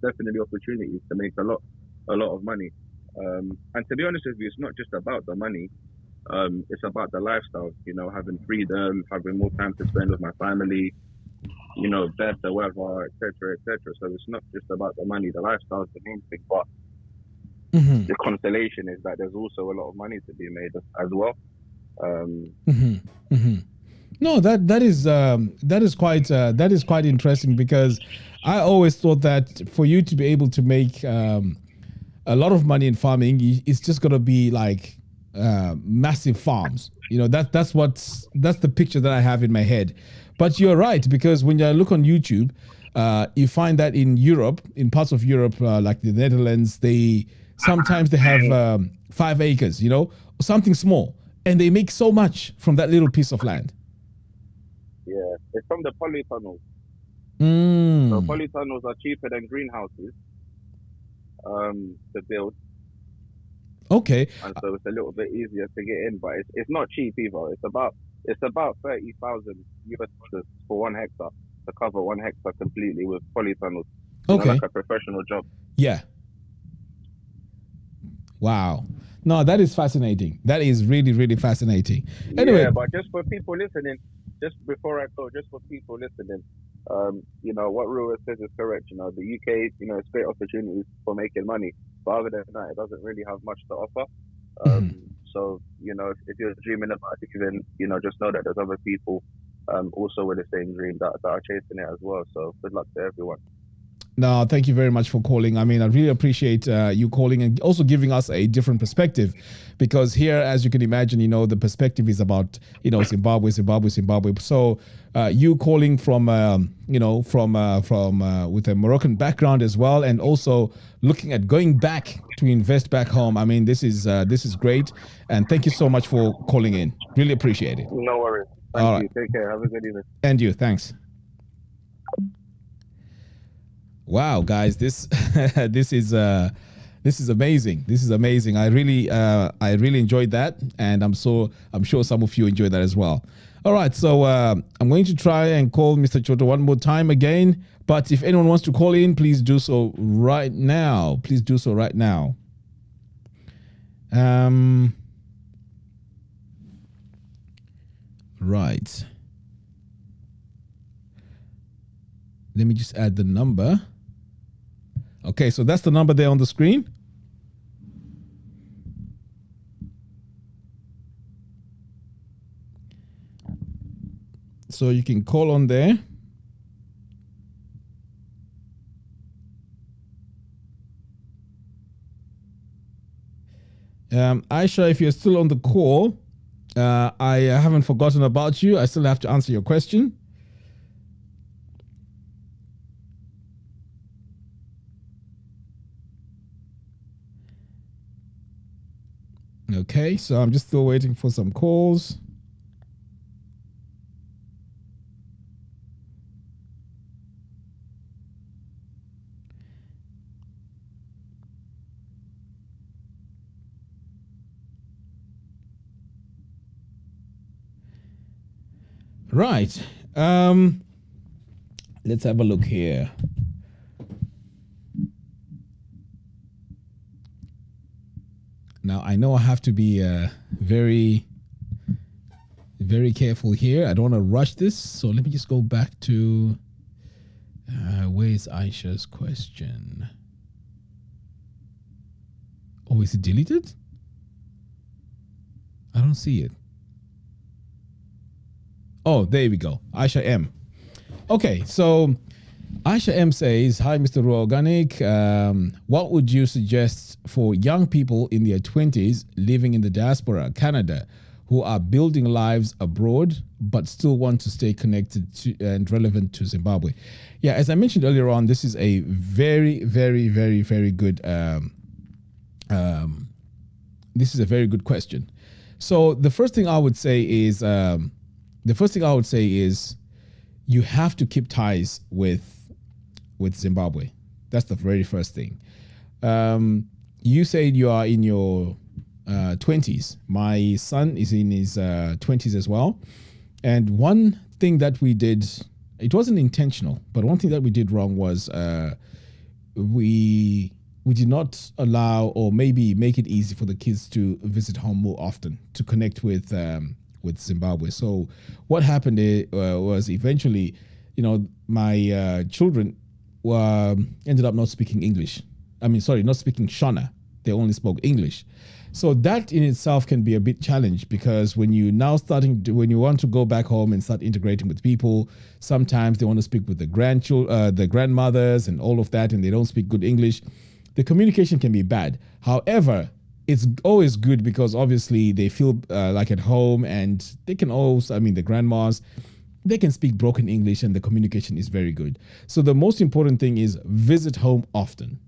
S5: definitely opportunities to make a lot of money. And to be honest with you, it's not just about the money. It's about the lifestyle, you know, having freedom, having more time to spend with my family, you know, better weather, etc., etc. So it's not just about the money. The lifestyle is the main thing, but the consolation is that there's also a lot of money to be made as well.
S1: No, that is quite interesting, because I always thought that for you to be able to make a lot of money in farming, it's just gonna be like massive farms. You know, that's the picture that I have in my head. But you're right, because when you look on YouTube, you find that in Europe, in parts of Europe, like the Netherlands, sometimes they have 5 acres, you know, something small, and they make so much from that little piece of land.
S5: Yeah, it's from the polytunnels. So polytunnels are cheaper than greenhouses to build.
S1: Okay.
S5: And so it's a little bit easier to get in, but it's not cheap either. It's about $30,000 US dollars for 1 hectare to cover 1 hectare completely with polytunnels.
S1: Okay.
S5: Like a professional job.
S1: Yeah. Wow. No, that is fascinating. That is really, really fascinating. Anyway,
S5: yeah, but just for people listening, just before I go, just for people listening, you know, what Ruwa says is correct. You know, the UK, you know, it's great opportunities for making money, but other than that, it doesn't really have much to offer. So, you know, if you're dreaming about it, then, you know, just know that there's other people also with the same dream that are chasing it as well. So good luck to everyone.
S1: No, thank you very much for calling. I mean, I really appreciate you calling and also giving us a different perspective, because here, as you can imagine, you know, the perspective is about, you know, Zimbabwe. So you calling from, you know, from with a Moroccan background as well, and also looking at going back to invest back home. I mean, this is great, and thank you so much for calling in. Really appreciate it.
S5: No worries. Thank you. Take care. Have a good evening.
S1: And you. Thanks. Wow, guys, this this is amazing. This is amazing. I really enjoyed that, and I'm sure some of you enjoyed that as well. All right, so I'm going to try and call Mr. Choto one more time again. But if anyone wants to call in, please do so right now. Please do so right now. Right. Let me just add the number. Okay, so that's the number there on the screen. So you can call on there. Aisha, if you're still on the call, I haven't forgotten about you. I still have to answer your question. Okay, so I'm just still waiting for some calls. Right. Let's have a look here. Now, I know I have to be very, very careful here. I don't want to rush this. So let me just go back to where's Aisha's question? Oh, is it deleted? I don't see it. Oh, there we go. Aisha M. Okay, so Aisha M says, hi, Mr. Ruwa Organic. What would you suggest for young people in their 20s living in the diaspora, Canada, who are building lives abroad but still want to stay connected to and relevant to Zimbabwe? Yeah, as I mentioned earlier on, this is a very, very, very, very good. This is a very good question. So the first thing I would say is, you have to keep ties with Zimbabwe. That's the very first thing. You said you are in your 20s. My son is in his 20s as well. And one thing that we did, it wasn't intentional, but one thing that we did wrong was we did not allow or maybe make it easy for the kids to visit home more often, to connect with Zimbabwe. So what happened was eventually, my children ended up not speaking English. Not speaking Shona. They only spoke English. So that in itself can be a bit challenged, because when you want to go back home and start integrating with people, sometimes they want to speak with the grandmothers and all of that, and they don't speak good English. The communication can be bad. However, it's always good because obviously they feel like at home, and they can also, the grandmas, they can speak broken English and the communication is very good. So the most important thing is visit home often.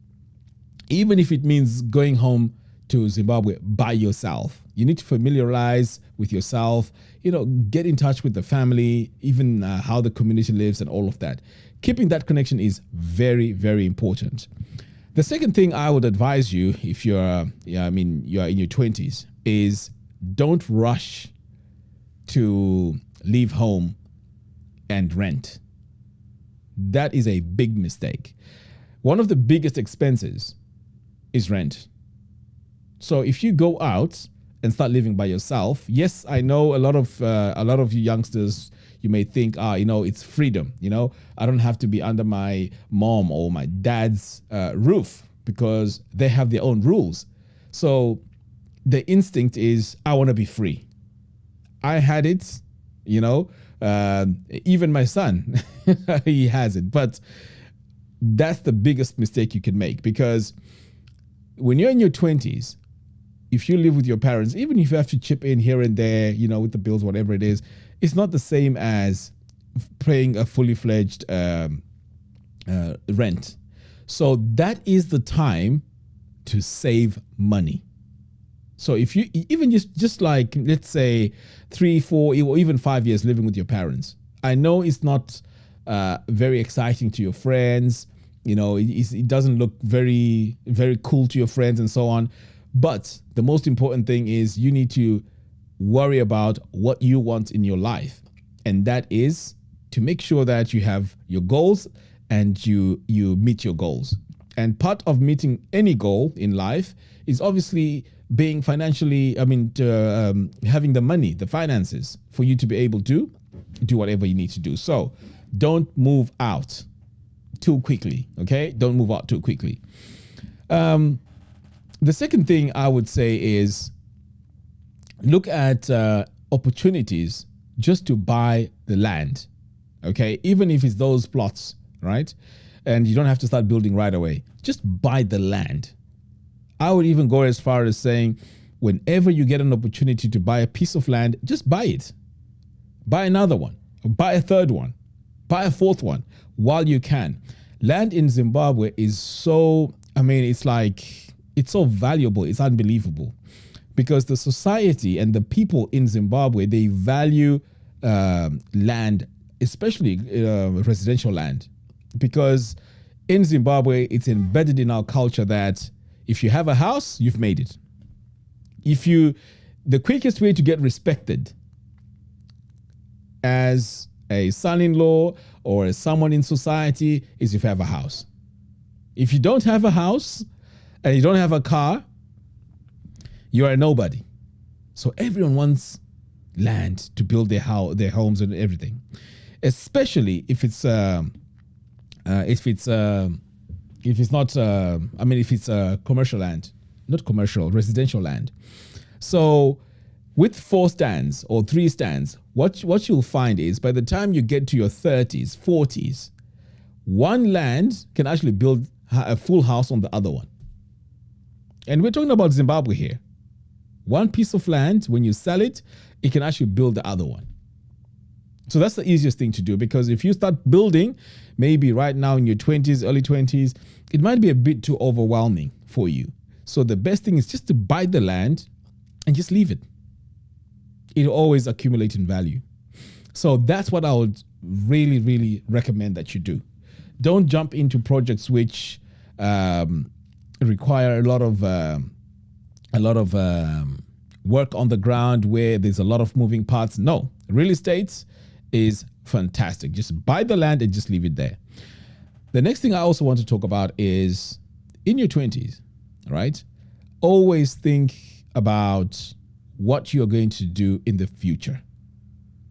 S1: Even if it means going home to Zimbabwe by yourself, you need to familiarize with yourself, get in touch with the family, even how the community lives and all of that. Keeping that connection is very, very important. The second thing I would advise you, if you're in your 20s, is don't rush to leave home and rent. That is a big mistake. One of the biggest expenses is rent. So if you go out and start living by yourself, yes, I know a lot of you youngsters, you may think, it's freedom. I don't have to be under my mom or my dad's roof because they have their own rules. So the instinct is, I want to be free. I had it, even my son, he has it. But that's the biggest mistake you can make, because when you're in your 20s, if you live with your parents, even if you have to chip in here and there, with the bills, whatever it is, it's not the same as paying a fully fledged rent. So that is the time to save money. So if you even just like, let's say 3, 4, or even 5 years living with your parents, I know it's not very exciting to your friends. You know, it doesn't look very, very cool to your friends and so on. But the most important thing is you need to worry about what you want in your life. And that is to make sure that you have your goals and you meet your goals. And part of meeting any goal in life is obviously being financially, having the money, the finances for you to be able to do whatever you need to do. So don't move out too quickly, okay? Don't move out too quickly. The second thing I would say is look at opportunities just to buy the land, okay? Even if it's those plots, right? And you don't have to start building right away. Just buy the land. I would even go as far as saying, whenever you get an opportunity to buy a piece of land, just buy it. Buy another one, buy a third one, buy a fourth one while you can. Land in Zimbabwe is so, it's so valuable. It's unbelievable because the society and the people in Zimbabwe, they value land, especially residential land, because in Zimbabwe, it's embedded in our culture that if you have a house, you've made it. The quickest way to get respected as a son-in-law or as someone in society is if you have a house. If you don't have a house and you don't have a car, you are a nobody. So everyone wants land to build their homes and everything, especially if it's commercial land, not commercial, residential land. So with 4 stands or 3 stands, what you'll find is by the time you get to your 30s, 40s, one land can actually build a full house on the other one. And we're talking about Zimbabwe here. One piece of land, when you sell it, it can actually build the other one. So that's the easiest thing to do, because if you start building, maybe right now in your 20s, early 20s, it might be a bit too overwhelming for you. So the best thing is just to buy the land and just leave it. It'll always accumulate in value. So that's what I would really, really recommend that you do. Don't jump into projects which require a lot of work on the ground, where there's a lot of moving parts. No, real estate is fantastic. Just buy the land and just leave it there. The next thing I also want to talk about is in your 20s, right? Always think about what you're going to do in the future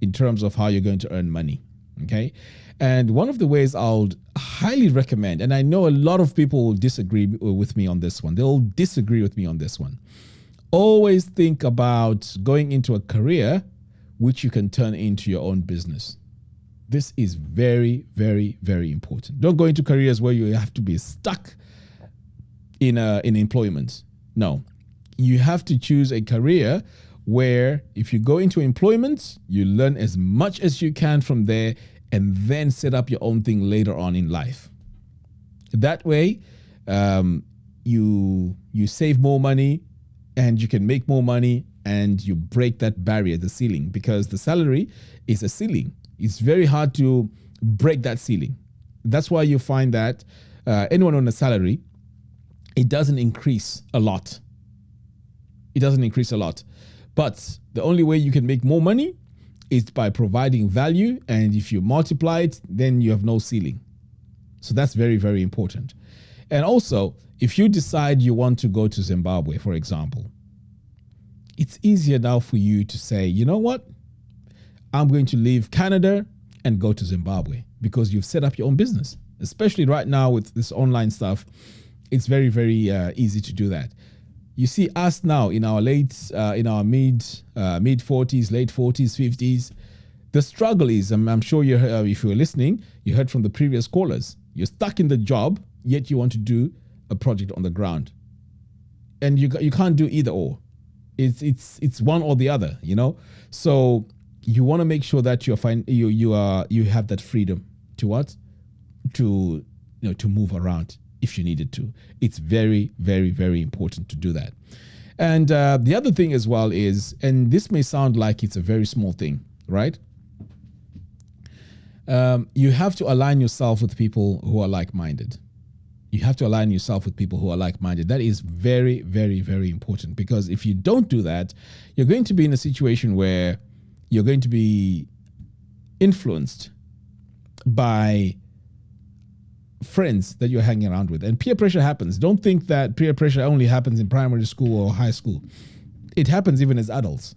S1: in terms of how you're going to earn money, okay? And one of the ways I would highly recommend, and I know a lot of people will disagree with me on this one. They'll disagree with me on this one. Always think about going into a career which you can turn into your own business. This is very, very, very important. Don't go into careers where you have to be stuck in employment. No, you have to choose a career where if you go into employment, you learn as much as you can from there and then set up your own thing later on in life. That way, you save more money and you can make more money and you break that barrier, the ceiling, because the salary is a ceiling. It's very hard to break that ceiling. That's why you find that anyone on a salary, it doesn't increase a lot. It doesn't increase a lot. But the only way you can make more money is by providing value. And if you multiply it, then you have no ceiling. So that's very, very important. And also, if you decide you want to go to Zimbabwe, for example, it's easier now for you to say, you know what? I'm going to leave Canada and go to Zimbabwe, because you've set up your own business. Especially right now with this online stuff, it's very, very easy to do that. You see us now in our mid 40s, late 40s, 50s. The struggle is, I'm sure if you were listening, you heard from the previous callers. You're stuck in the job, yet you want to do a project on the ground, and you can't do either or. It's one or the other, you know. So you want to make sure that you have that freedom to move around. if you needed to. It's very, very, very important to do that. And the other thing as well is, and this may sound like it's a very small thing, right? You have to align yourself with people who are like-minded. You have to align yourself with people who are like-minded. That is very, very, very important, because if you don't do that, you're going to be in a situation where you're going to be influenced by friends that you're hanging around with. And peer pressure happens. Don't think that peer pressure only happens in primary school or high school. It happens even as adults.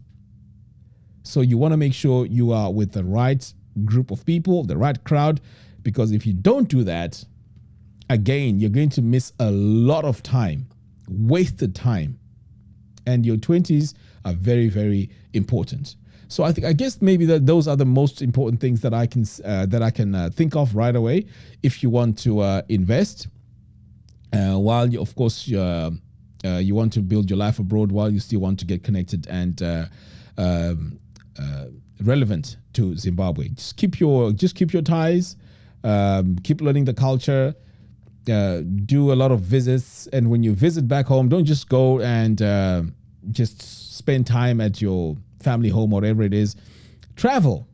S1: So you want to make sure you are with the right group of people, the right crowd, because if you don't do that, again, you're going to miss a lot of time, wasted time. And your 20s are very, very important. So I guess maybe those are the most important things that I can think of right away. If you want to invest, while you, of course, you want to build your life abroad, while you still want to get connected and relevant to Zimbabwe. Just keep your ties. Keep learning the culture. Do a lot of visits, and when you visit back home, don't just go and just spend time at your family home or whatever it is. Travel.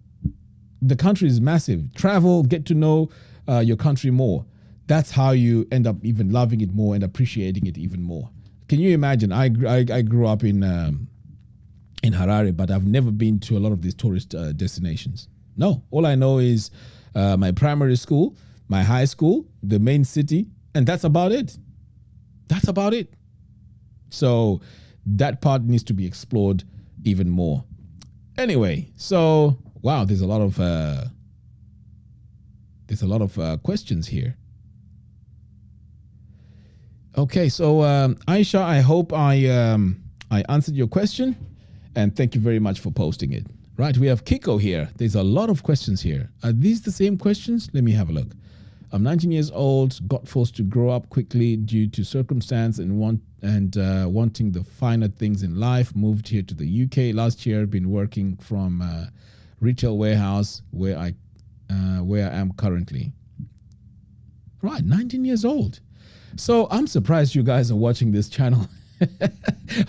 S1: The country is massive. Travel, get to know your country more. That's how you end up even loving it more and appreciating it even more. Can you imagine? I grew up in Harare, but I've never been to a lot of these tourist destinations. No, all I know is my primary school, my high school, the main city, and that's about it. That's about it. So that part needs to be explored even more. Anyway, so wow, there's a lot of questions here. Okay, so Aisha, I hope I answered your question, and thank you very much for posting it. Right, we have Kiko here. There's a lot of questions here. Are these the same questions? Let me have a look. I'm 19 years old, got forced to grow up quickly due to circumstance and wanting the finer things in life. Moved here to the UK last year. Been working from retail warehouse where I am currently. Right, 19 years old. So I'm surprised you guys are watching this channel.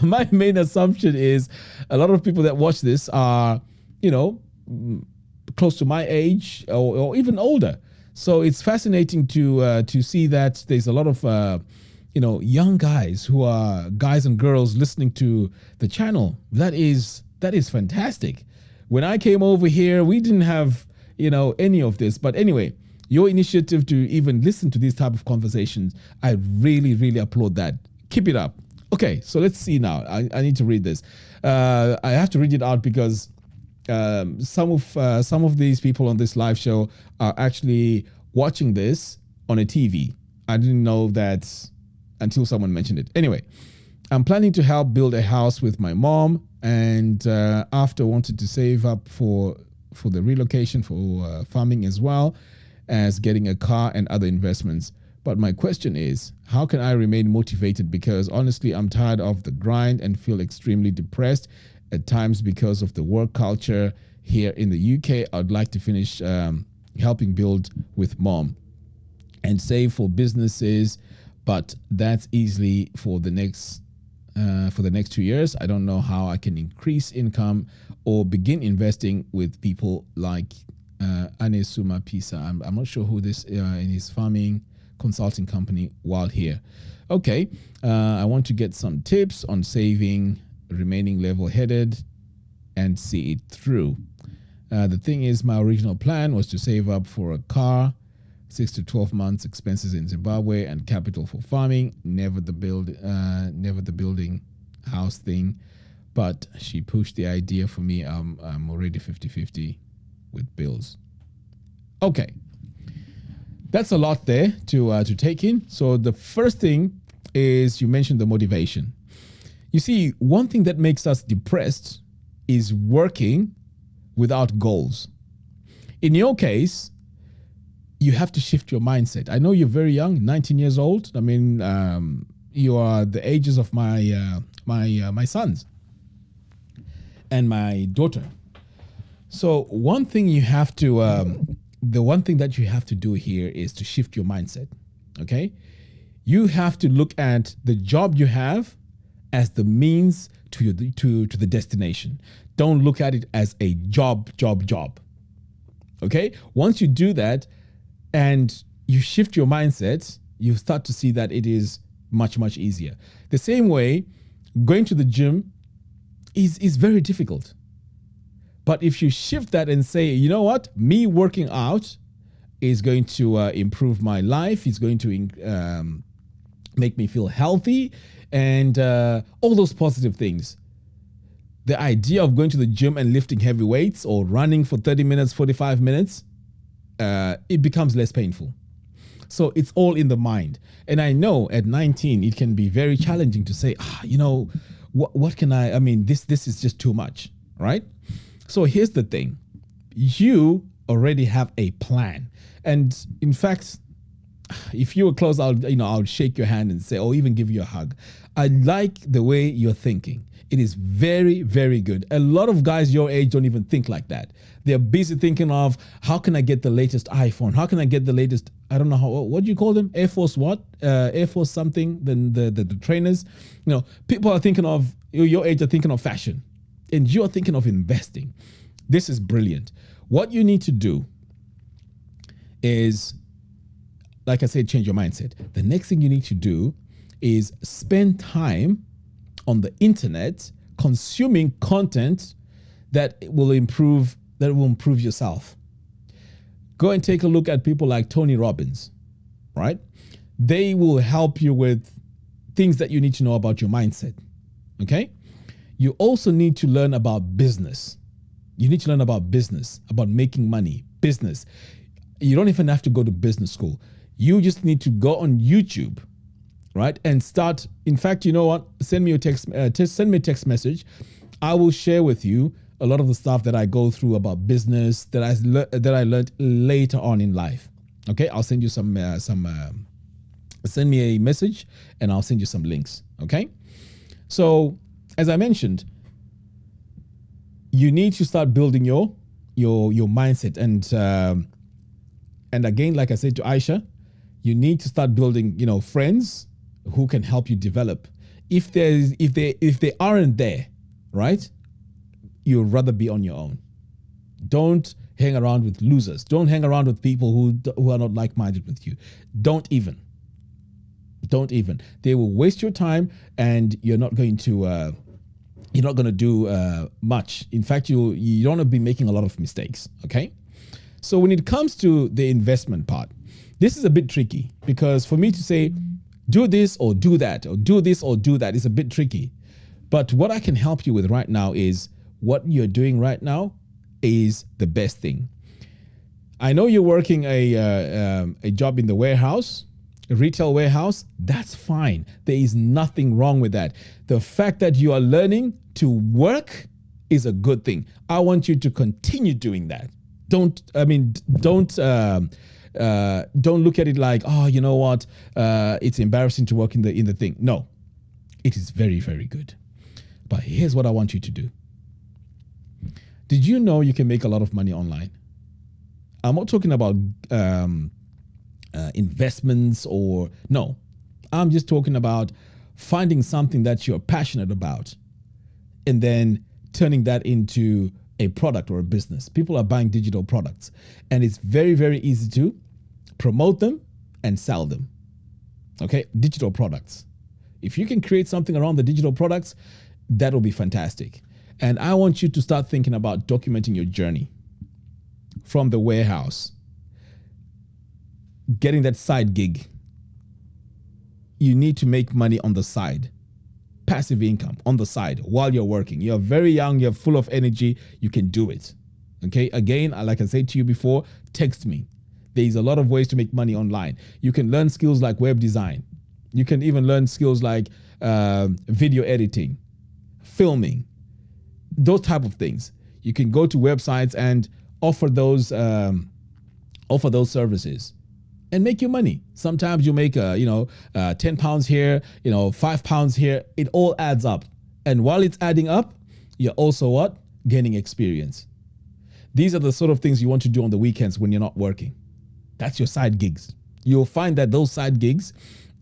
S1: My main assumption is a lot of people that watch this are, close to my age or even older. So it's fascinating to see that there's a lot of young guys who are guys and girls listening to the channel. That is fantastic. When I came over here, we didn't have any of this. But anyway, your initiative to even listen to these type of conversations, I really, really applaud that. Keep it up. Okay, so let's see now. I need to read this. I have to read it out because some of these people on this live show are actually watching this on a TV. I didn't know that until someone mentioned it. Anyway, I'm planning to help build a house with my mom, and after wanted to save up for the relocation, for farming as well as getting a car and other investments. But my question is, how can I remain motivated? Because honestly, I'm tired of the grind and feel extremely depressed at times because of the work culture here in the UK. I'd like to finish helping build with mom and save for businesses, but that's easily for the next 2 years. I don't know how I can increase income or begin investing with people like Anesuma Pisa. I'm not sure who this in his farming consulting company while here. Okay, I want to get some tips on saving, remaining level-headed, and see it through. The thing is, my original plan was to save up for a car, 6 to 12 months expenses in Zimbabwe, and capital for farming. Never the building house thing. But she pushed the idea for me. I'm already 50-50 with bills. Okay, that's a lot there to take in. So the first thing is, you mentioned the motivation. You see, one thing that makes us depressed is working without goals. In your case, you have to shift your mindset. I know you're very young, 19 years old. I mean, you are the ages of my my sons and my daughter. So one thing you have to, the one thing that you have to do here is to shift your mindset. Okay, You have to look at the job you have as the means to the destination. Don't look at it as a job. Okay? Once you do that and you shift your mindset, you start to see that it is much, much easier. The same way, going to the gym is very difficult. But if you shift that and say, you know what, me working out is going to improve my life, it's going to make me feel healthy, and all those positive things. The idea of going to the gym and lifting heavy weights or running for 30 minutes, 45 minutes, it becomes less painful. So it's all in the mind. And I know at 19, it can be very challenging to say, what can I mean, this is just too much, right? So here's the thing. You already have a plan. And in fact, if you were close, I'll shake your hand and say, or even give you a hug. I like the way you're thinking. It is very, very good. A lot of guys your age don't even think like that. They're busy thinking of, how can I get the latest iPhone? How can I get the latest, I don't know what do you call them? Air Force what? Air Force something, then the trainers. People are thinking of, your age are thinking of fashion. And you're thinking of investing. This is brilliant. What you need to do is, like I said, change your mindset. The next thing you need to do is spend time on the internet consuming content that will improve yourself. Go and take a look at people like Tony Robbins, right? They will help you with things that you need to know about your mindset. Okay? You also need to learn about business. You need to learn about business, about making money, business. You don't even have to go to business school. You just need to go on YouTube, right? And start. In fact, you know what? Send me a text message. I will share with you a lot of the stuff that I go through about business that I learned later on in life. Okay, I'll send you send me a message and I'll send you some links. Okay, so as I mentioned, you need to start building your mindset, and again, like I said to Aisha, you need to start building, friends who can help you develop. If they aren't there, right? You'd rather be on your own. Don't hang around with losers. Don't hang around with people who are not like-minded with you. Don't even. They will waste your time, and you're not going to do much. In fact, you don't want to be making a lot of mistakes. Okay. So when it comes to the investment part, this is a bit tricky, because for me to say, do this or do that, or do this or do that, is a bit tricky. But what I can help you with right now is what you're doing right now is the best thing. I know you're working a job in the warehouse, a retail warehouse. That's fine. There is nothing wrong with that. The fact that you are learning to work is a good thing. I want you to continue doing that. Don't look at it like, oh, you know what? It's embarrassing to work in the thing. No, it is very, very good. But here's what I want you to do. Did you know you can make a lot of money online? I'm not talking about investments no. I'm just talking about finding something that you're passionate about and then turning that into a product or a business. People are buying digital products, and it's very, very easy to promote them and sell them. Okay, digital products. If you can create something around the digital products, that will be fantastic. And I want you to start thinking about documenting your journey from the warehouse, getting that side gig. You need to make money on the side. Passive income on the side while you're working. You're very young, you're full of energy, you can do it. Okay, again, like I said to you before, text me. There's a lot of ways to make money online. You can learn skills like web design. You can even learn skills like video editing, filming, those type of things. You can go to websites and offer those services and make your money. Sometimes you make 10 pounds here, 5 pounds here. It all adds up. And while it's adding up, you're also what? Gaining experience. These are the sort of things you want to do on the weekends when you're not working. That's your side gigs. You'll find that those side gigs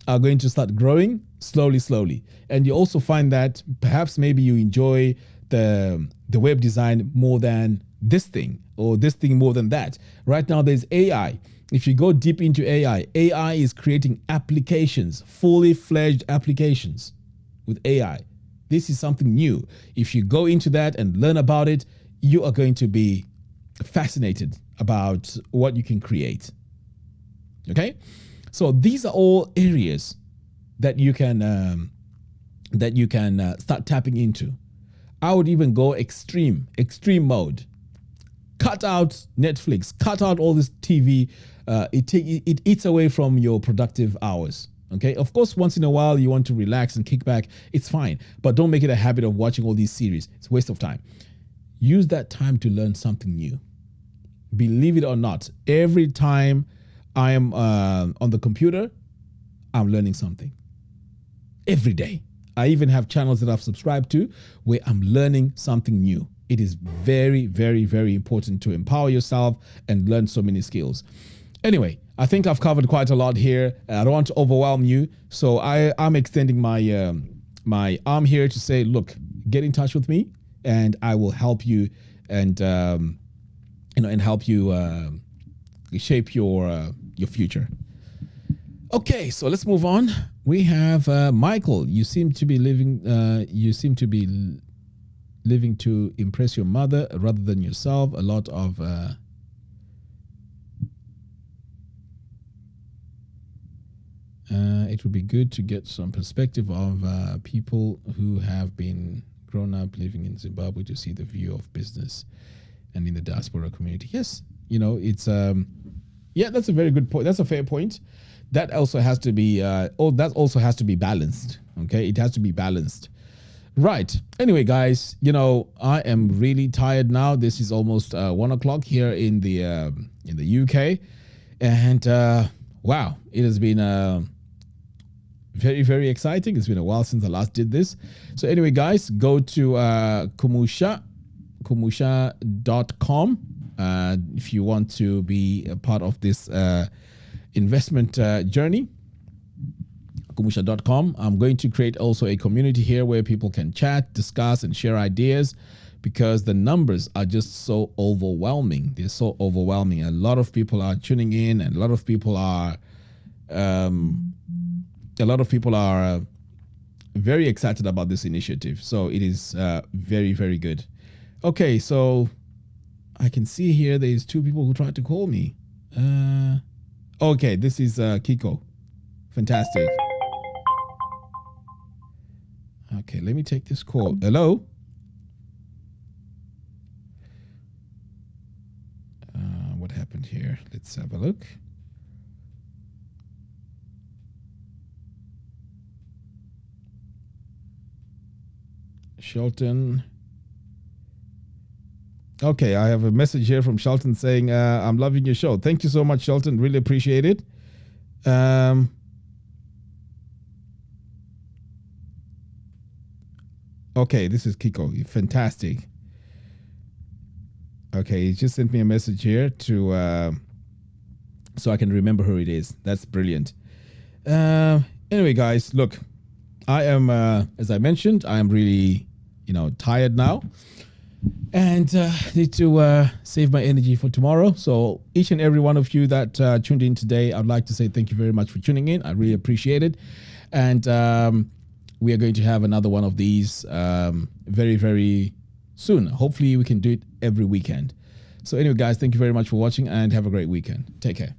S1: are going to start growing slowly. And you also find that perhaps maybe you enjoy the web design more than this thing, or this thing more than that. Right now there's AI. If you go deep into AI is creating applications, fully fledged applications with AI. This is something new. If you go into that and learn about it, you are going to be fascinated about what you can create. Okay? So these are all areas that you can start tapping into. I would even go extreme mode. Cut out Netflix, cut out all this TV. It eats away from your productive hours. Okay, of course, once in a while you want to relax and kick back, it's fine. But don't make it a habit of watching all these series. It's a waste of time. Use that time to learn something new. Believe it or not, every time I am on the computer, I'm learning something. Every day. I even have channels that I've subscribed to where I'm learning something new. It is very, very, very important to empower yourself and learn so many skills. Anyway, I think I've covered quite a lot here. I don't want to overwhelm you. So I'm extending my my arm here to say, look, get in touch with me and I will help you and help you shape your future. Okay, so let's move on. We have Michael. You seem to be living to impress your mother rather than yourself. A lot of it would be good to get some perspective of people who have been grown up living in Zimbabwe to see the view of business and in the diaspora community. Yes, it's that's a very good point. That's a fair point. That also has to be balanced. Okay, it has to be balanced. Right. Anyway, guys, I am really tired now. This is almost 1 o'clock here in the UK, and wow, it has been very, very exciting. It's been a while since I last did this. So anyway, guys, go to kumusha.com if you want to be a part of this investment journey. Kumusha.com. I'm going to create also a community here where people can chat, discuss, and share ideas, because the numbers are just so overwhelming. They're so overwhelming. A lot of people are tuning in, and a lot of people are very excited about this initiative. So it is very, very good. Okay, so I can see here there's 2 people who tried to call me. Okay, this is Kiko. Fantastic. Okay, let me take this call. Hello? What happened here? Let's have a look. Shelton. Okay, I have a message here from Shelton saying, I'm loving your show. Thank you so much, Shelton. Really appreciate it. Okay, this is Kiko. Fantastic. Okay, he just sent me a message here to so I can remember who it is. That's brilliant. Anyway, guys, look, I am, as I mentioned, I am really, tired now, and need to save my energy for tomorrow. So each and every one of you that tuned in today, I'd like to say thank you very much for tuning in. I really appreciate it. And we are going to have another one of these very, very soon. Hopefully we can do it every weekend. So anyway, guys, thank you very much for watching and have a great weekend. Take care.